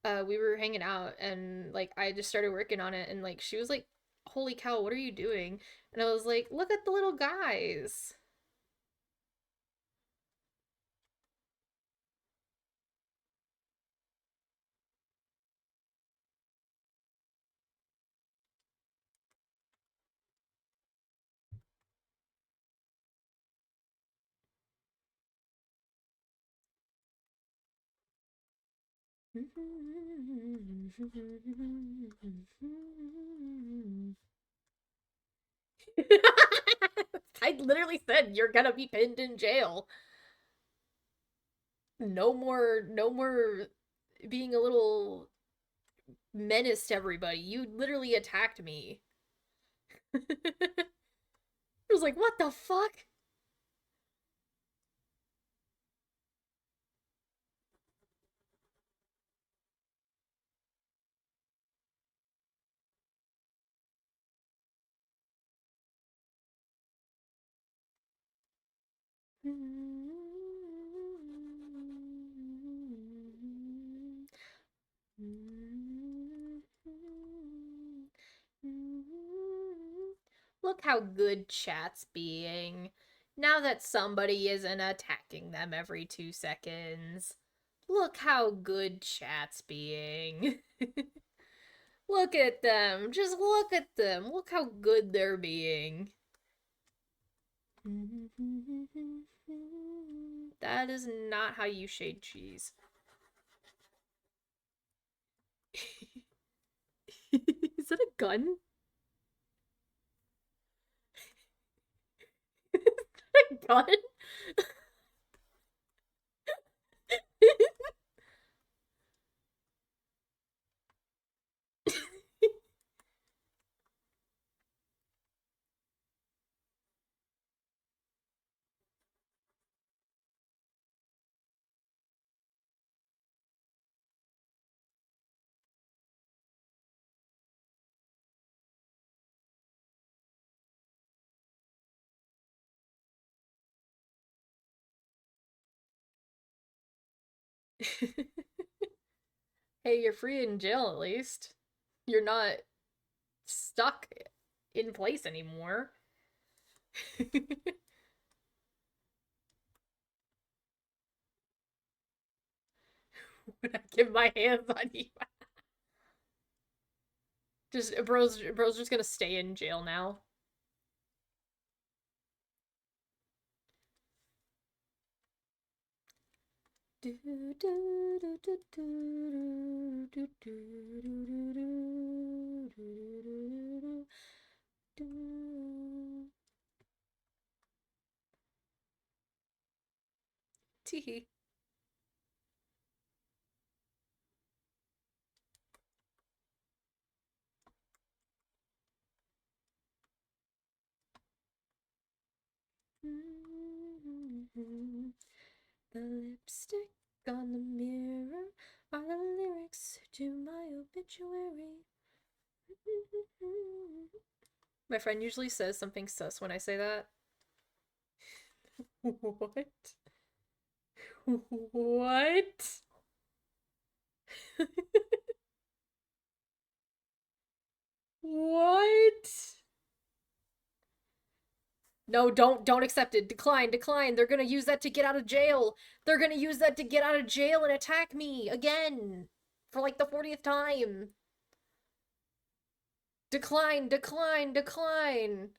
we were hanging out and like I just started working on it and like she was like, "Holy cow, what are you doing?" And I was like, "Look at the little guys." I literally said you're gonna be pinned in jail. No more being a little menace to everybody. You literally attacked me. I was like, what the fuck? Look how good chat's being. Now that somebody isn't attacking them every 2 seconds. Look how good chat's being. Look at them. Just look at them. Look how good they're being. That is not how you shade cheese. Is that a gun? A gun? Hey, you're free in jail at least. You're not stuck in place anymore. When I get my hands on you. Just bro's just gonna stay in jail now. Tee. The lipstick on the mirror are the lyrics to my obituary. My friend usually says something sus when I say that. What? What? What? No, don't accept it. Decline, decline. They're gonna use that to get out of jail. They're gonna use that to get out of jail and attack me again for like the 40th time. Decline, decline, decline.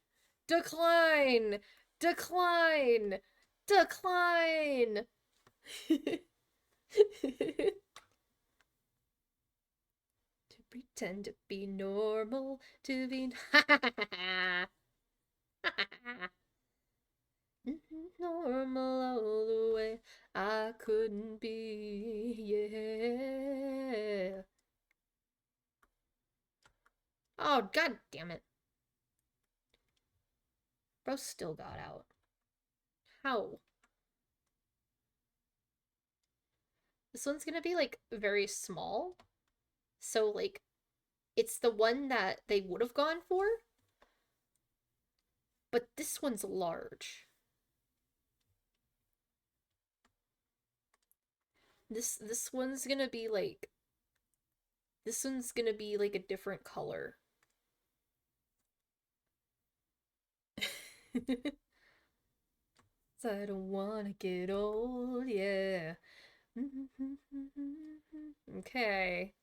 Decline. Decline. Decline. To pretend to be normal, to be normal all the way. I couldn't be, yeah. Oh, god damn it. Bro still got out. How? This one's gonna be like very small. So, like, it's the one that they would have gone for, but this one's large. This one's gonna be like this one's gonna be like a different color. I don't wanna get old, yeah. Okay.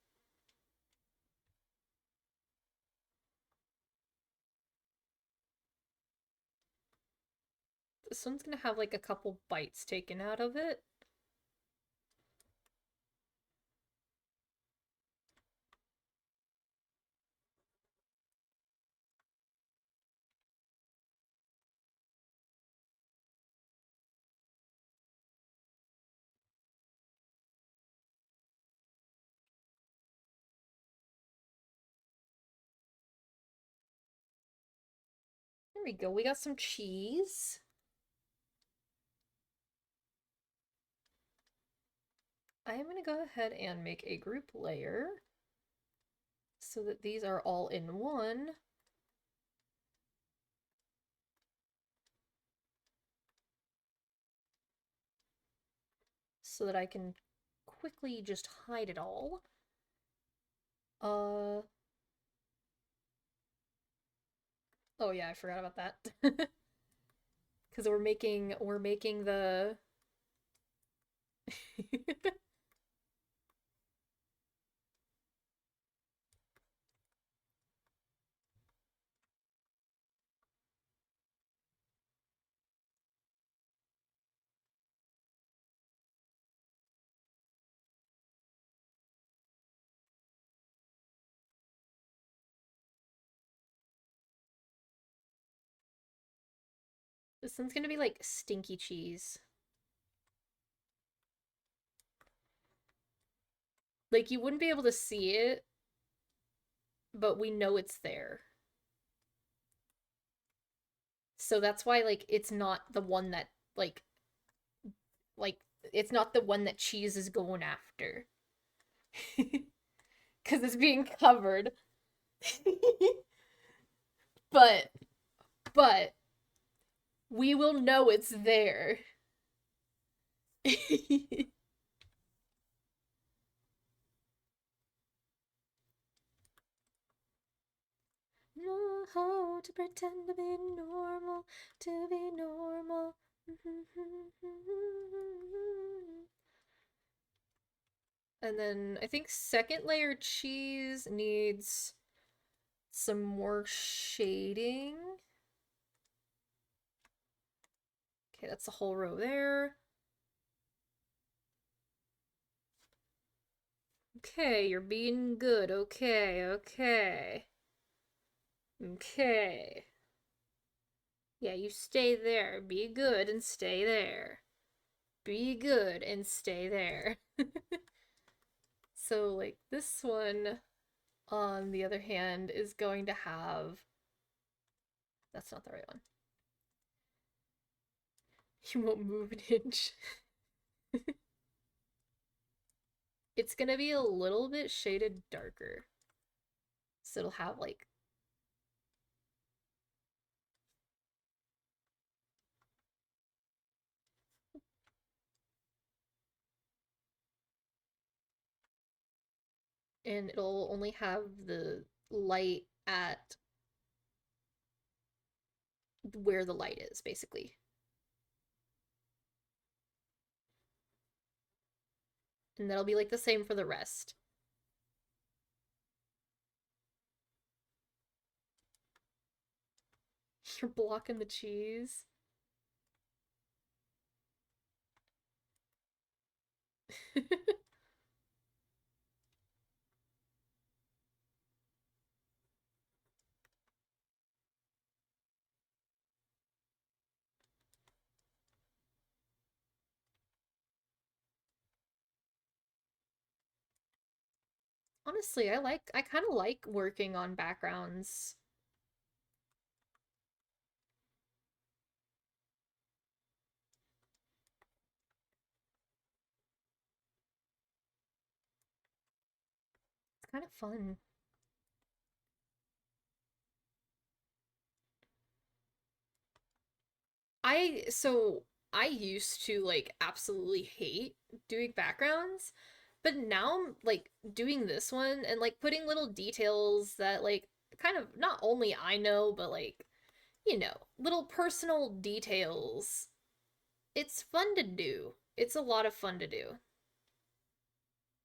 This one's gonna have like a couple bites taken out of it. There we go. We got some cheese. I am gonna go ahead and make a group layer so that these are all in one. So that I can quickly just hide it all. Oh yeah, I forgot about that. Because we're making the this one's gonna be like stinky cheese. Like you wouldn't be able to see it, but we know it's there. So that's why like it's not the one that like it's not the one that cheese is going after. Cuz it's being covered. but but we will know it's there. Oh, to pretend to be normal, to be normal. And then I think second layer cheese needs some more shading. Okay, that's the whole row there. Okay, you're being good. Okay, okay. Okay. Yeah, you stay there. Be good and stay there. Be good and stay there. So, like, this one, on the other hand, is going to have. That's not the right one. You won't move an inch. It's gonna be a little bit shaded darker. So it'll have like. And it'll only have the light at where the light is, basically. And that'll be like the same for the rest. You're blocking the cheese. Honestly, I kind of like working on backgrounds. It's kind of fun. So I used to like absolutely hate doing backgrounds, but now I'm like doing this one and like putting little details that like kind of not only I know, but like, little personal details. It's fun to do. It's a lot of fun to do.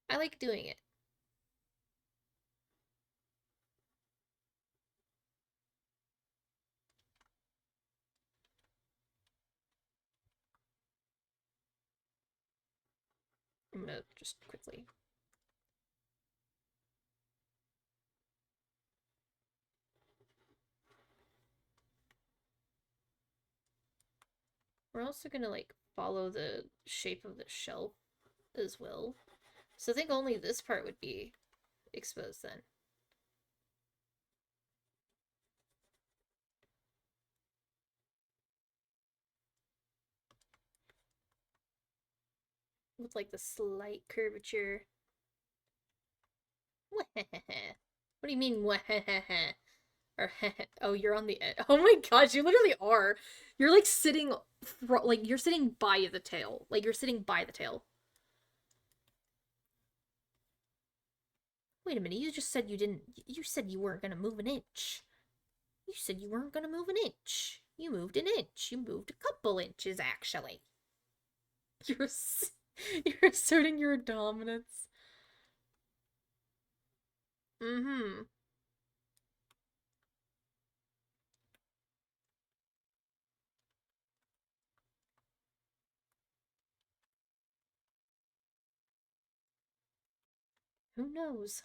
I like doing it. I'm gonna just quickly. We're also gonna like follow the shape of the shelf as well. So I think only this part would be exposed then. With like the slight curvature. What do you mean? Or oh, you're on the edge. Oh my gosh, you literally are. You're like sitting, like you're sitting by the tail. Like you're sitting by the tail. Wait a minute. You just said you didn't. You said you weren't gonna move an inch. You said you weren't gonna move an inch. You moved an inch. You moved a couple inches actually. You're you're asserting your dominance. Mm-hmm. Who knows?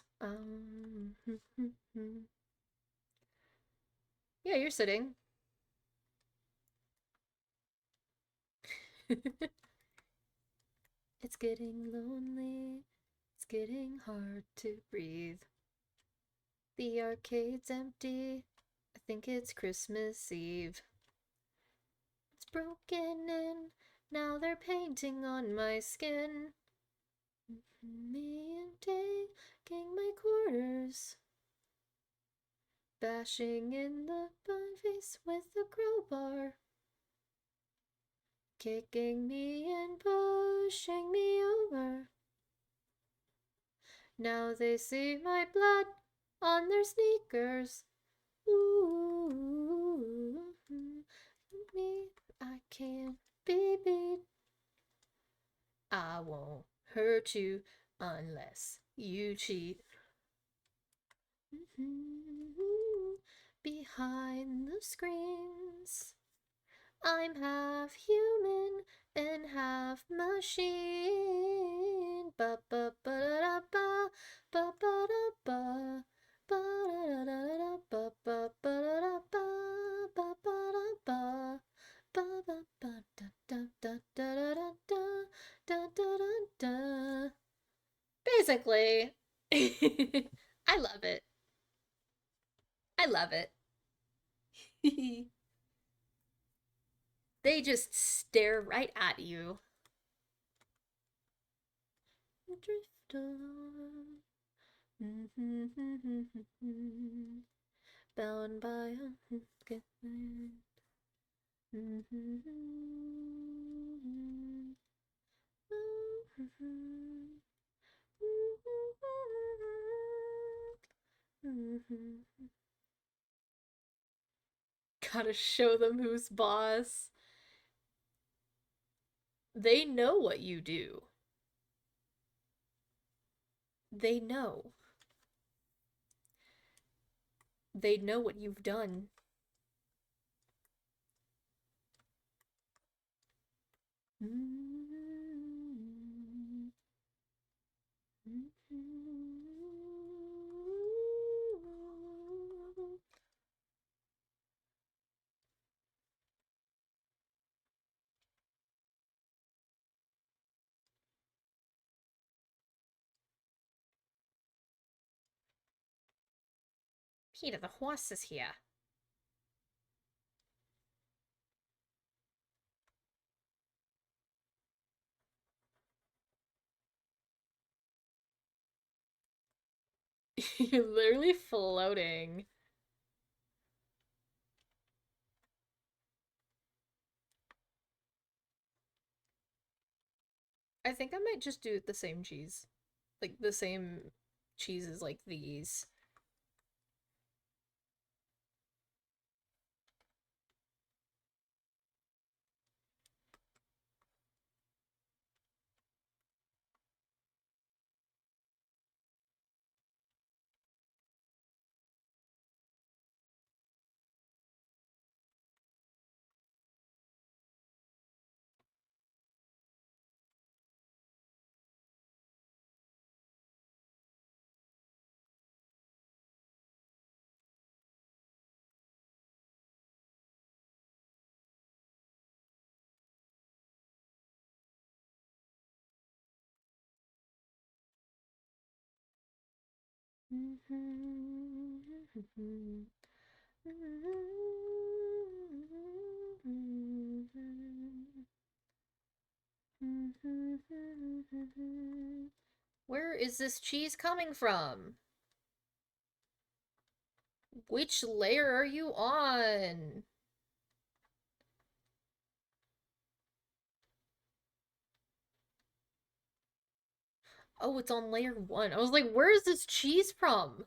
Yeah, you're sitting. It's getting lonely. It's getting hard to breathe. The arcade's empty. I think it's Christmas Eve. It's broken in. Now they're painting on my skin. Me and taking my quarters. Bashing in the bun face with a crowbar. Kicking me and pushing me over. Now they see my blood on their sneakers. Ooh, me, I can't be beat. I won't hurt you unless you cheat. Behind the screens, I'm half human and half machine. Ba ba ba da ba ba ba da ba ba da da da ba ba ba da ba ba ba da ba ba ba ba da da da da da da da da da. Basically, I love it. I love it. They just stare right at you. Drift on. Bound by a Gotta show them who's boss. They know what you do. They know. They know what you've done. Peter, the horse is here. You're literally floating. I think I might just do the same cheese. Like the same cheeses like these. Where is this cheese coming from? Which layer are you on? Oh, it's on layer 1. I was like, where is this cheese from?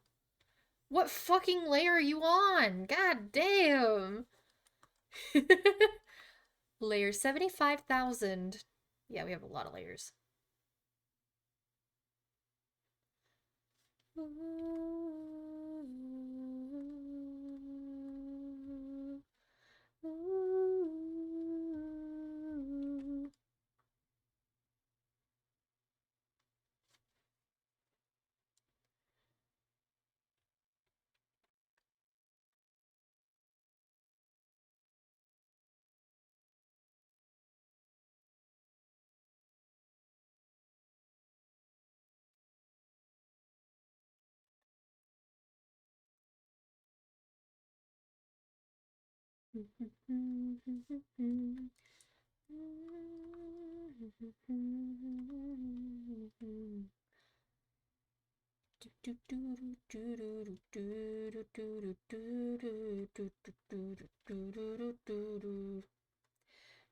What fucking layer are you on? God damn. Layer 75,000. Yeah, we have a lot of layers.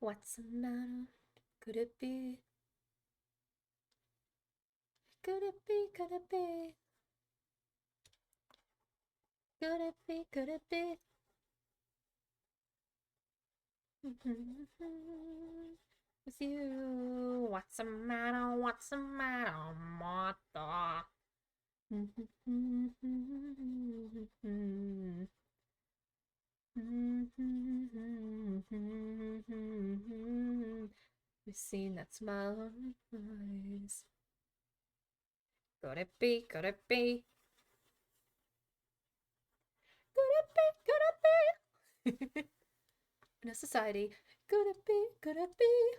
What's the matter? Could it be? Could it be? Could it be? Could it be? Could it be? With you. What's the matter? What's the matter, Martha? We've seen that smile on her eyes. Could it be? Could it be? Could it be? Could it be? In a society, could it be? Could it be?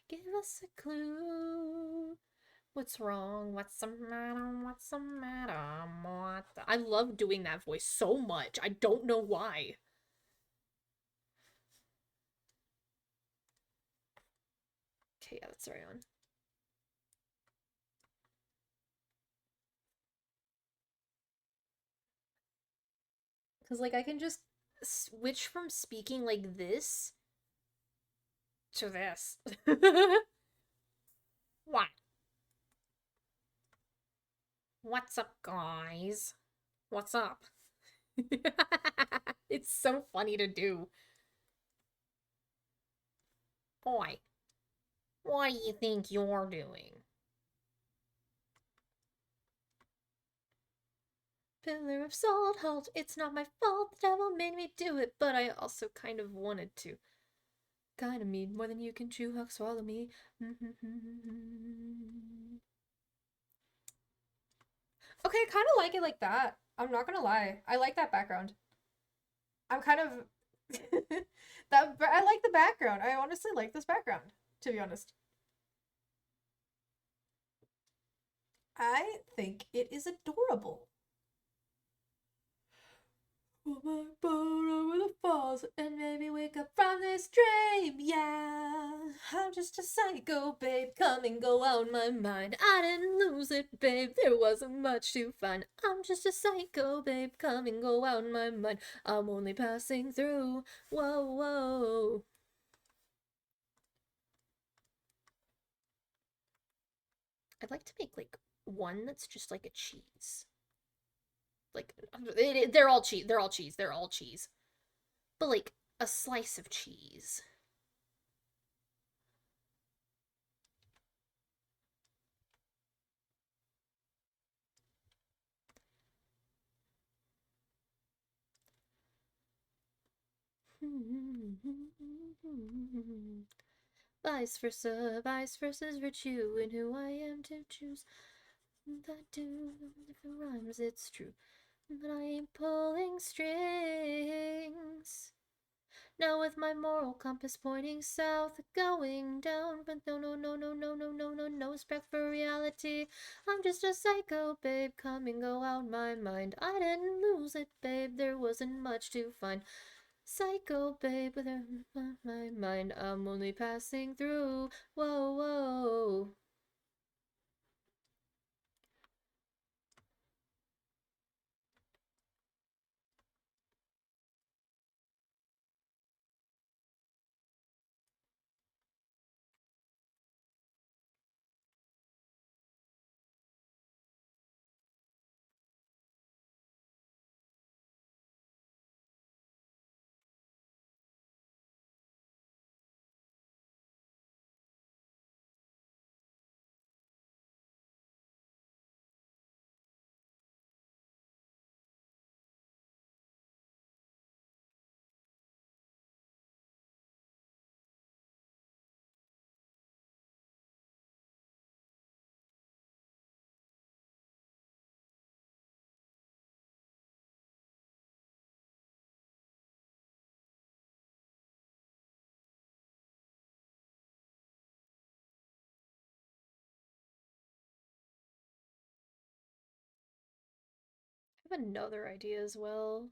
Give us a clue. What's wrong? What's the matter? What's the matter? What I love doing that voice so much. I don't know why. Okay, yeah, that's the right one. Because, like, I can just switch from speaking like this to this. What? What's up, guys? What's up? It's so funny to do. Boy, what do you think you're doing? Pillar of salt, halt, it's not my fault. The devil made me do it, but I also kind of wanted to. Kind of mean more than you can chew, huck, swallow me. Okay, I kind of like it like that. I'm not gonna lie. I like that background. I'm kind of I like the background. I honestly like this background, to be honest. I think it is adorable. Pull my boat over the falls and maybe wake up from this dream. Yeah, I'm just a psycho, babe. Come and go out my mind. I didn't lose it, babe. There wasn't much to find. I'm just a psycho, babe. Come and go out my mind. I'm only passing through. Whoa, whoa. I'd like to make like one that's just like a cheese. Like they're all cheese. They're all cheese. They're all cheese. But like a slice of cheese. Vice versa's virtue in who I am to choose. That do different rhymes, it's true. But I ain't pulling strings. Now with my moral compass pointing south, going down, but no, no, no, no, no, no, no, no, no respect for reality. I'm just a psycho, babe, come and go out my mind. I didn't lose it, babe, there wasn't much to find. Psycho, babe, with my mind, I'm only passing through. Whoa, whoa. I have another idea as well.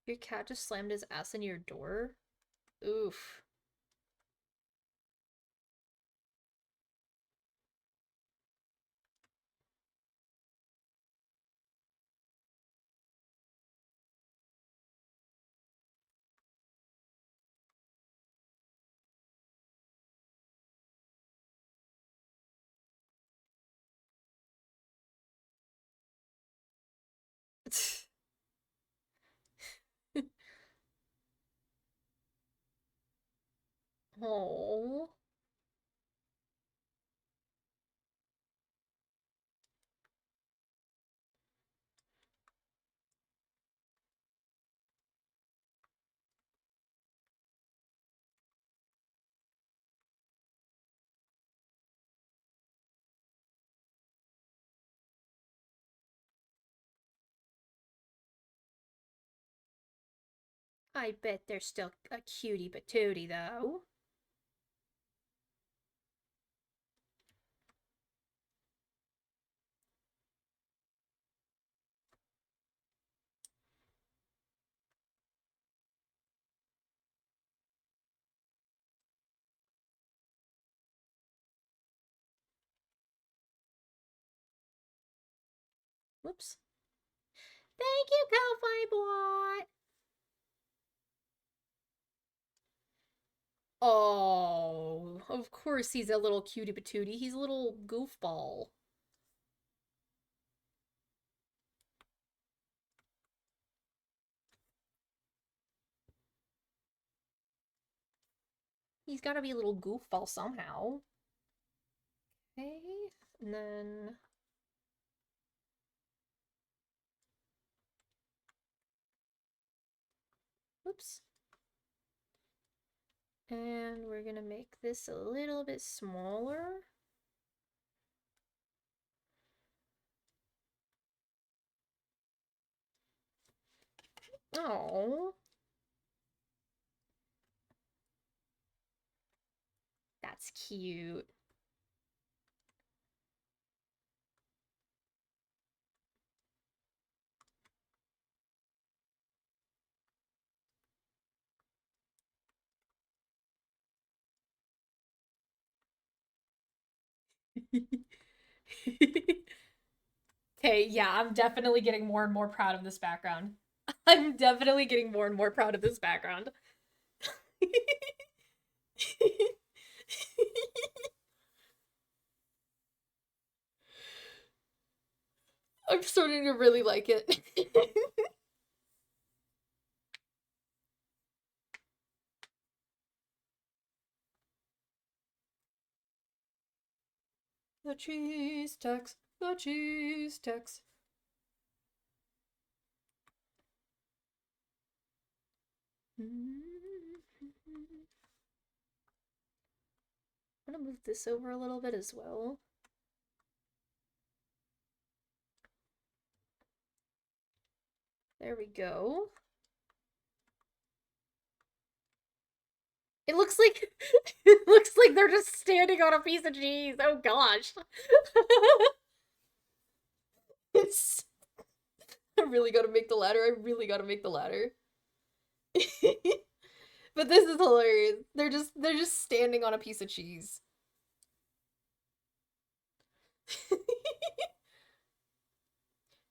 Your cat just slammed his ass in your door? Oof. Oh. I bet they're still a cutie patootie, though. Whoops. Thank you, Ko-Fi Bot! Oh, of course he's a little cutie patootie. He's a little goofball. He's gotta be a little goofball somehow. Okay, and then... Oops. And we're gonna make this a little bit smaller. Oh, that's cute. Okay, yeah, I'm definitely getting more and more proud of this background. I'm definitely getting more and more proud of this background. I'm starting to really like it. The cheese tex, the cheese tex. I'm gonna move this over a little bit as well. There we go. It looks like it looks like they're just standing on a piece of cheese. Oh gosh. It's I really gotta make the ladder. I really gotta make the ladder. But this is hilarious. They're just standing on a piece of cheese.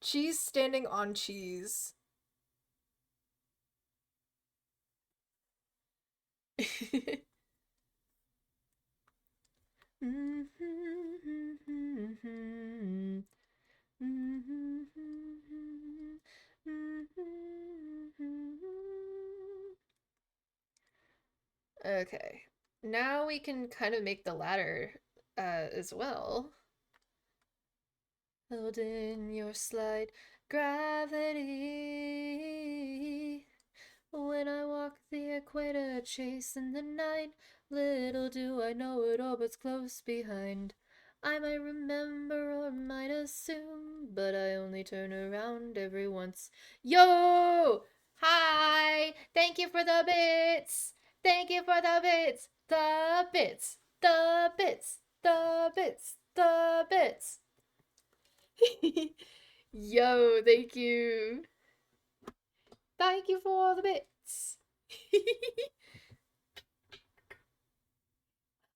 Cheese standing on cheese. Okay. Now we can kind of make the ladder as well. Hold in your slide gravity. When I walk the equator chasing the night, little do I know it orbits close behind. I might remember or might assume, but I only turn around every once. Yo! Hi! Thank you for the bits! Thank you for the bits! The bits! The bits! The bits! The bits! Yo, thank you. Thank you for the bits.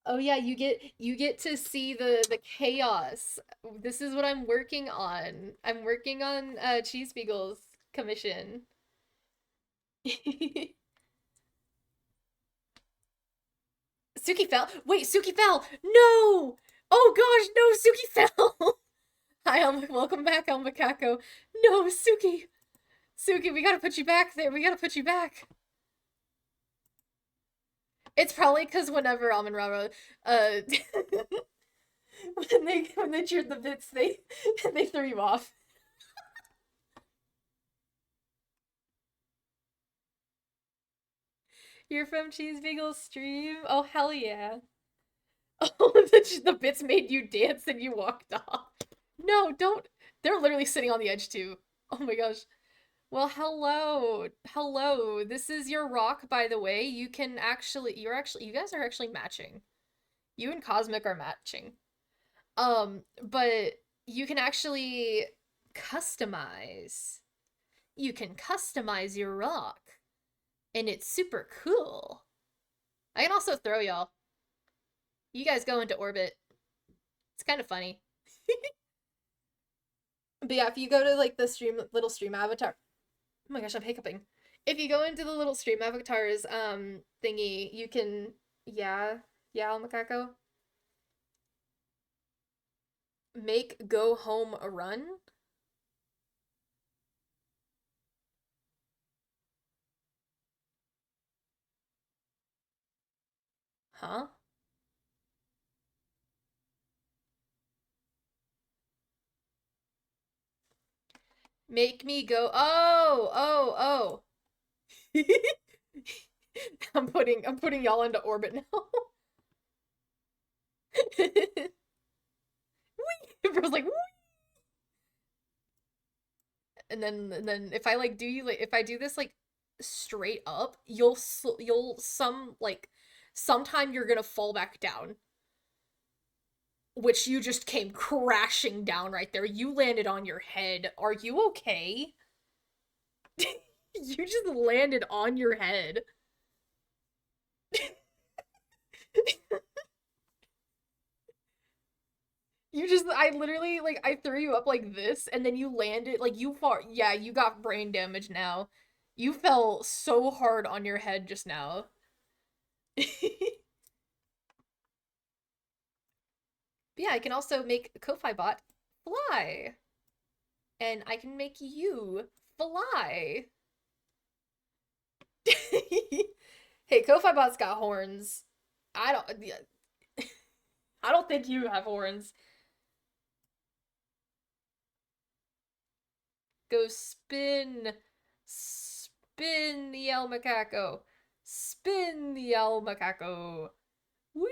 Oh yeah, you get to see the chaos. This is what I'm working on. I'm working on Cheese Beagle's commission. Suki fell. Wait, Suki fell. No. Oh gosh, no, Suki fell. Hi, Elma. Welcome back, Elma Kako. No, Suki. Suki, we gotta put you back there. We gotta put you back. It's probably because whenever Almond Rara, uh, when they cheered the bits, they threw you off. You're from Cheese Beagle's stream? Oh, hell yeah. Oh, the bits made you dance and you walked off. No, don't. They're literally sitting on the edge, too. Oh my gosh. Well, hello. Hello. This is your rock, by the way. You guys are actually matching. You and Cosmic are matching. But you can actually customize. You can customize your rock, and it's super cool. I can also throw y'all. You guys go into orbit. It's kind of funny. But yeah, if you go to like the little stream avatar. Oh my gosh, I'm hiccuping. If you go into the little stream avatars thingy, you can yeah, Almacaco. Make go home a run? Huh? Make me go. Oh. I'm putting y'all into orbit now. Bro's like, and then if I like do you like if I do this like straight up, you'll some like sometime you're gonna fall back down, which you just came crashing down right there. You landed on your head. Are you okay? You just landed on your head. I literally like I threw you up like this and then you landed like you far yeah, you got brain damage now. You fell so hard on your head just now. Yeah, I can also make Ko-Fi bot fly. And I can make you fly. Hey, Ko-Fi bot's got horns. I don't I don't think you have horns. Go spin. Spin the El Macaco. Spin the El Macaco. Whee!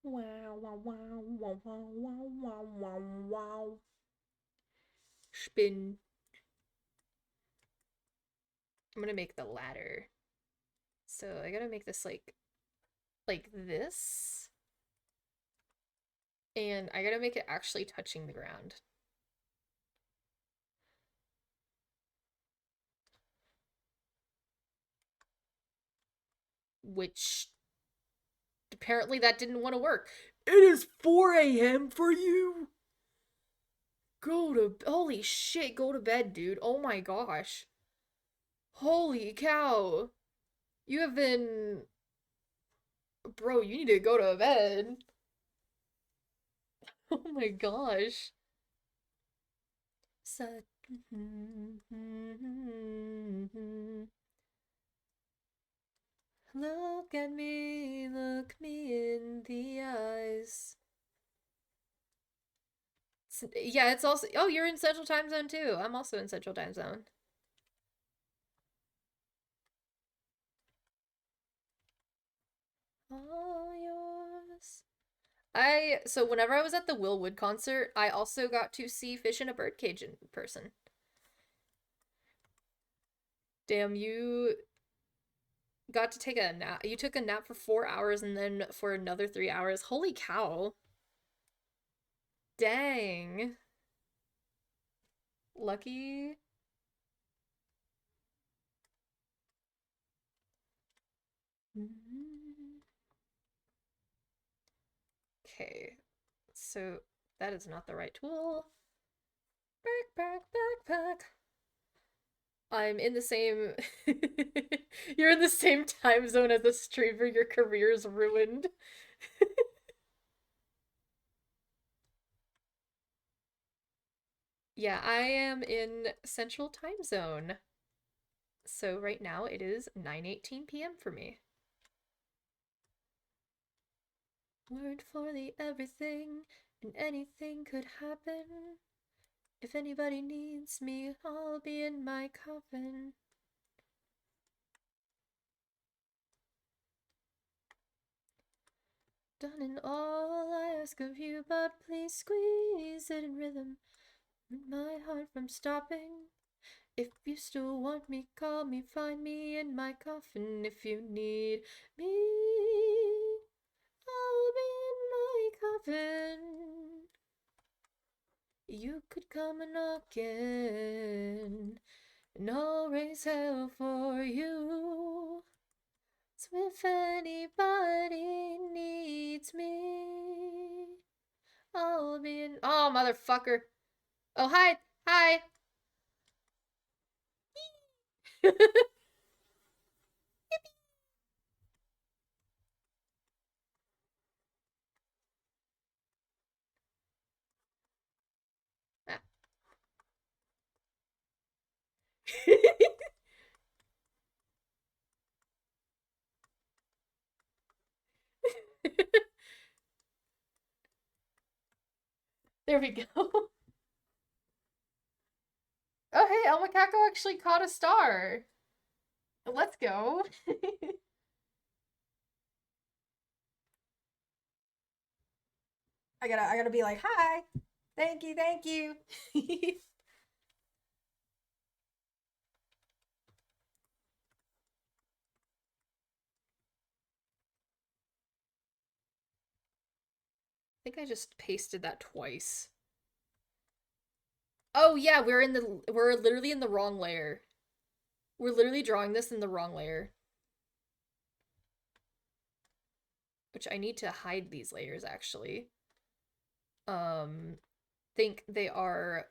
Wow, wow, wow, wow, wow, wow, wow, wow, wow. Spin. I'm gonna make the ladder. So I gotta make this like this. And I gotta make it actually touching the ground. Which apparently that didn't want to work. It is 4 a.m. for you. Holy shit, go to bed, dude. Oh my gosh. Holy cow. You have been, bro, you need to go to bed. Oh my gosh. Such. Look at me, look me in the eyes. Yeah, it's also. Oh, you're in Central Time Zone too. I'm also in Central Time Zone. All yours. So whenever I was at the Will Wood concert, I also got to see Fish in a Birdcage in person. Damn, you got to take a nap. You took a nap for 4 hours and then for another 3 hours. Holy cow. Dang. Lucky. Okay, so that is not the right tool. Backpack, backpack. I'm in the same. You're in the same time zone as the streamer. Your career's ruined. Yeah, I am in Central Time Zone. So right now it is 9:18 p.m. for me. Word for the everything, and anything could happen. If anybody needs me, I'll be in my coffin. Done in all I ask of you, but please squeeze it in rhythm. My heart from stopping. If you still want me, call me, find me in my coffin. If you need me, I'll be in my coffin. You could come a knocking, and I'll raise hell for you. So if anybody needs me, I'll be in. Oh, motherfucker. Oh, hi. Hi. There we go. Oh, hey, El Macaco actually caught a star. Let's go. I gotta be like, hi. Thank you, thank you. I think I just pasted that twice. Oh yeah, we're literally in the wrong layer. We're literally drawing this in the wrong layer. Which I need to hide these layers actually. Um think they are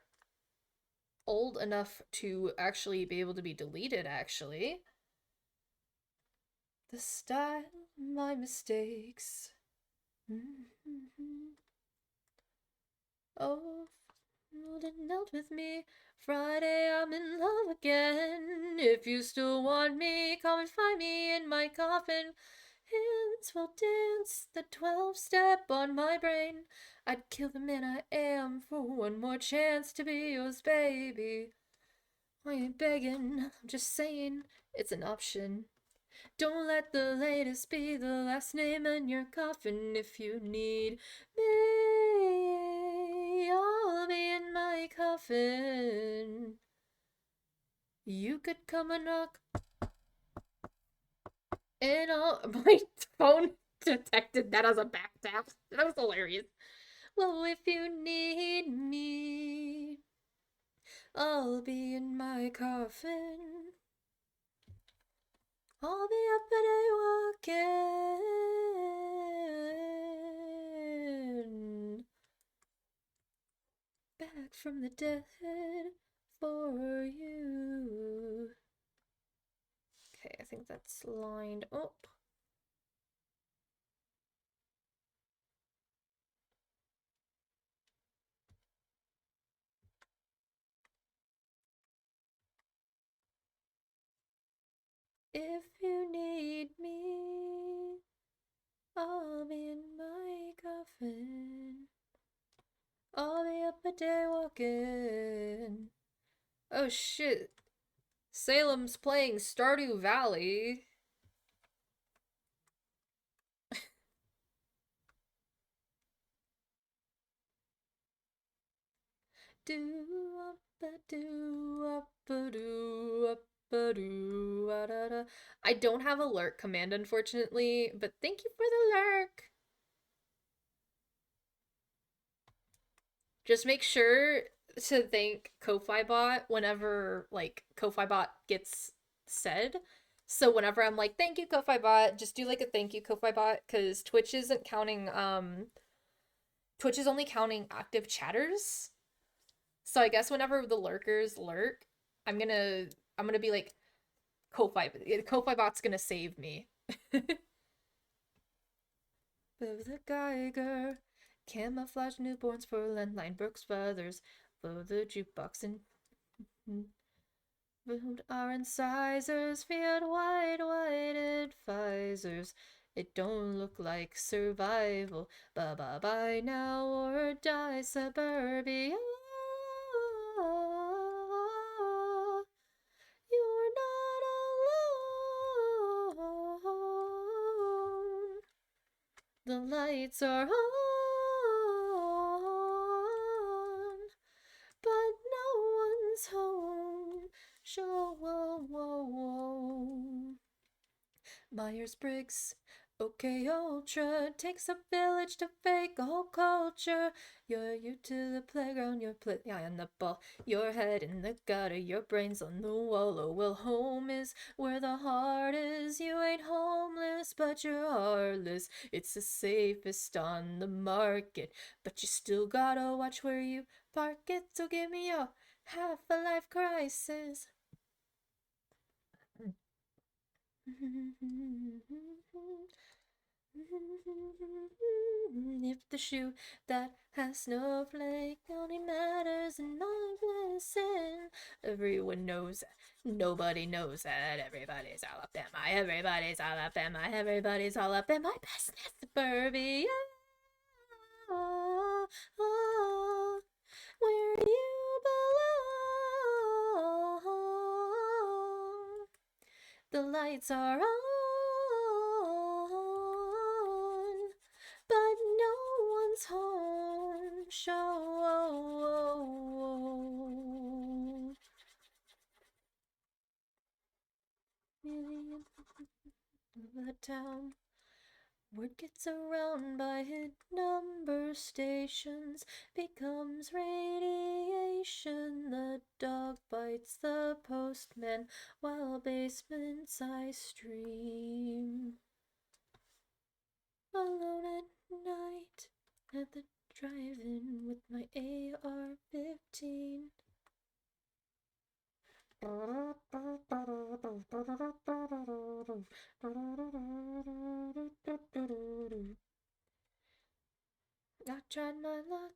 old enough to actually be able to be deleted actually. The style, my mistakes. Oh, didn't melt with me. Friday, I'm in love again. If you still want me, come and find me in my coffin. Hands will dance the 12-step on my brain. I'd kill the man I am for one more chance to be yours, baby. I ain't begging, I'm just saying it's an option. Don't let the latest be the last name in your coffin. If you need me, I'll be in my coffin. You could come and knock, and I'll. My phone detected that as a back tap. That was hilarious. Well, if you need me, I'll be in my coffin. I'll be up at a walking back from the dead for you. Okay, I think that's lined up. a day walking. Oh shit. Salem's playing Stardew Valley. Do up a do up a do up a do da da. I don't have a lurk command, unfortunately, but thank you for the lurk. Just make sure to thank Ko-Fi Bot whenever like Ko-Fi Bot gets said. So whenever I'm like, thank you, Ko-Fi Bot, just do like a thank you, Ko-Fi Bot, because Twitch is only counting active chatters. So I guess whenever the lurkers lurk, I'm gonna I'm gonna be like Ko-Fi Bot's gonna save me. The Geiger, camouflage newborns for landline Brooks Brothers, for the jukebox and food are incisors, fiat white advisors. It don't look like survival. Bye bye bye now or die suburbia. You're not alone. The lights are on, but no one's home. Show, whoa, whoa, whoa. Myers Briggs. Okay, Ultra takes a village to fake a whole culture. You're you to the playground, you're play on the ball, your head in the gutter, your brains on the wall. Oh, well, home is where the heart is. You ain't homeless, but you're heartless. It's the safest on the market, but you still gotta watch where you park it. So give me your half a life crisis. If the shoe that has snowflake only matters in my blessing, everyone knows that. Nobody knows that. Everybody's all up in my, everybody's all up in my, everybody's all up in my business, suburbia. Oh, oh, where you belong. The lights are on, but no one's home. Show. Million the town. Word gets around by hidden number stations, becomes radiation. The dog bites the postman while basements I stream. Alone at night at the drive-in with my AR-15. I tried my luck,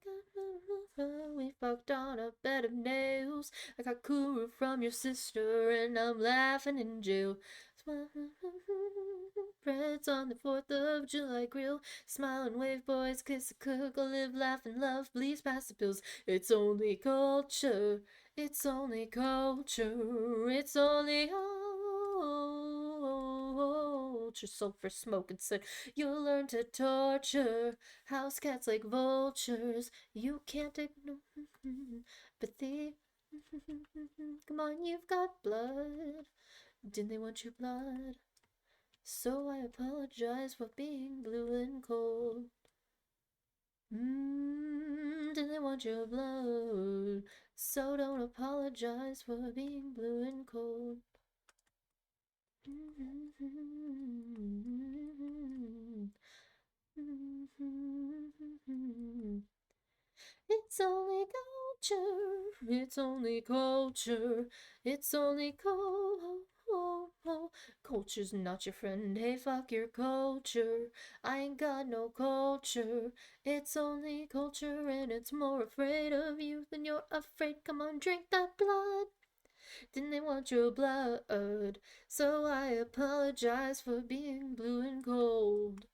we fucked on a bed of nails. I got Kuru from your sister, and I'm laughing in jail. Breads on the 4th of July grill. Smile and wave, boys, kiss a cook, live, laugh, and love. Please pass the pills. It's only culture. It's only culture. It's only culture. Sulfur smoke and said, you'll learn to torture house cats like vultures. You can't ignore. But they. Come on, you've got blood. Didn't they want your blood? So I apologize for being blue and cold. Didn't they want your blood? So don't apologize for being blue and cold. It's only culture. It's only culture. It's only culture's not your friend. Hey, fuck your culture. I ain't got no culture. It's only culture, and it's more afraid of you than you're afraid. Come on, drink that blood. Didn't they want your blood? So I apologize for being blue and cold.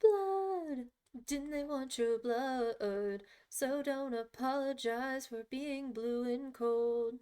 Blood. Didn't they want your blood? So don't apologize for being blue and cold.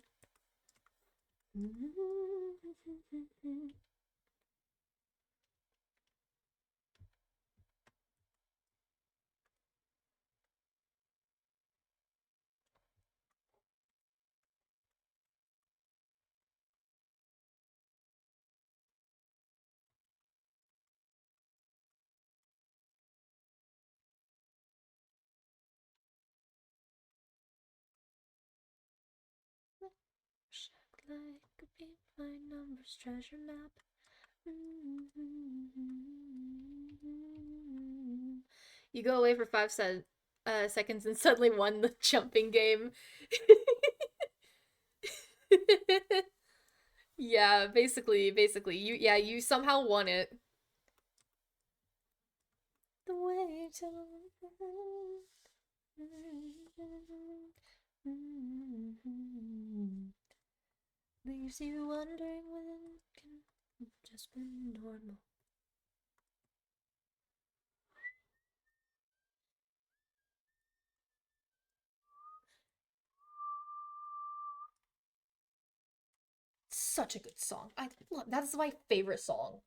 Like a beat by numbers treasure map. You go away for 5 seconds and suddenly won the jumping game. Yeah, basically, you somehow won it. The way to leaves you wondering when it can just be normal. Such a good song. I love that's my favorite song.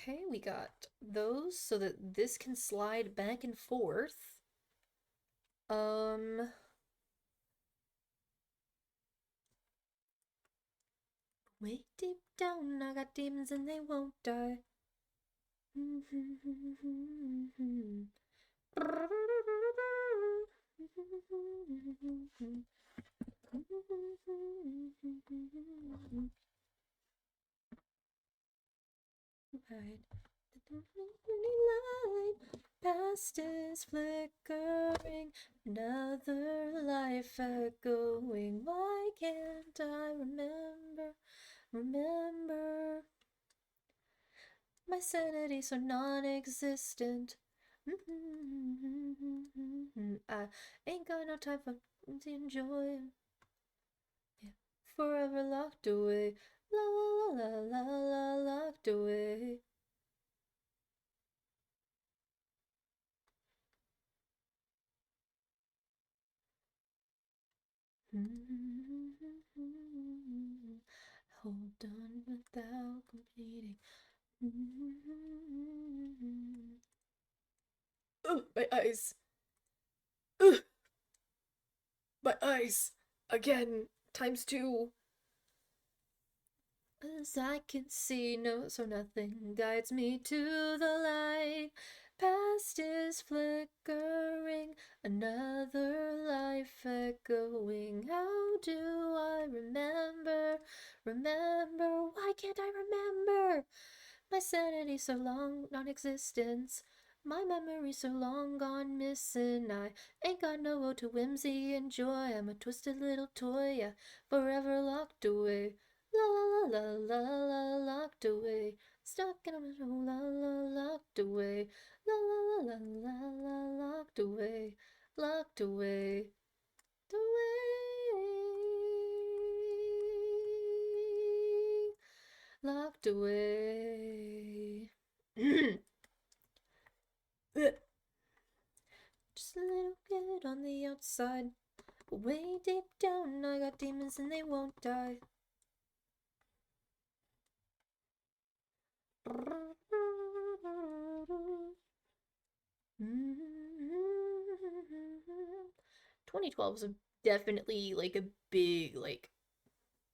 Okay, we got those so that this can slide back and forth. Um, way deep down, I got demons and they won't die. Right. Light past is flickering, another life echoing. Why can't I remember my sanity so non-existent? I ain't got no time for to enjoy. Yeah. Forever locked away, la la la la la la, locked away. Hold on without completing. My eyes. Ugh, my eyes. Again, times two. As I can see, no, so nothing guides me to the light. Past is flickering, another life echoing. How do I remember? Why can't I remember? My sanity so long non-existence. My memory so long gone missing. I ain't got no ode to whimsy and joy. I'm a twisted little toy, yeah, forever locked away. La la la la la la, locked away. Stuck in a la la, locked away. La la la la la la, locked away. Locked away. Locked away. Just a little bit on the outside. Way deep down, I got demons and they won't die. 2012 is definitely like a big like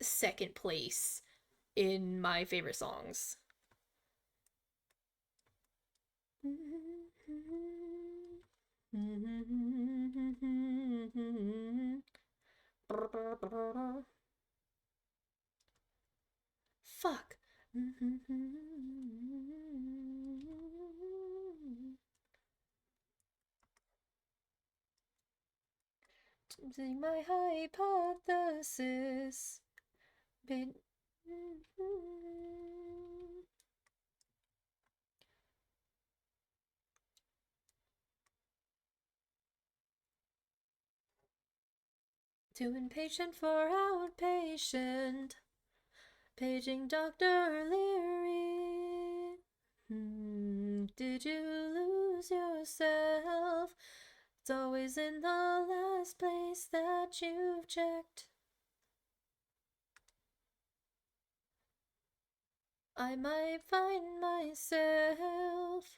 second place in my favorite songs. 'Fuck. My hypothesis. Been. Too impatient for outpatient. Paging Dr. Leary. Did you lose yourself? It's always in the last place that you've checked. I might find myself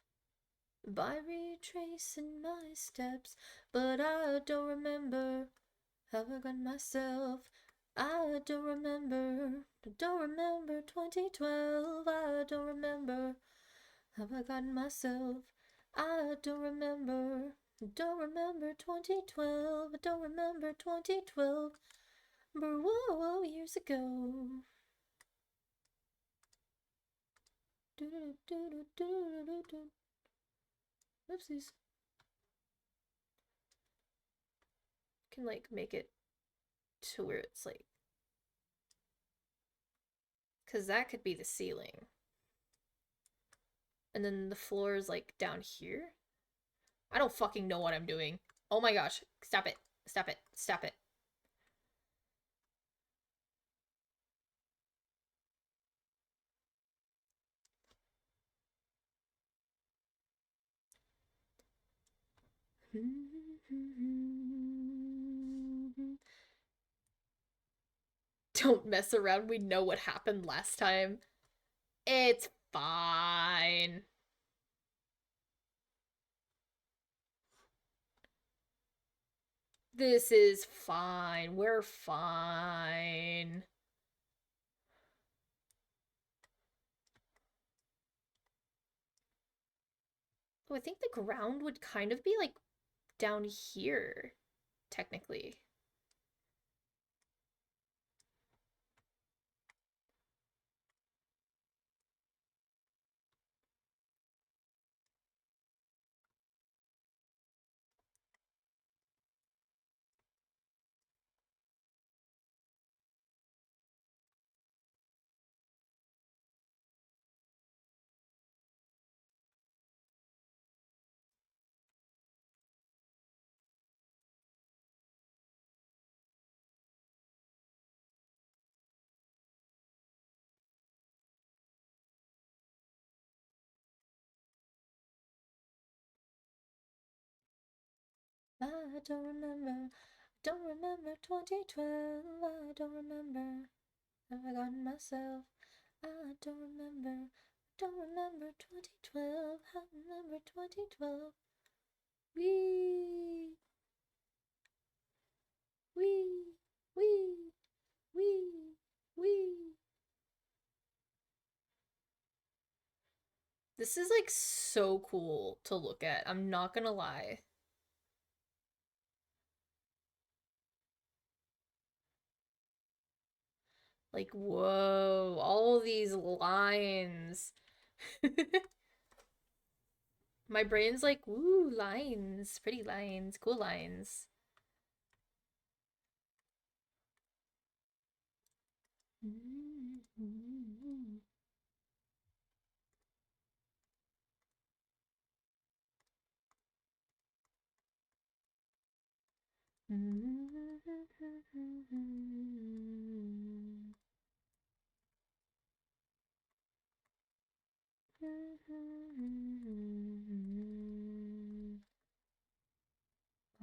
by retracing my steps, but I don't remember how I got myself. I don't remember 2012. I don't remember how I got myself. I don't remember 2012. I don't remember 2012. But whoa, years ago. Oopsies. Can like make it to where it's like, because that could be the ceiling. And then the floor is like down here. I don't fucking know what I'm doing. Oh my gosh. Stop it. Stop it. Stop it. Don't mess around. We know what happened last time. It's fine. This is fine. We're fine. Oh, I think the ground would kind of be like down here, technically. I don't remember. Don't remember 2012. I don't remember. Have I gotten myself? I don't remember. Don't remember 2012. I remember 2012. Wee, wee, wee, wee, wee. This is like so cool to look at. I'm not gonna lie. Like, whoa, all these lines. My brain's like, ooh, lines, pretty lines, cool lines.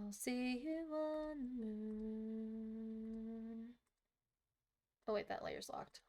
I'll see you on the moon. Oh wait, that layer's locked.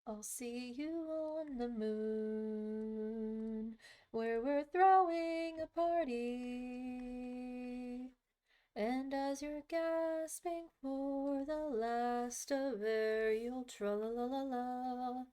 I'll see you on the moon, where we're throwing a party. And as you're gasping for the last of air, you'll tra la la la la.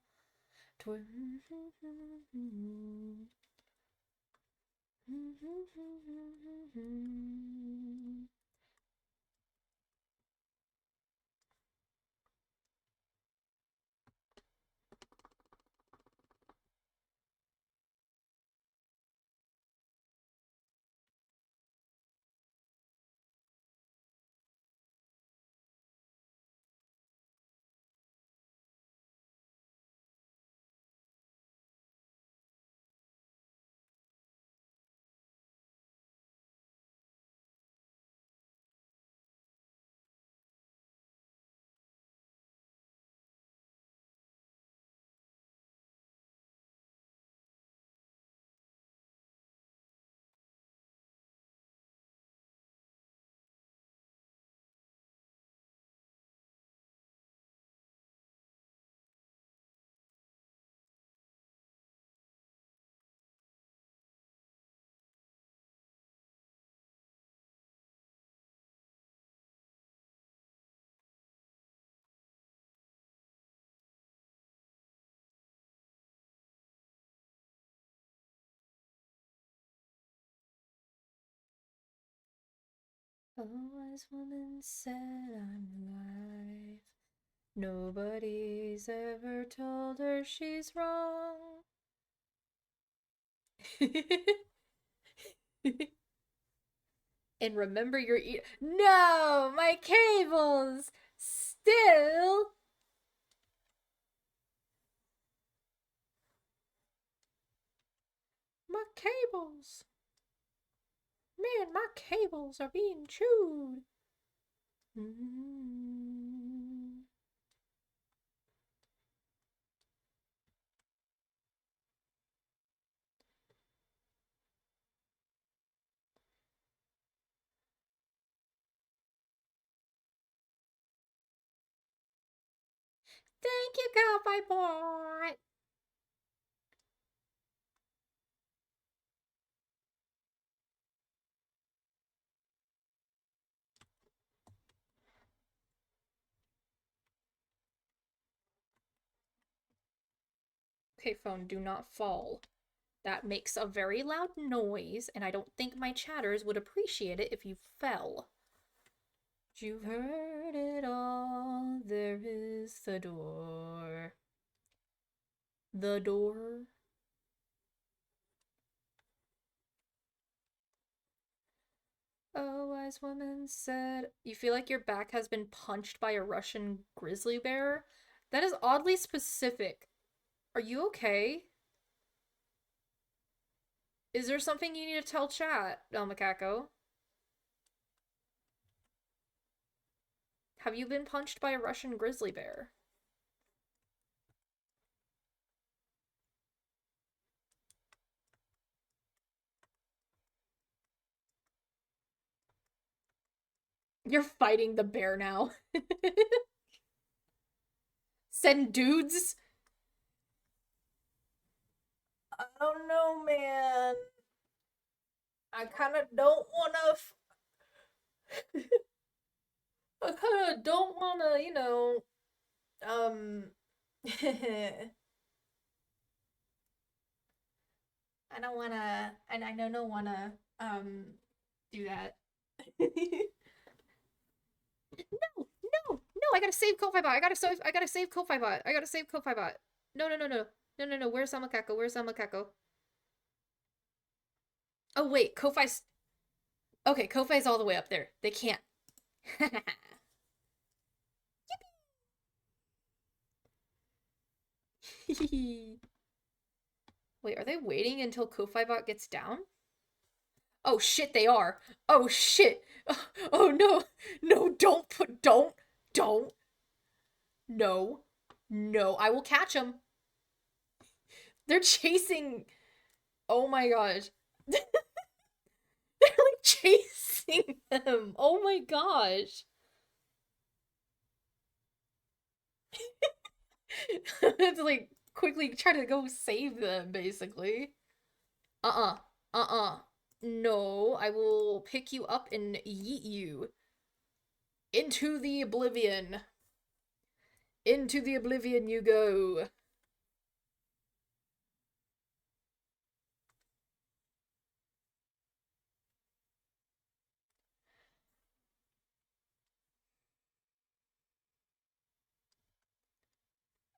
A wise woman said I'm alive. Nobody's ever told her she's wrong. And remember your No, my cables still. My cables. Man, my cables are being chewed. Mm. Thank you, Cowboy Boy. Okay, phone, do not fall. That makes a very loud noise, and I don't think my chatters would appreciate it if you fell. You've heard it all. There is the door. The door. A wise woman said, "You feel like your back has been punched by a Russian grizzly bear?" That is oddly specific. Are you okay? Is there something you need to tell chat, El Macaco? Have you been punched by a Russian grizzly bear? You're fighting the bear now. Send dudes? I don't know, man. I kind of don't want to. I kind of don't want to, um. I don't want to. And I don't want to, do that. No, no! I gotta save Ko-Fi Bot. I gotta save Ko-Fi Bot. I gotta save Ko-Fi Bot. No, no, no, no, no, no, no. Where's Samakako? Where's Samakako? Oh wait, Ko-Fi's. Okay, Ko-Fi's all the way up there. They can't. Wait, are they waiting until Ko-Fi Bot gets down? Oh shit, they are. Oh shit. Oh no. No, don't. No. No, I will catch them. They're chasing. Oh my gosh. They're like chasing them. Oh my gosh. I have to like quickly try to go save them, basically. Uh-uh. Uh-uh. No, I will pick you up and yeet you into the oblivion. Into the oblivion you go.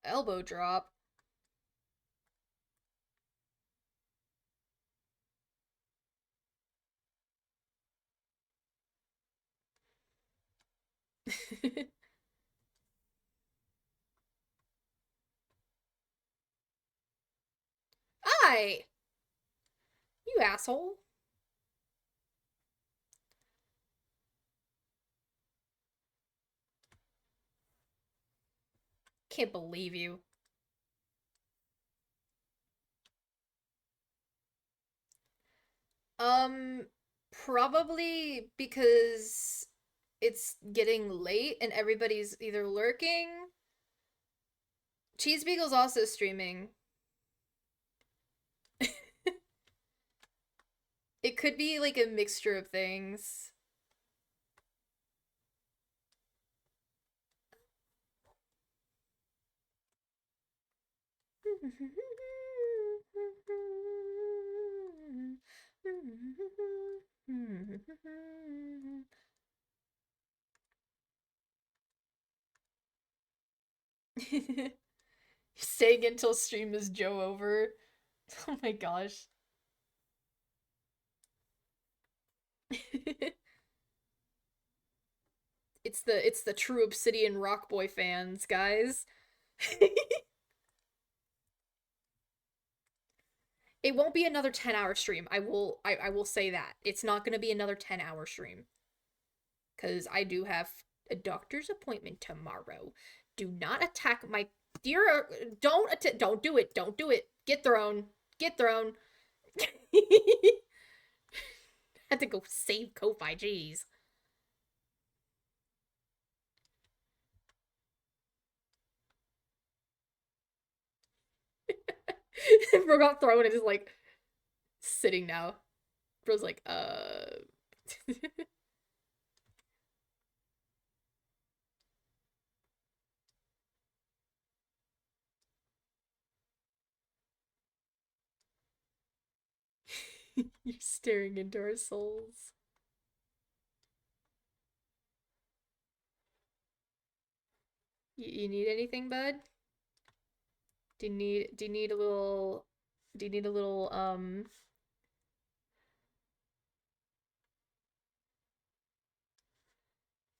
Elbow drop. Hi, you asshole. Can't believe you. Um, Probably because it's getting late and everybody's either lurking. Cheese Beagle's also streaming. It could be like a mixture of things. Staying until stream is Joe over. Oh my gosh. It's the true Obsidian Rock Boy fans, guys. It won't be another 10-hour stream. I will say that. It's not going to be another 10-hour stream cuz I do have a doctor's appointment tomorrow. Do not attack my dear don't do it. Don't do it. Get thrown. Get thrown. Had to go save Ko-Fi, jeez. Bro got thrown and is like sitting now. Bro's like, You're staring into our souls. You need anything, bud? Do you need a little do you need a little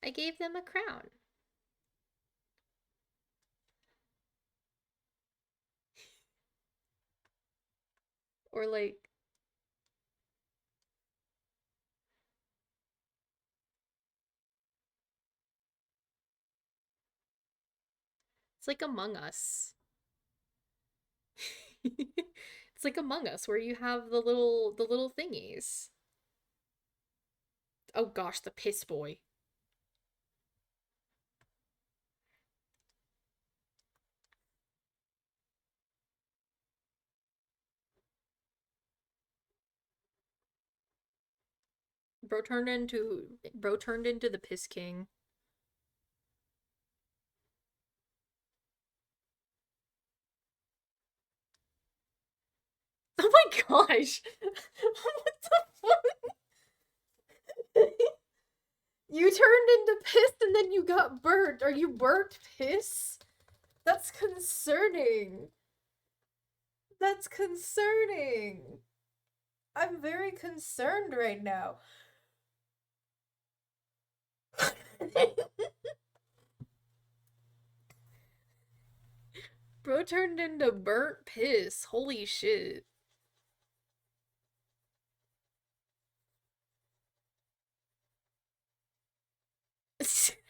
I gave them a crown. Or like it's like Among Us. It's like Among Us where you have the little thingies. Oh gosh, the piss boy. Bro turned into the piss king. Oh my gosh. What the fuck? You turned into piss and then you got burnt. Are you burnt piss? That's concerning. That's concerning. I'm very concerned right now. Bro turned into burnt piss. Holy shit.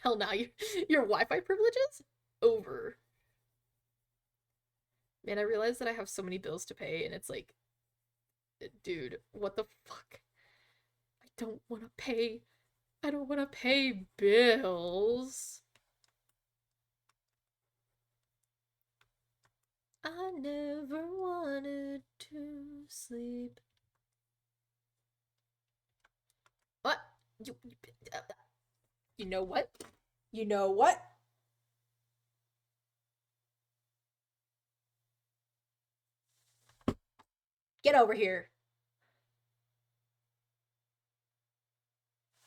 Hell now, your Wi-Fi privileges? Over. Man, I realize that I have so many bills to pay, and it's like, dude, what the fuck? I don't want to pay. I don't want to pay bills. I never wanted to sleep. You, uh, you know what? You know what? Get over here.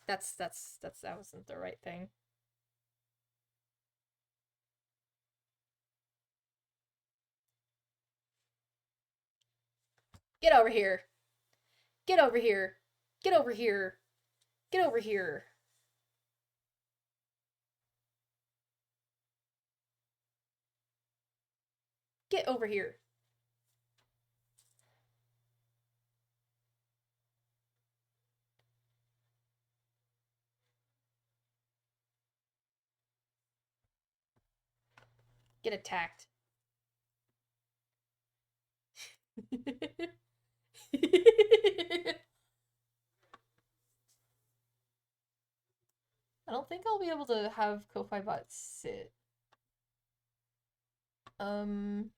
That wasn't the right thing. Get over here. Get over here. Get over here. Get over here. Get over here. Get attacked. I don't think I'll be able to have Ko-Fi Bot sit. Um,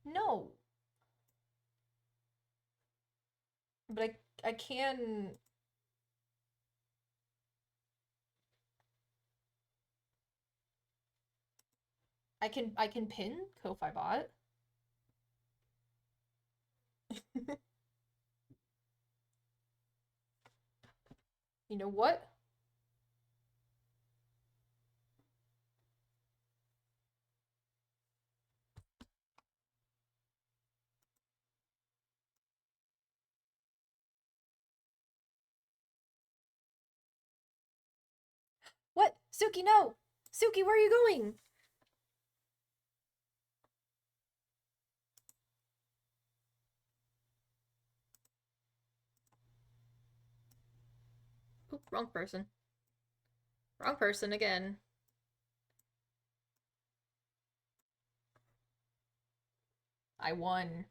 no. But I can I can pin Ko-Fi Bot. You know what? What? Suki, no! Suki, where are you going? Oop, wrong person. Wrong person again. I won.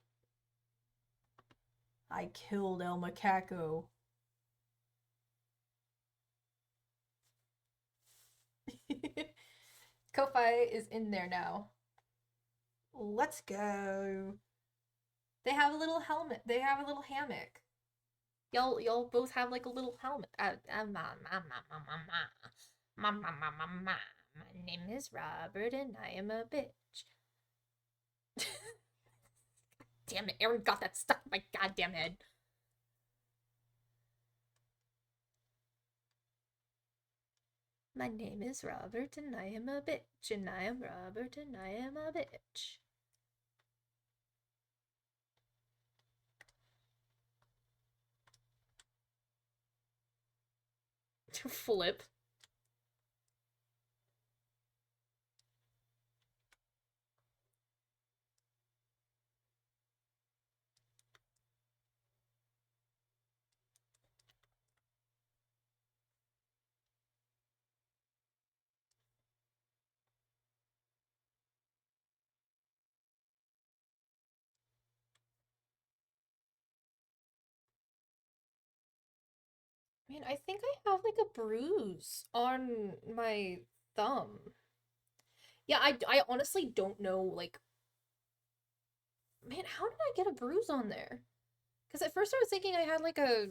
I killed El Macaco. Ko-Fi is in there now. Let's go. They have a little helmet. They have a little hammock. Y'all both have like a little helmet. My name is Robert and I am a bitch. Damn it, Aaron got that stuck in my goddamn head. My name is Robert and I am a bitch and I am Robert and I am a bitch. Flip. Man, I think I have like a bruise on my thumb. Yeah, I honestly don't know, like, man, how did I get a bruise on there? Because at first I was thinking I had like a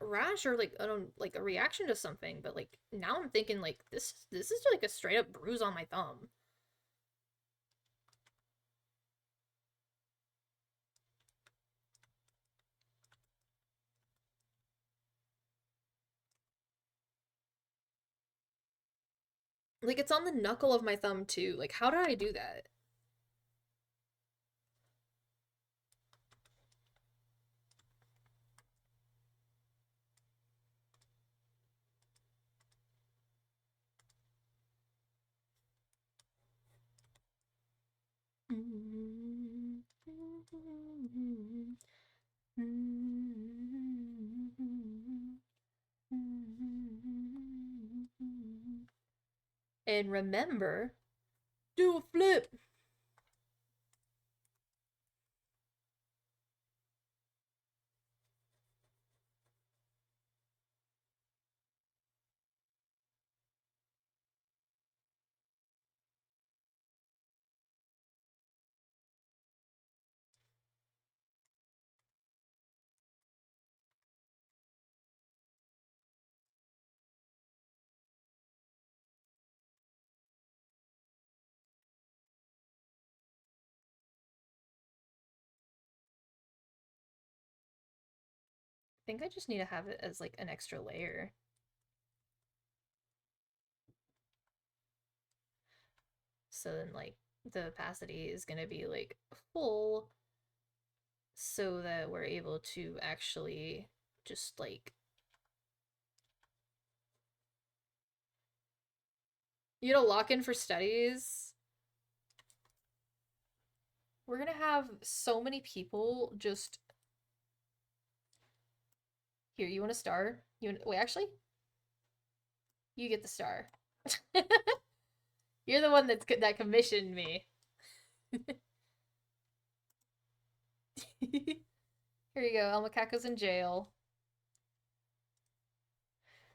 rash or like I don't like a reaction to something, but like now I'm thinking like this is like a straight up bruise on my thumb. Like it's on the knuckle of my thumb too. Like how did I do that? And remember, do a flip. think I just need to have it as like an extra layer. So then like the opacity is gonna be like full so that we're able to actually just like, lock in for studies. We're gonna have so many people just here. You want a star? Wait, actually, you get the star. You're the one that commissioned me. Here you go. El Macaco's in jail.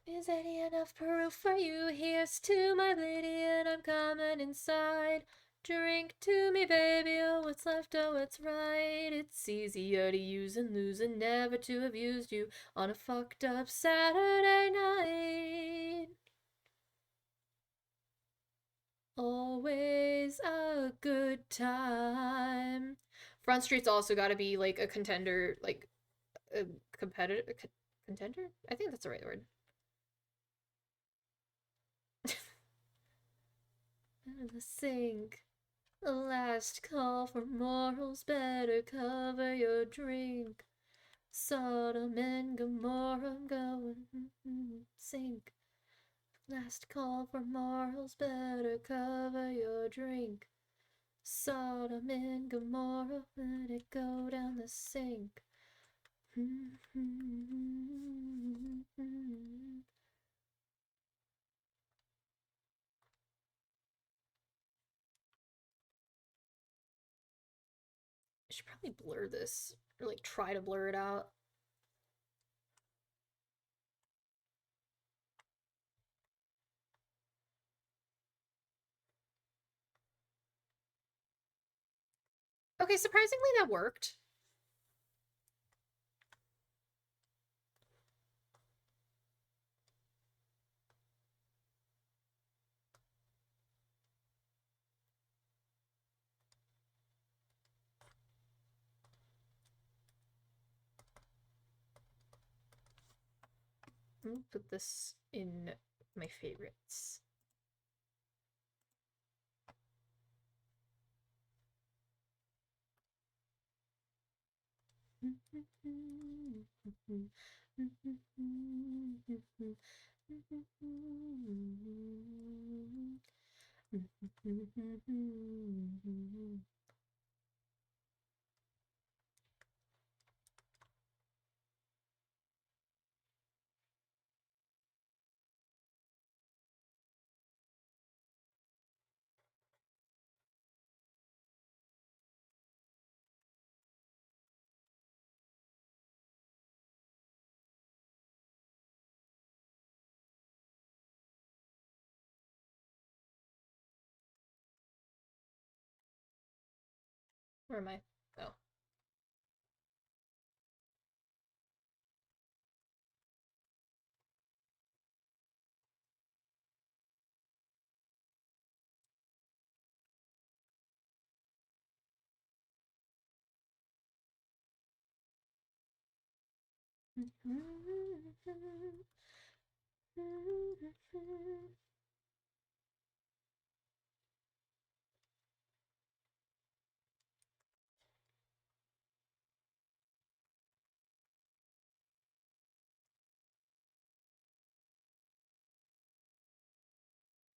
Is any enough proof for you? Here's to my lady, and I'm coming inside. Drink to me, baby, oh, what's left, oh, it's right. It's easier to use and lose and never to have used you on a fucked up Saturday night. Always a good time. Front Street's also got to be like a contender, like a competitor, contender? I think that's the right word. In the sink. The last call for morals, better cover your drink. Sodom and Gomorrah, going sink. Last call for morals, better cover your drink. Sodom and Gomorrah, let it go down the sink. I should probably blur this, or like try to blur it out. Okay, surprisingly that worked. I'm gonna put this in my favorites. Where am I? Oh.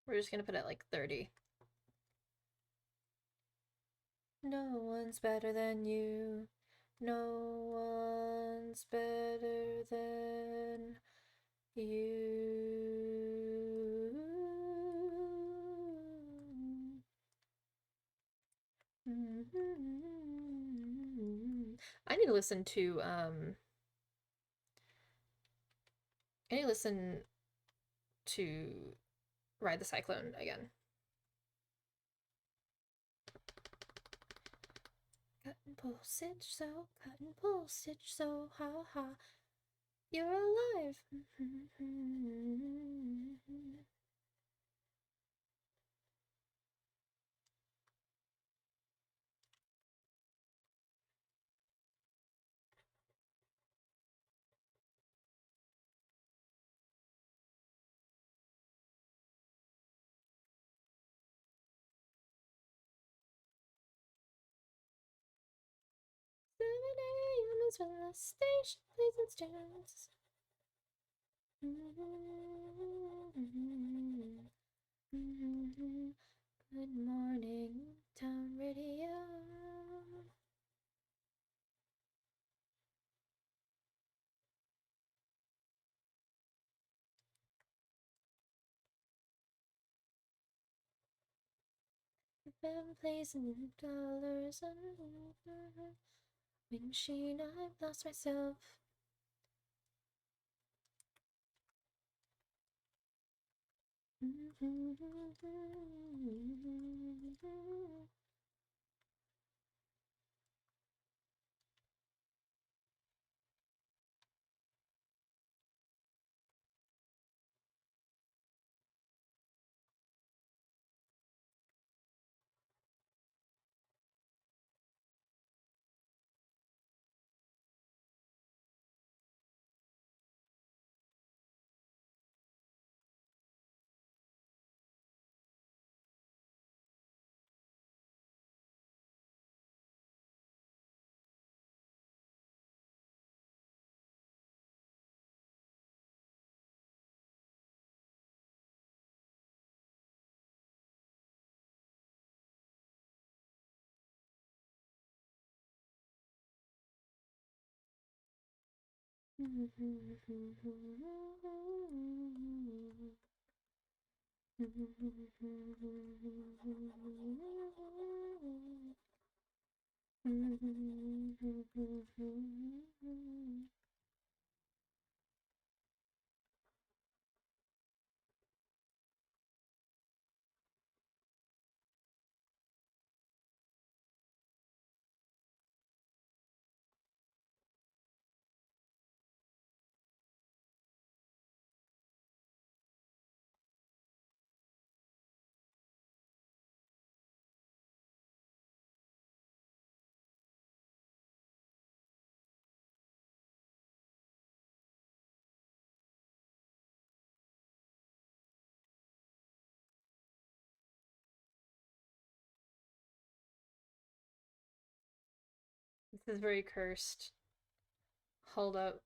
We're just gonna put it like 30. No one's better than you. No one's better than you. I need to listen to I need to listen to Ride the Cyclone again. Cut and pull, stitch, sew, cut and pull, stitch, sew, ha ha. You're alive. tunes when the station plays its tunes. Good morning, town radio. Been placing dollars on machine. I've lost myself. This is very cursed. Hold up.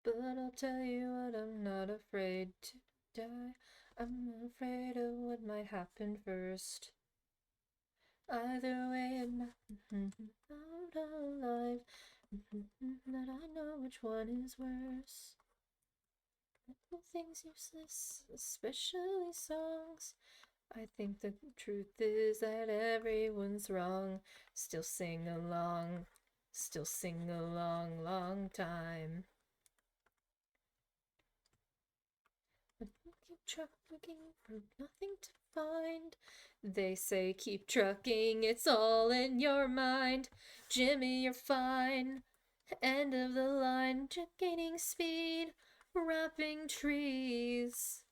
But I'll tell you what, I'm not afraid to die. I'm afraid of what might happen first. Either way, I'm not alive. That I know which one is worse. Everything's useless, especially songs. I think the truth is that everyone's wrong. Still sing along, still sing a long, long time. But keep trucking for nothing to find. They say keep trucking, it's all in your mind. Jimmy, you're fine. End of the line, gaining speed, wrapping trees.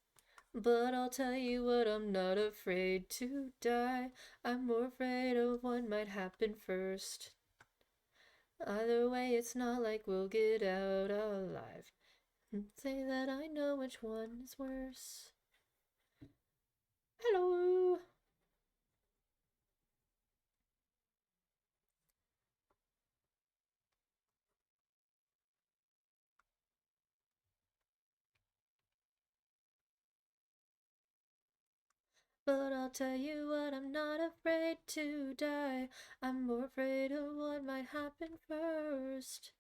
But I'll tell you what, I'm not afraid to die. I'm more afraid of what might happen first. Either way, it's not like we'll get out alive. Say that I know which one is worse. Hello. But I'll tell you what, I'm not afraid to die. I'm more afraid of what might happen first.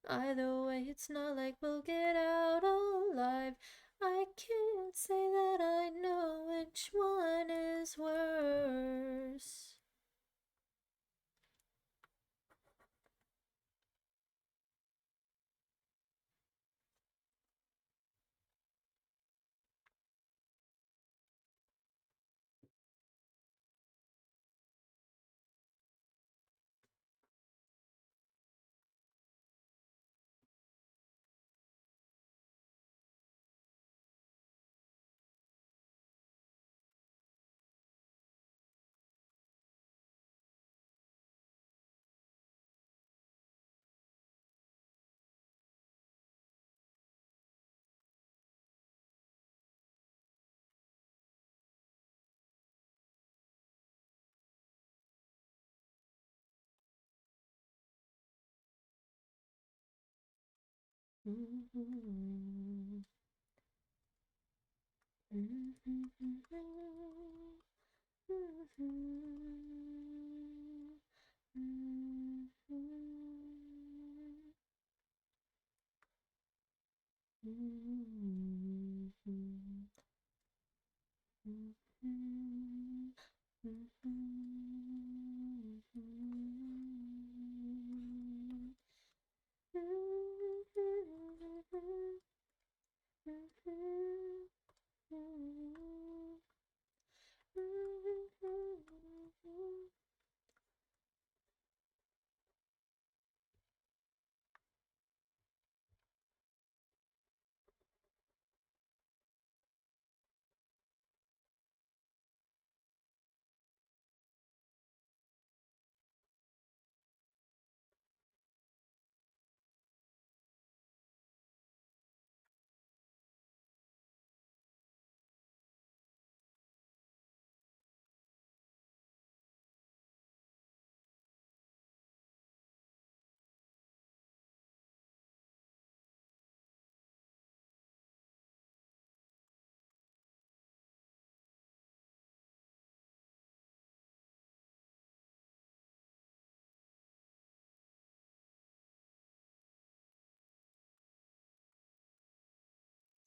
Either way, it's not like we'll get out alive. I can't say that I know which one is worse.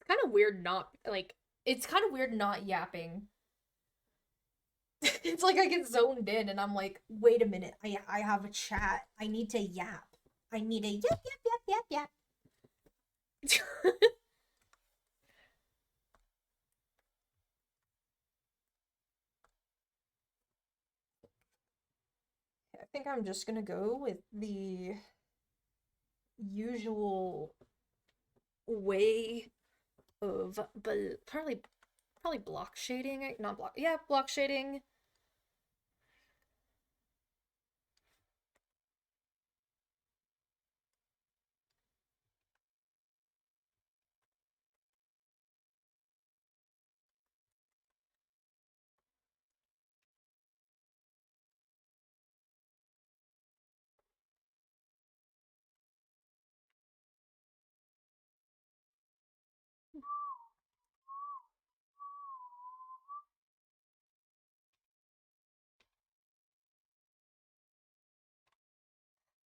It's kind of weird not like it's kind of weird not yapping. It's like I get zoned in and I'm like, wait a minute, I have a chat. I need to yap. I need a yap yap yap yap. I think I'm just gonna go with the usual way of but probably block shading, not block. Yeah, block shading.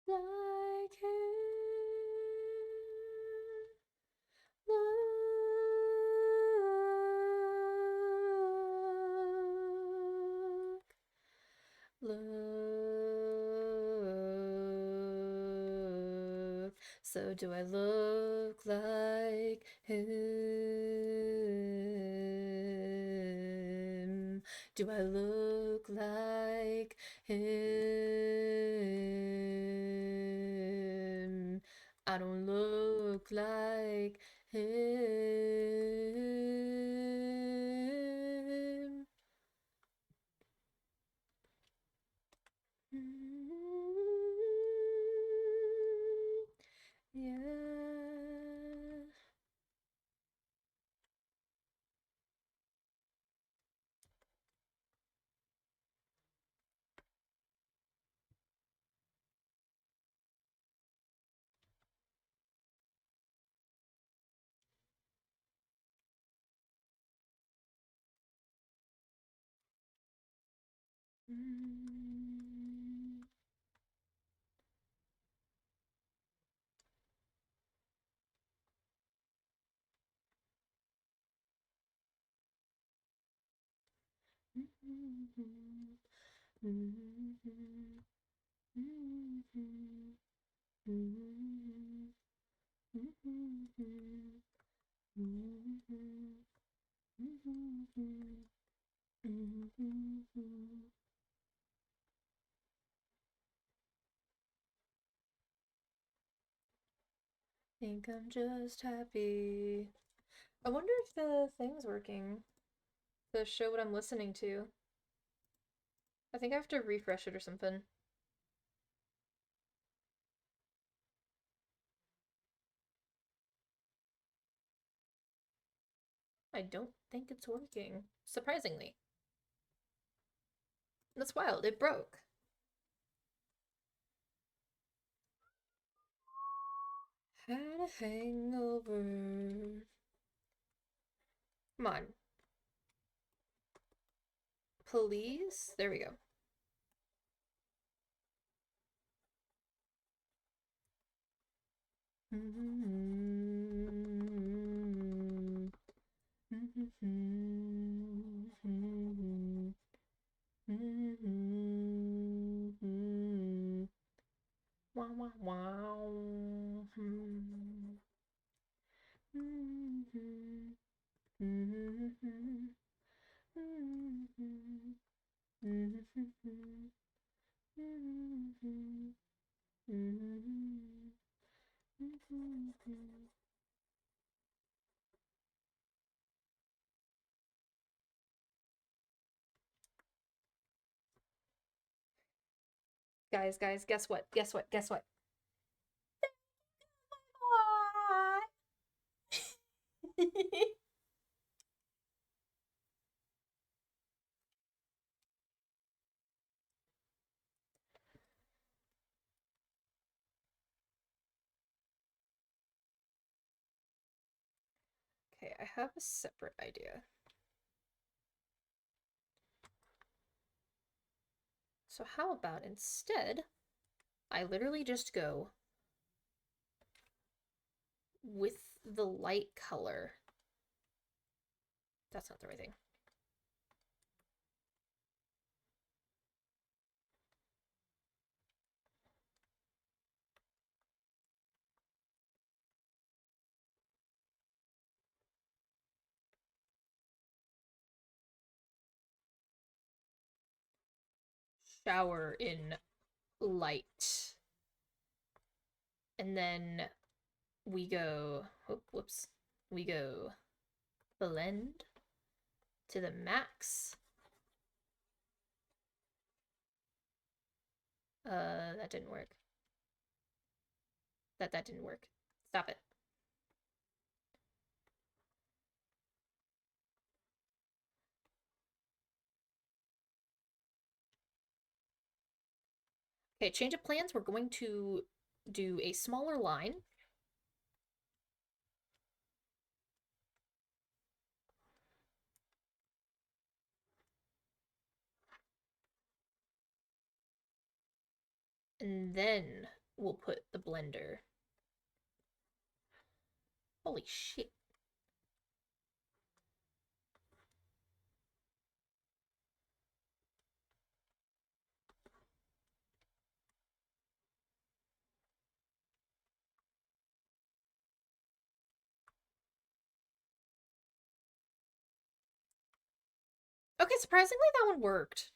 Like look. So do I look like him? Do I look like him? I don't look like him. Yeah. Think I'm just happy. I wonder if the thing's working. The show what I'm listening to. I think I have to refresh it or something. I don't think it's working. Surprisingly. That's wild. It broke. Had a hangover. Come on. Please? There we go. Wow, wow, wow. Guys, guess what? Guess what? Guess what? Okay, I have a separate idea. So how about instead, I literally just go with the light color. That's not the right thing. Shower in light. And then we go, oh, whoops. We go blend to the max. That didn't work. That didn't work. Stop it. Okay, change of plans. We're going to do a smaller line. And then we'll put the blender. Holy shit. Okay, surprisingly, that one worked.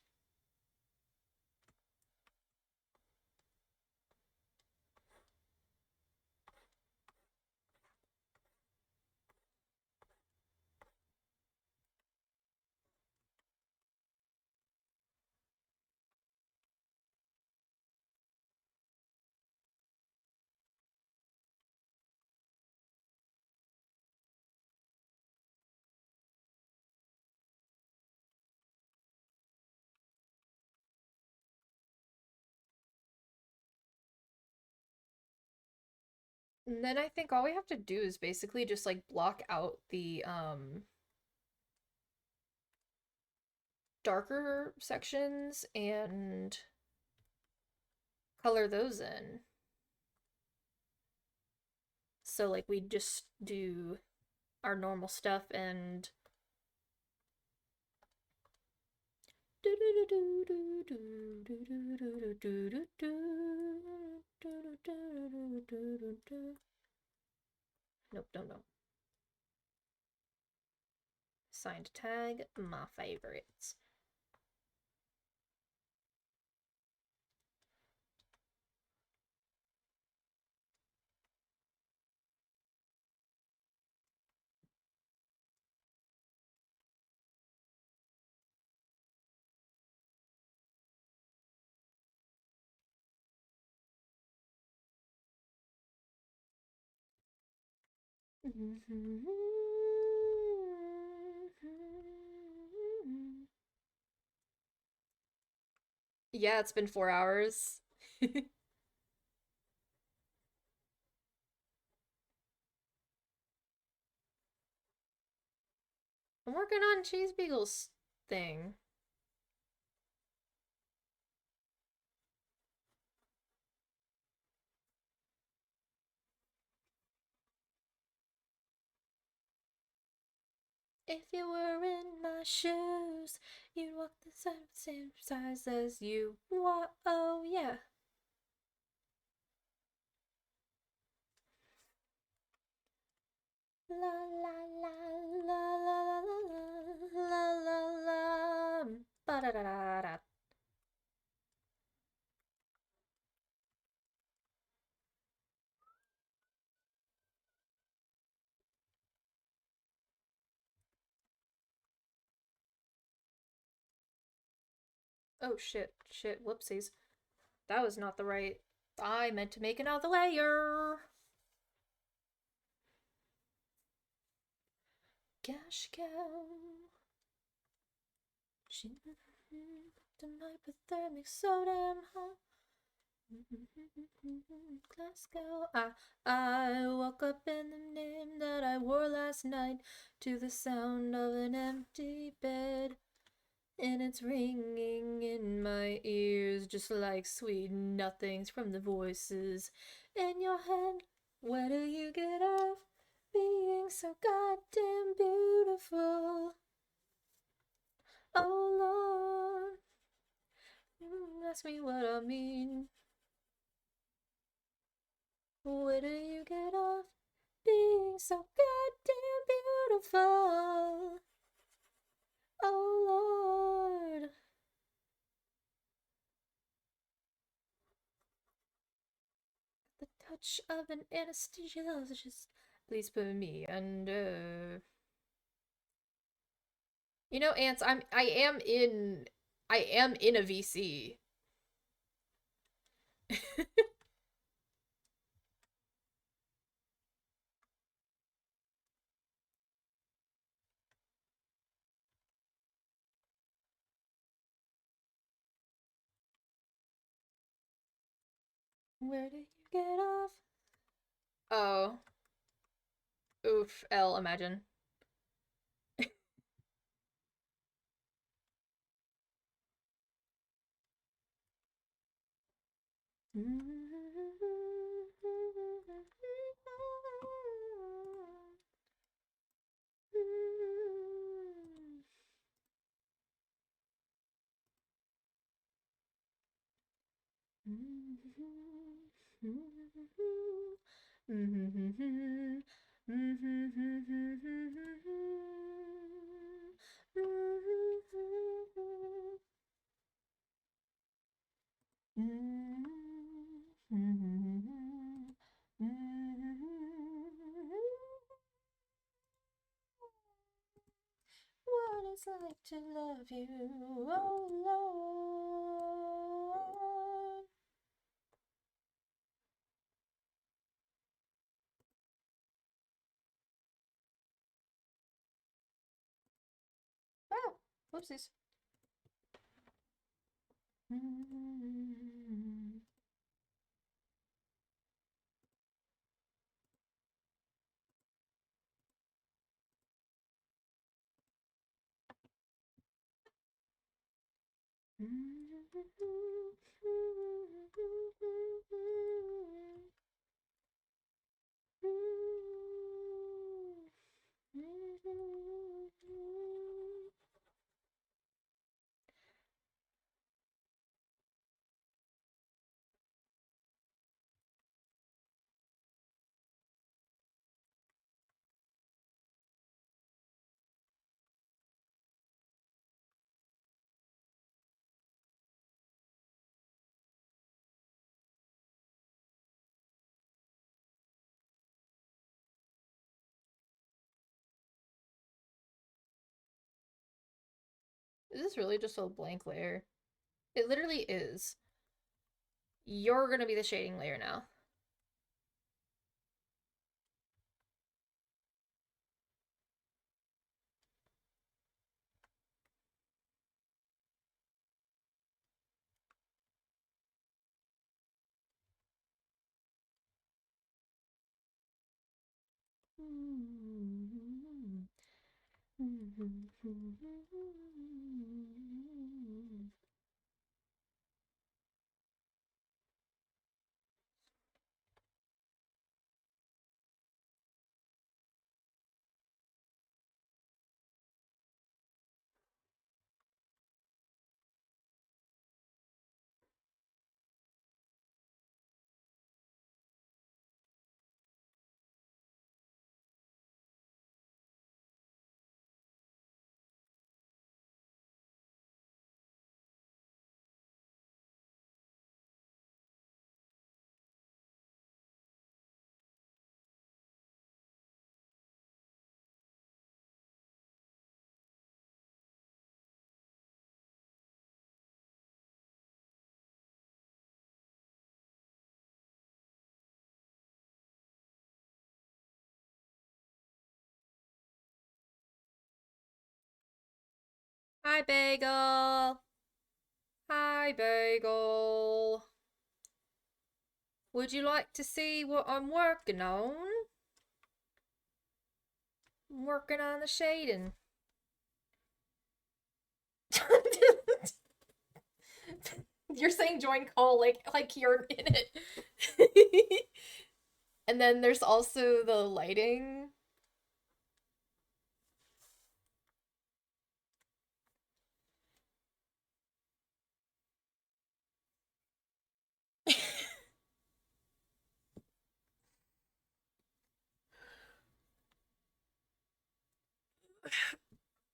And then I think all we have to do is basically just like block out the darker sections and color those in. So like we just do our normal stuff and nope, don't know. Signed tag, my favorites. Yeah, it's been 4 hours. I'm working on Cheese Beagle's thing. If you were in my shoes, you'd walk the same size as you. What? Oh, yeah. La la la la la la la la la ba da da da da. Oh shit, shit, whoopsies. That was not the right. I meant to make another layer. Gosh, cow. She the hypothermic so damn hot. Glasgow. I woke up in the name that I wore last night to the sound of an empty bed. And it's ringing in my ears just like sweet nothings from the voices in your head. Where do you get off being so goddamn beautiful? Oh Lord, ask me what I mean. Where do you get off being so goddamn beautiful? Oh Lord. The touch of an anesthesiologist. Please put me under. You know, ants. I am in a VC. Where do you get off? Oh, oof. L. Imagine. What it's like to love you, oh Lord. Oh, whoopsies. Is this really just a blank layer? It literally is. You're gonna be the shading layer now. Hi, Bagel. Hi, Bagel. Would you like to see what I'm working on? I'm working on the shading. You're saying join call like you're in it. And then there's also the lighting.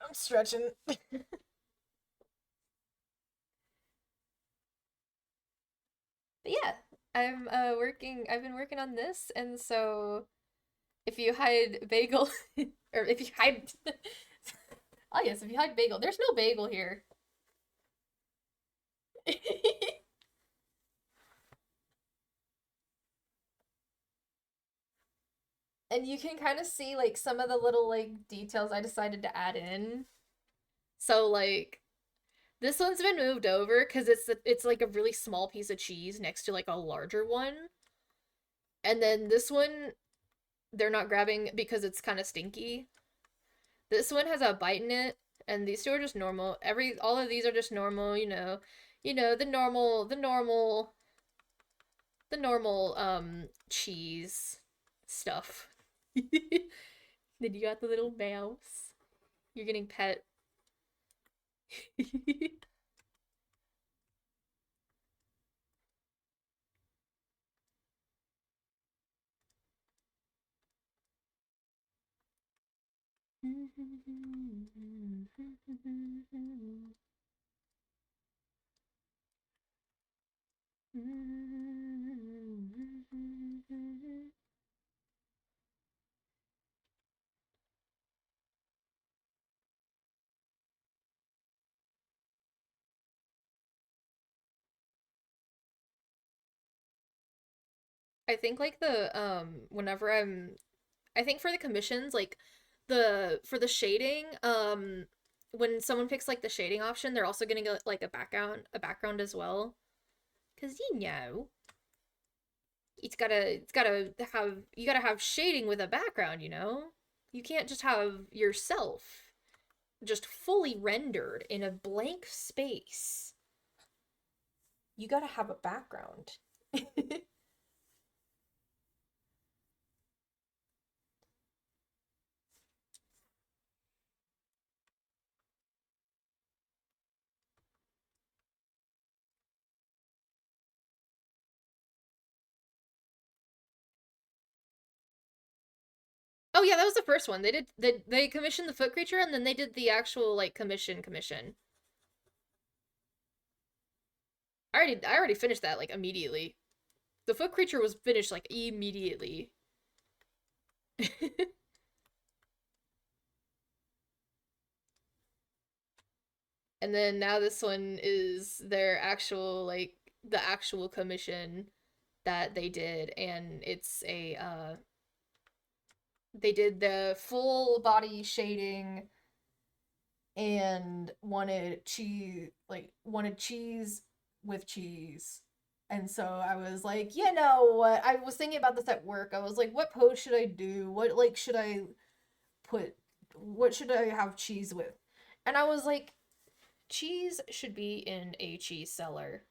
I'm stretching. But yeah, I've been working on this, and so if you hide bagel or if you hide oh yes, if you hide bagel, there's no bagel here. And you can kind of see like some of the little like details I decided to add in. So like this one's been moved over because it's like a really small piece of cheese next to like a larger one. And then this one they're not grabbing because it's kind of stinky. This one has a bite in it, and these two are just normal. All of these are just normal, the normal cheese stuff. Then you got the little mouse. You're getting pet. I think like the whenever I think for the commissions like the for the shading when someone picks like the shading option, they're also getting like a background as well. Cause it's gotta have you gotta have shading with a background, you know? You can't just have yourself just fully rendered in a blank space. You gotta have a background. Oh yeah, that was the first one. They commissioned the foot creature and then they did the actual like commission. I already finished that like immediately. The foot creature was finished like immediately. And then now this one is their actual like the actual commission that they did, and it's a they did the full body shading and wanted cheese with cheese. And so I was like, you know what? I was thinking about this at work. I was like, what pose should I do? What like should I put what should I have cheese with? And I was like, cheese should be in a cheese cellar.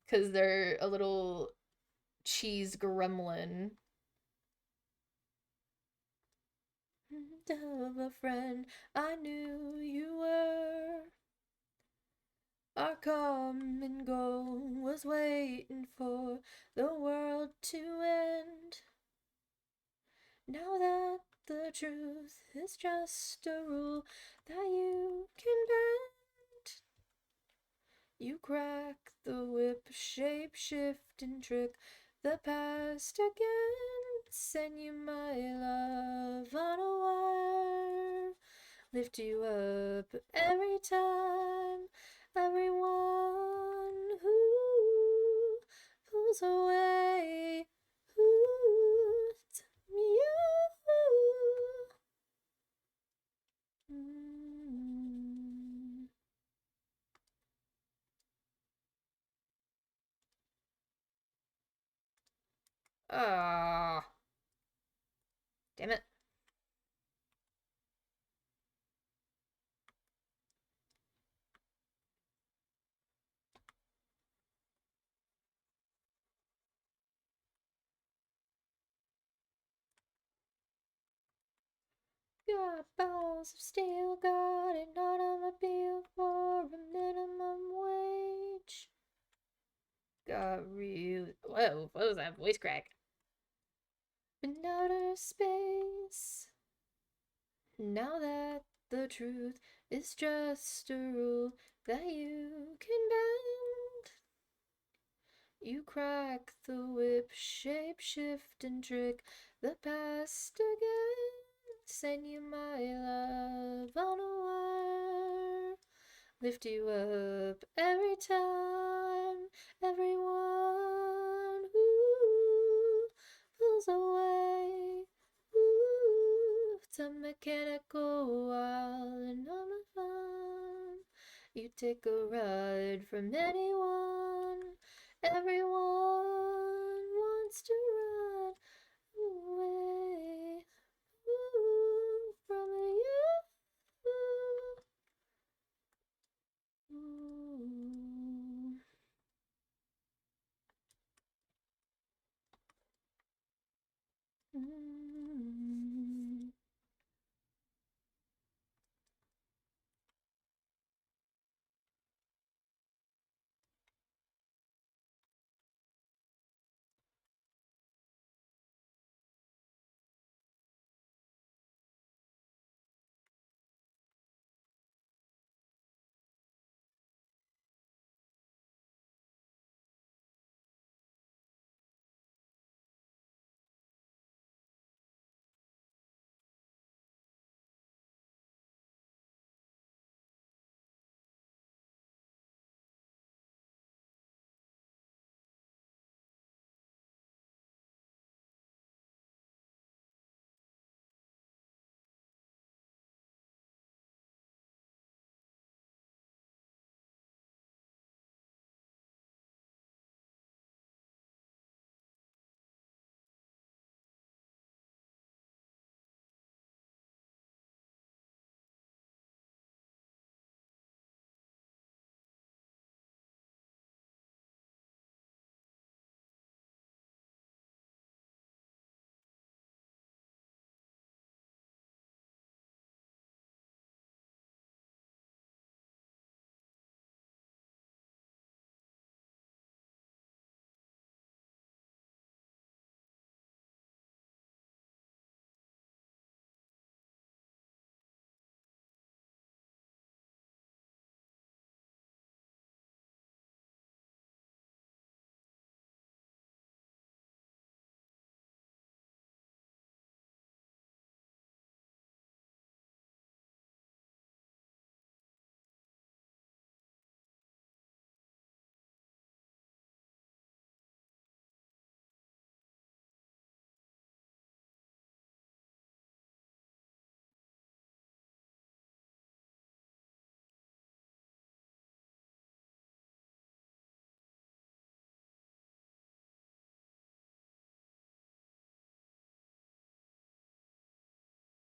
Cuz they're a little cheese gremlin. Of a friend I knew you were. Our come and go was waiting for the world to end. Now that the truth is just a rule that you can bend, you crack the whip, shape shift and trick the past again. Send you my love on a wire, lift you up every time. Everyone who pulls away, who it's you. Mm. Ah, damn it. Got balls of steel, got an automobile for a minimum wage. Got real. Whoa, what was that voice crack? In outer space. Now that the truth is just a rule that you can bend, you crack the whip, shape shift and trick the past again. Send you my love on a wire, lift you up every time. Everyone who pulls away, ooh, it's a mechanical wild and I'm a fun. You take a ride from anyone. Everyone wants to run away, ooh, from you. Ooh. Mm.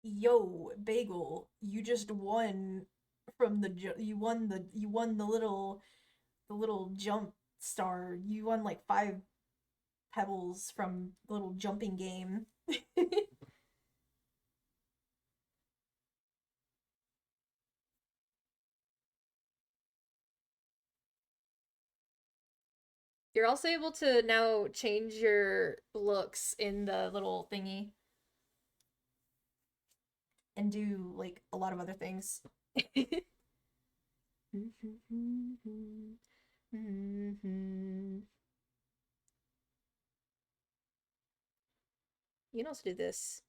Yo, Bagel, you just won from you won the little jump star. You won like 5 pebbles from the little jumping game. You're also able to now change your looks in the little thingy and do like a lot of other things. You can also do this.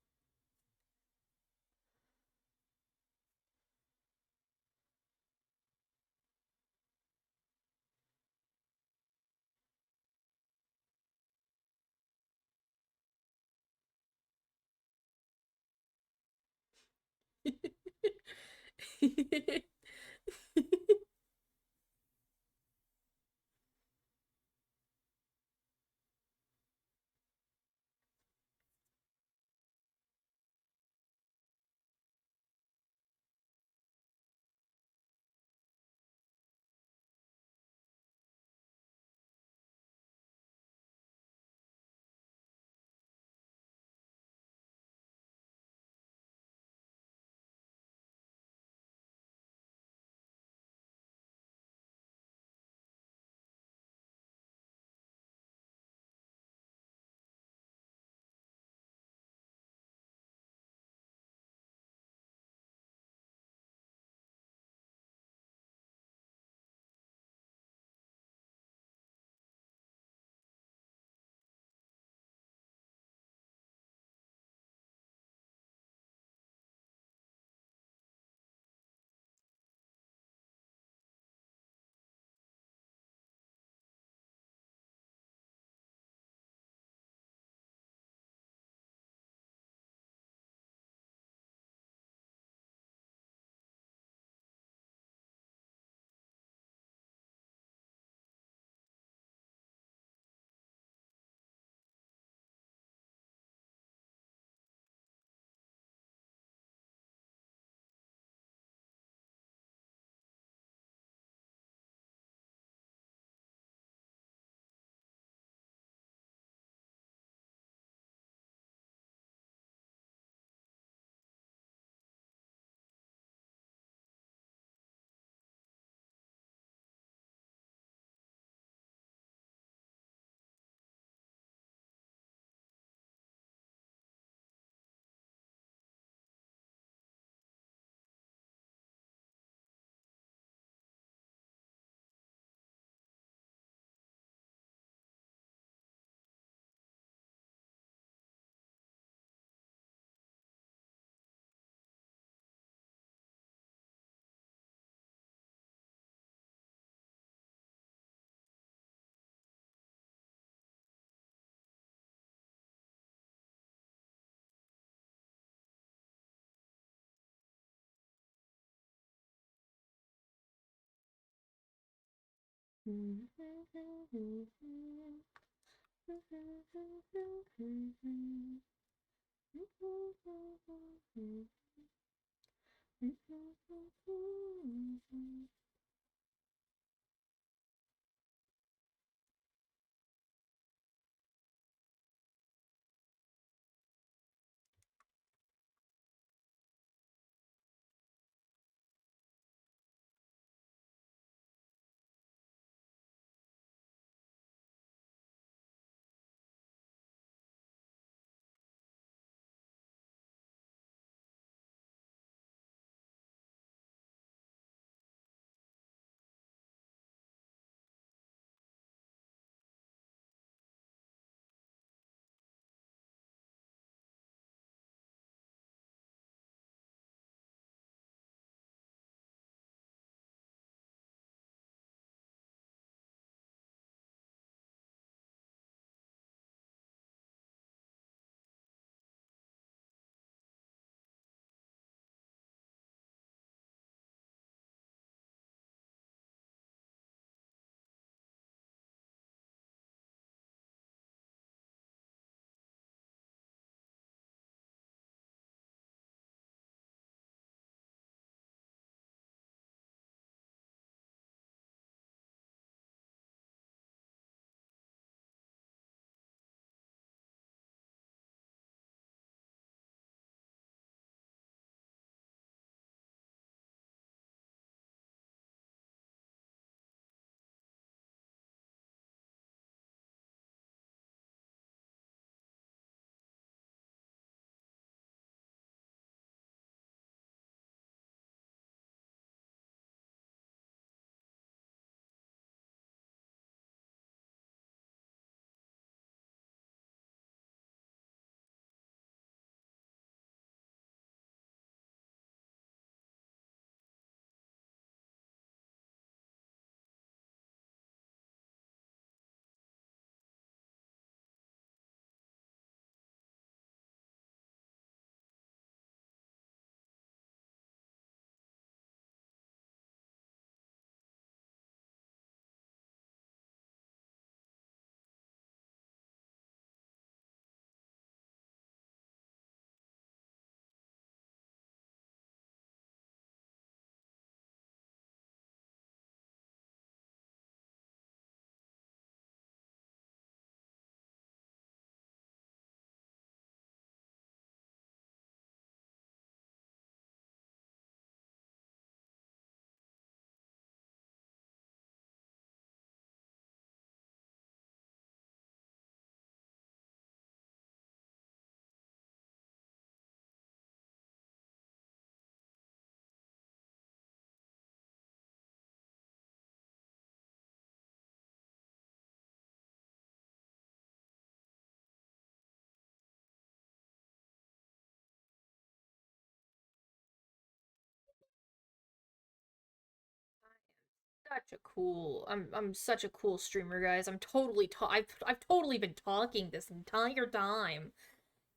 such a cool. I'm such a cool streamer, guys. I'm totally I've totally been talking this entire time.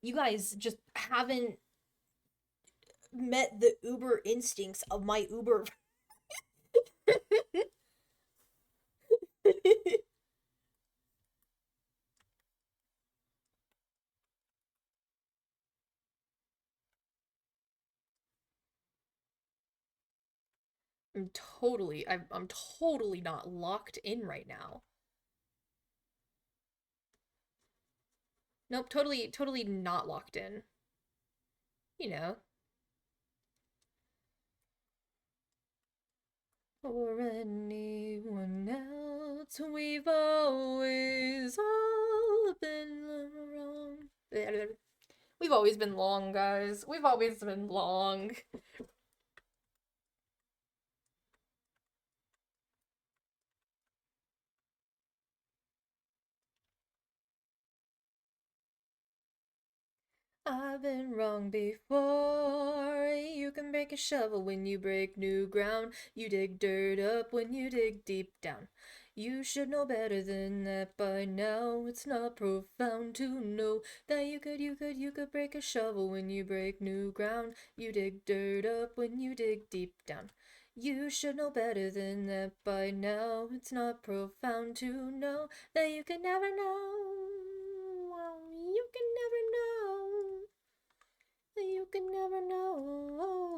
You guys just haven't met the uber instincts of my uber. I'm totally not locked in right now. Nope, totally not locked in. You know. Or anyone else, we've always all been wrong. We've always been long, guys. We've always been long. I've been wrong before. You can break a shovel when you break new ground. You dig dirt up when you dig deep down. You should know better than that by now. It's not profound to know that you could break a shovel when you break new ground. You dig dirt up when you dig deep down. You should know better than that by now. It's not profound to know that you can never know. You can never know. You can never know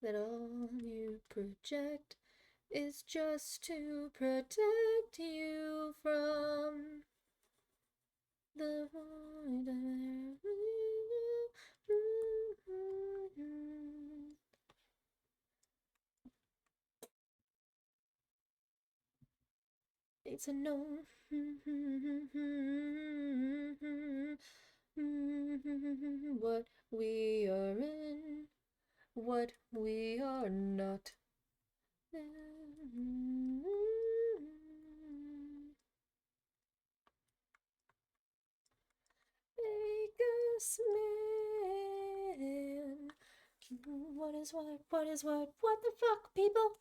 that all you project is just to protect you from the void. It's a no. What we are in, what we are not. Make us man. What is what? What is what? What the fuck, people?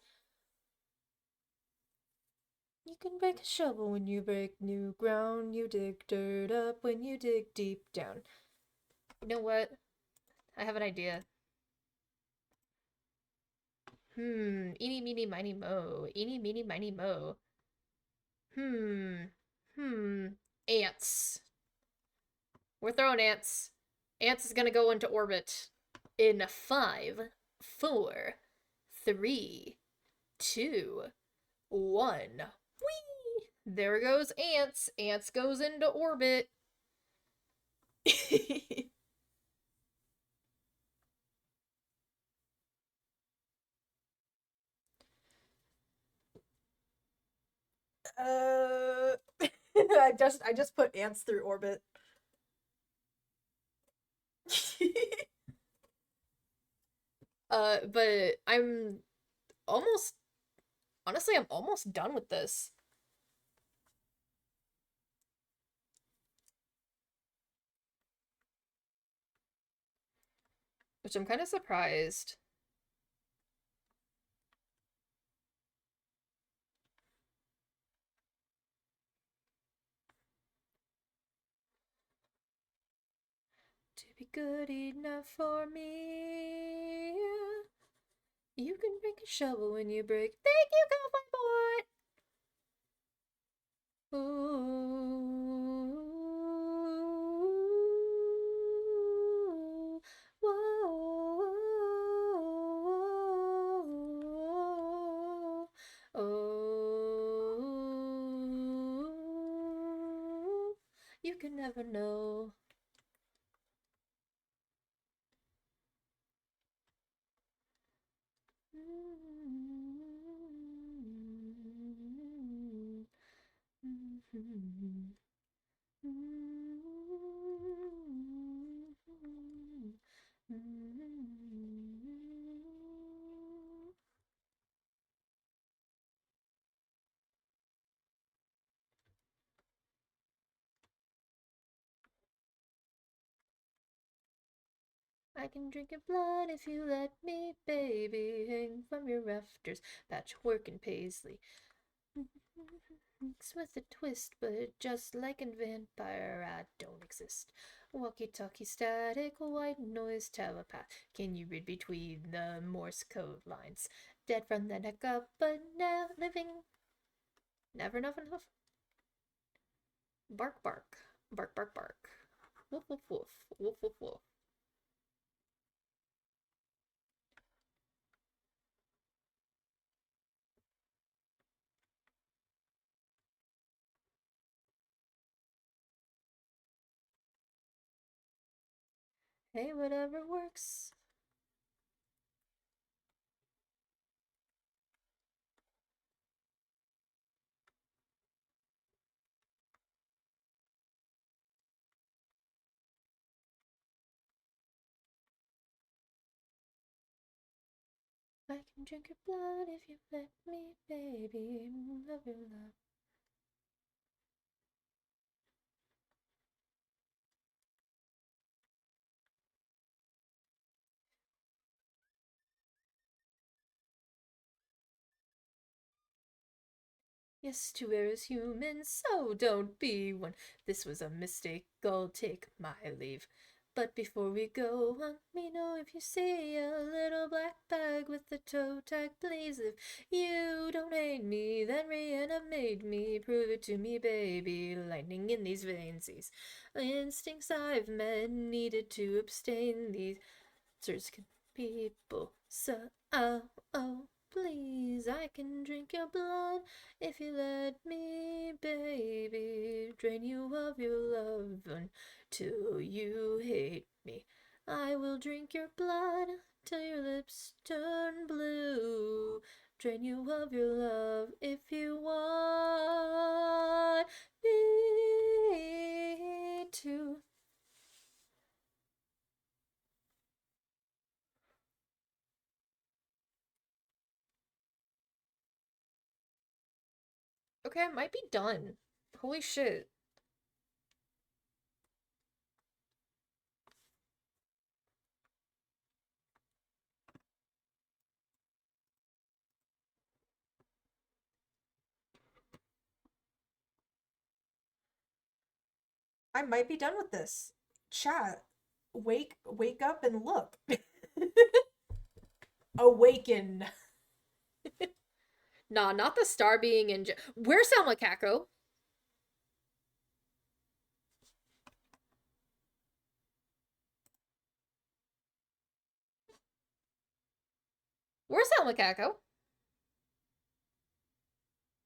You can break a shovel when you break new ground. You dig dirt up when you dig deep down. You know what? I have an idea. Eeny, meeny, miny, mo. Eeny, meeny, miny, mo. Hmm. Hmm. Ants. We're throwing ants. Ants is gonna go into orbit in 5, 4, 3, 2, 1. Whee! There goes ants. Ants goes into orbit. uh, I just put ants through orbit. But I'm almost honestly, I'm almost done with this, which I'm kind of surprised. To be good enough for me. You can break a shovel when you break. Thank you, Cowboy Boy! Ooh, whoa, oh, you can never know. I can drink your blood if you let me, baby. Hang from your rafters, patchwork and paisley. With a twist, but just like a vampire, I don't exist. Walkie talkie static, white noise telepath. Can you read between the Morse code lines? Dead from the neck up, but now living. Never enough enough. Bark, bark. Bark, bark, bark. Woof, woof, woof. Woof, woof, woof. Hey, whatever works. I can drink your blood if you let me, baby. Love your love. Yes, to err is human, so don't be one. This was a mistake, I'll take my leave. But before we go, let me know if you see a little black bag with the toe tag, please. If you don't hate me, then Rihanna made me. Prove it to me, baby. Lightning in these veins, these instincts I've met, needed to abstain. These answers can people, so oh, please, I can drink your blood if you let me, baby. Drain you of your love until you hate me. I will drink your blood till your lips turn blue. Drain you of your love if you want me to. Okay, I might be done. Holy shit. I might be done with this. Chat, wake up and look. Awaken. Nah, not the star being in. Where's Selma Kako? Where's Selma Kako?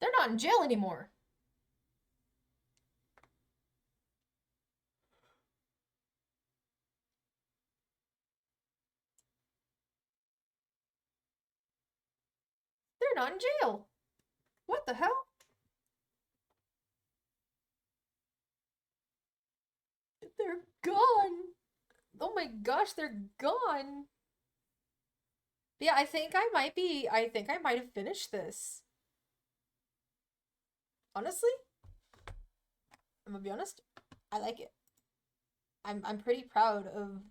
They're not in jail anymore. They're not in jail. What the hell? They're gone. Oh my gosh, they're gone. Yeah, I think I might be. I think I might have finished this. Honestly, I'm gonna be honest. I like it. I'm pretty proud of.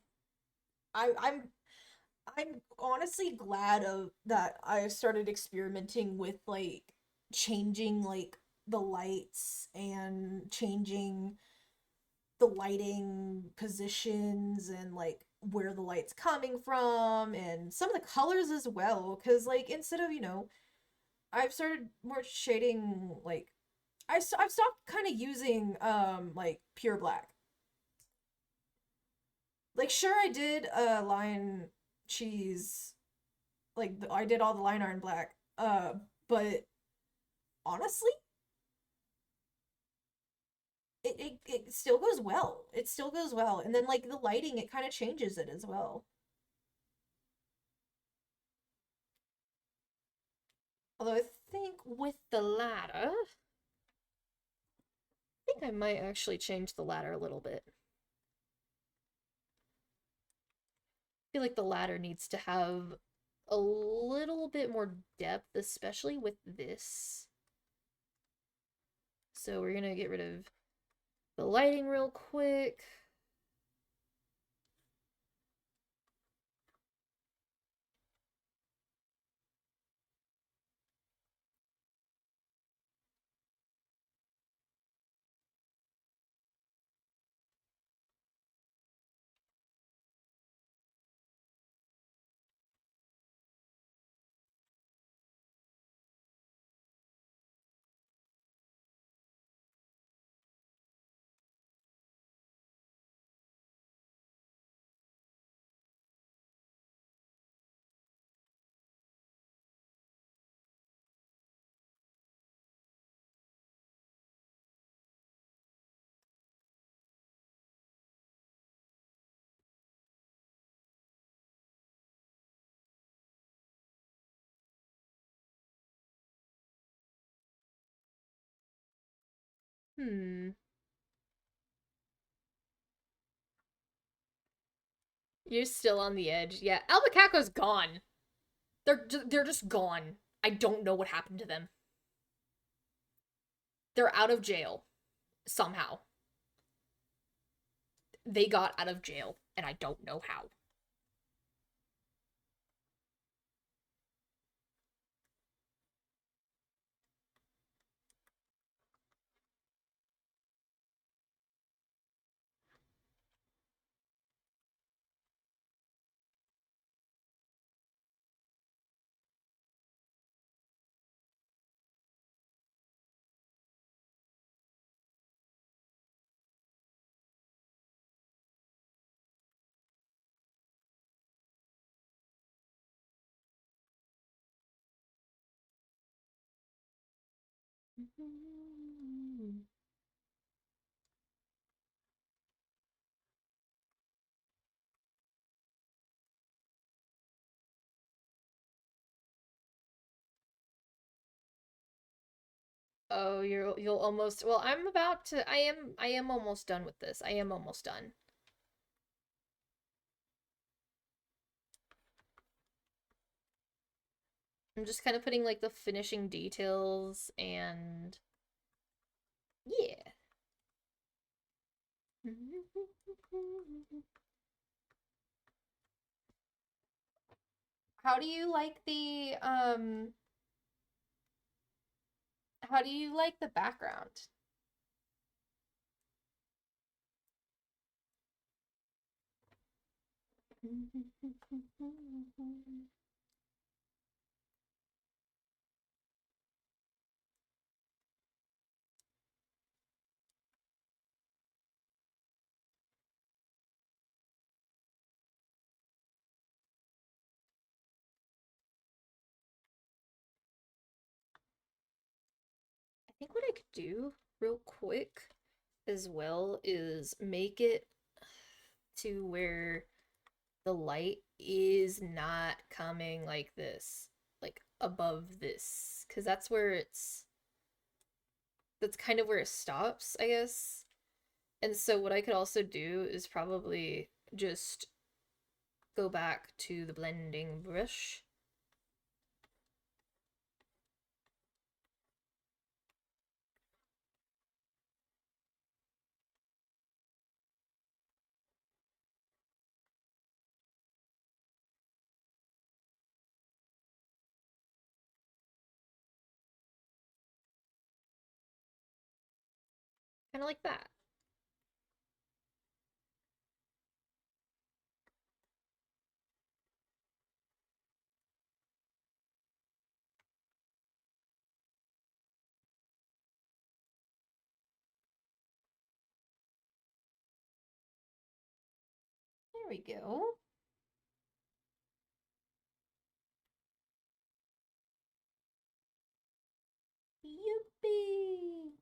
I'm I'm honestly glad of that I started experimenting with like changing like the lights and changing the lighting positions and like where the light's coming from and some of the colors as well cuz like instead of, I've started more shading like I've stopped kind of using like pure black. Like sure I did line cheese like I did all the line art in black. But honestly, it still goes well. It still goes well. And then like the lighting, it kind of changes it as well. Although I think with the ladder, I think I might actually change the ladder a little bit. I feel like the ladder needs to have a little bit more depth, especially with this. So we're gonna get rid of the lighting real quick. Hmm. You're still on the edge. Yeah, Albucaco's gone. They're just gone. I don't know what happened to them. They're out of jail somehow. They got out of jail, and I don't know how. Oh, you'll almost. Well, I'm about to. I am almost done with this. I am almost done. I'm just kind of putting like the finishing details and yeah. How do you like the how do you like the background? I think what I could do real quick as well is make it to where the light is not coming like this, like above this, because that's kind of where it stops, I guess. And so what I could also do is probably just go back to the blending brush. Kind of like that. There we go. Yippee!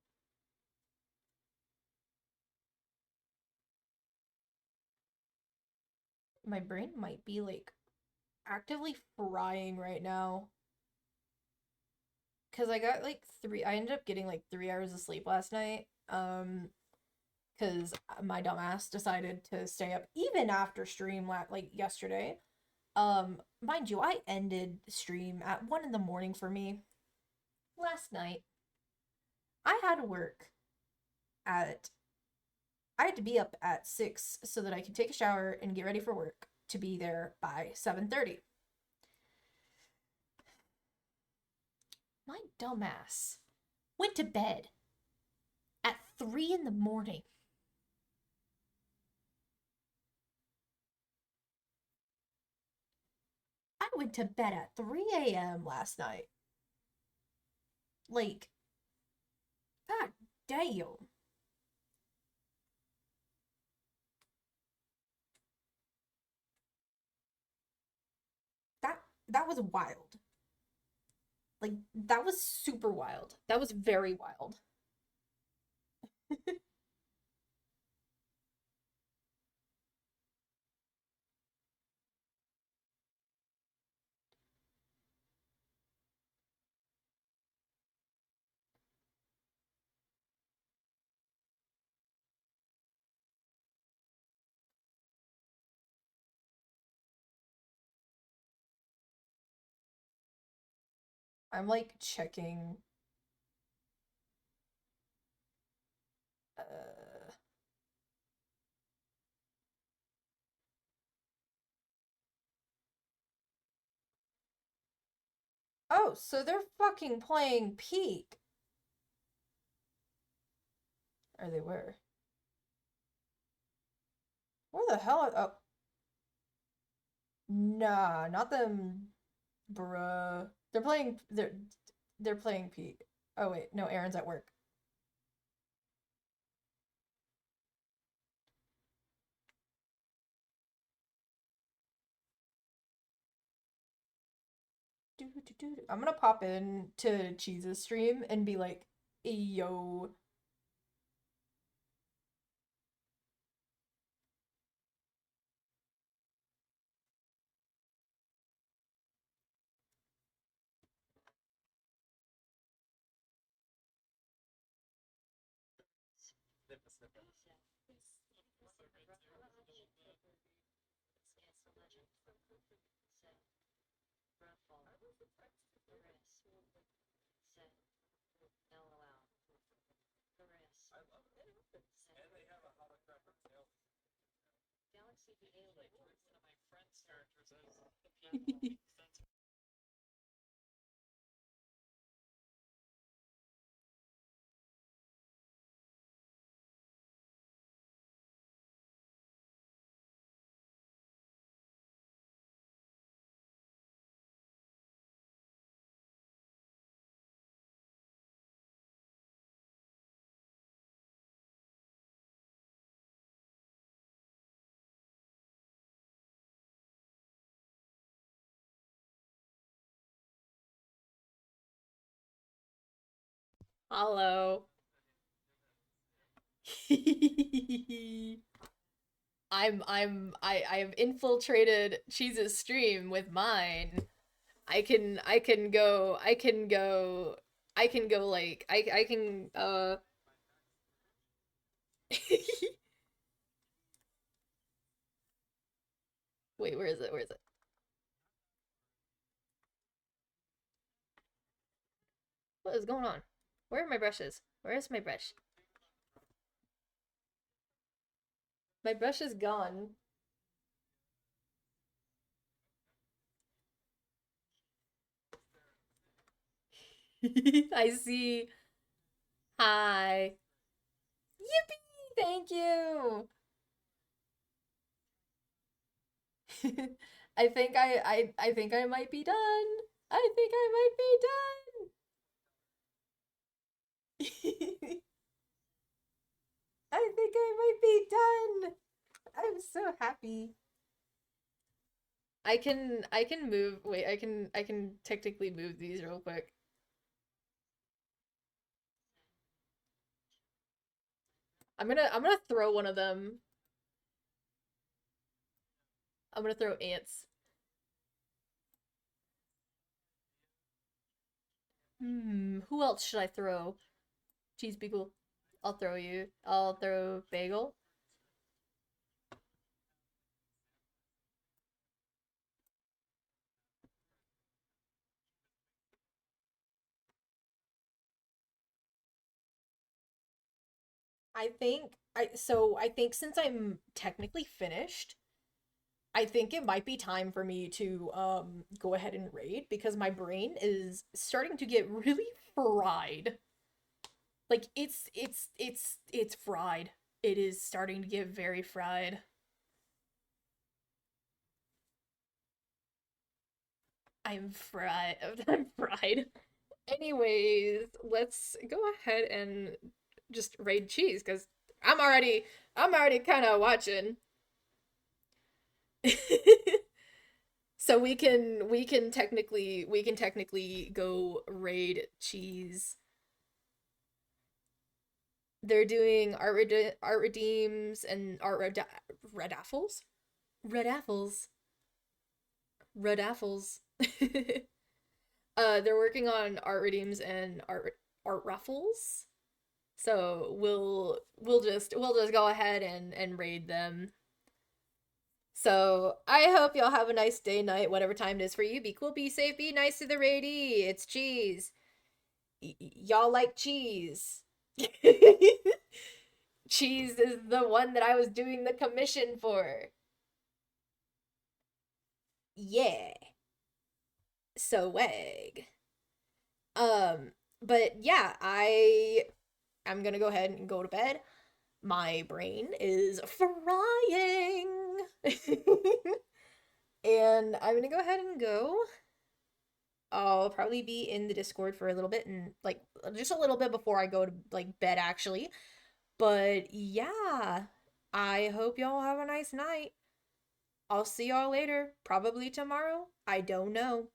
My brain might be like actively frying right now because I got like I ended up getting like 3 hours of sleep last night. Because my dumbass decided to stay up even after stream like yesterday. Mind you, I ended stream at 1 in the morning for me last night. I had to work at I had to be up at 6 so that I could take a shower and get ready for work to be there by 7:30. My dumbass went to bed at 3 in the morning. I went to bed at 3 a.m. last night. Like, god damn. That that was wild. Like that was super wild. That was very wild. I'm like checking. Uh, oh, so they're fucking playing Peak. Or they were. Where the hell are. Oh, nah, not them. Bruh. They're playing Peak. Oh, wait. No, Aaron's at work. I'm gonna pop in to Cheese's stream and be like, yo. Hello. I have infiltrated Cheese's stream with mine. I can go like I can wait, where is it? Where is it? What is going on? Where are my brushes? Where is my brush? My brush is gone. I see. Hi. Yippee! Thank you. I think I might be done. I think I might be done. I think I might be done. I'm so happy. I can move. Wait, I can technically move these real quick. I'm gonna throw one of them. I'm gonna throw ants. Who else should I throw? Cheese Beagle. I'll throw you. I'll throw Bagel. I think since I'm technically finished, I think it might be time for me to go ahead and raid because my brain is starting to get really fried. Like it's fried. It is starting to get very fried. I'm fried. I'm fried. Anyways, let's go ahead and just raid cheese because I'm already kind of watching. So we can technically go raid cheese. They're doing art redeems and red apples, red apples, red apples. They're working on art redeems and art raffles. So we'll just go ahead and raid them. So I hope y'all have a nice day, night, whatever time it is for you. Be cool, be safe, be nice to the raidie. It's cheese. Y'all like cheese. Cheese is the one that I was doing the commission for. Yeah. So wag. Um, but yeah, I'm gonna go ahead and go to bed. My brain is frying. And I'm gonna go ahead and go. I'll probably be in the Discord for a little bit and like just a little bit before I go to like bed actually. But yeah, I hope y'all have a nice night. I'll see y'all later, probably tomorrow. I don't know.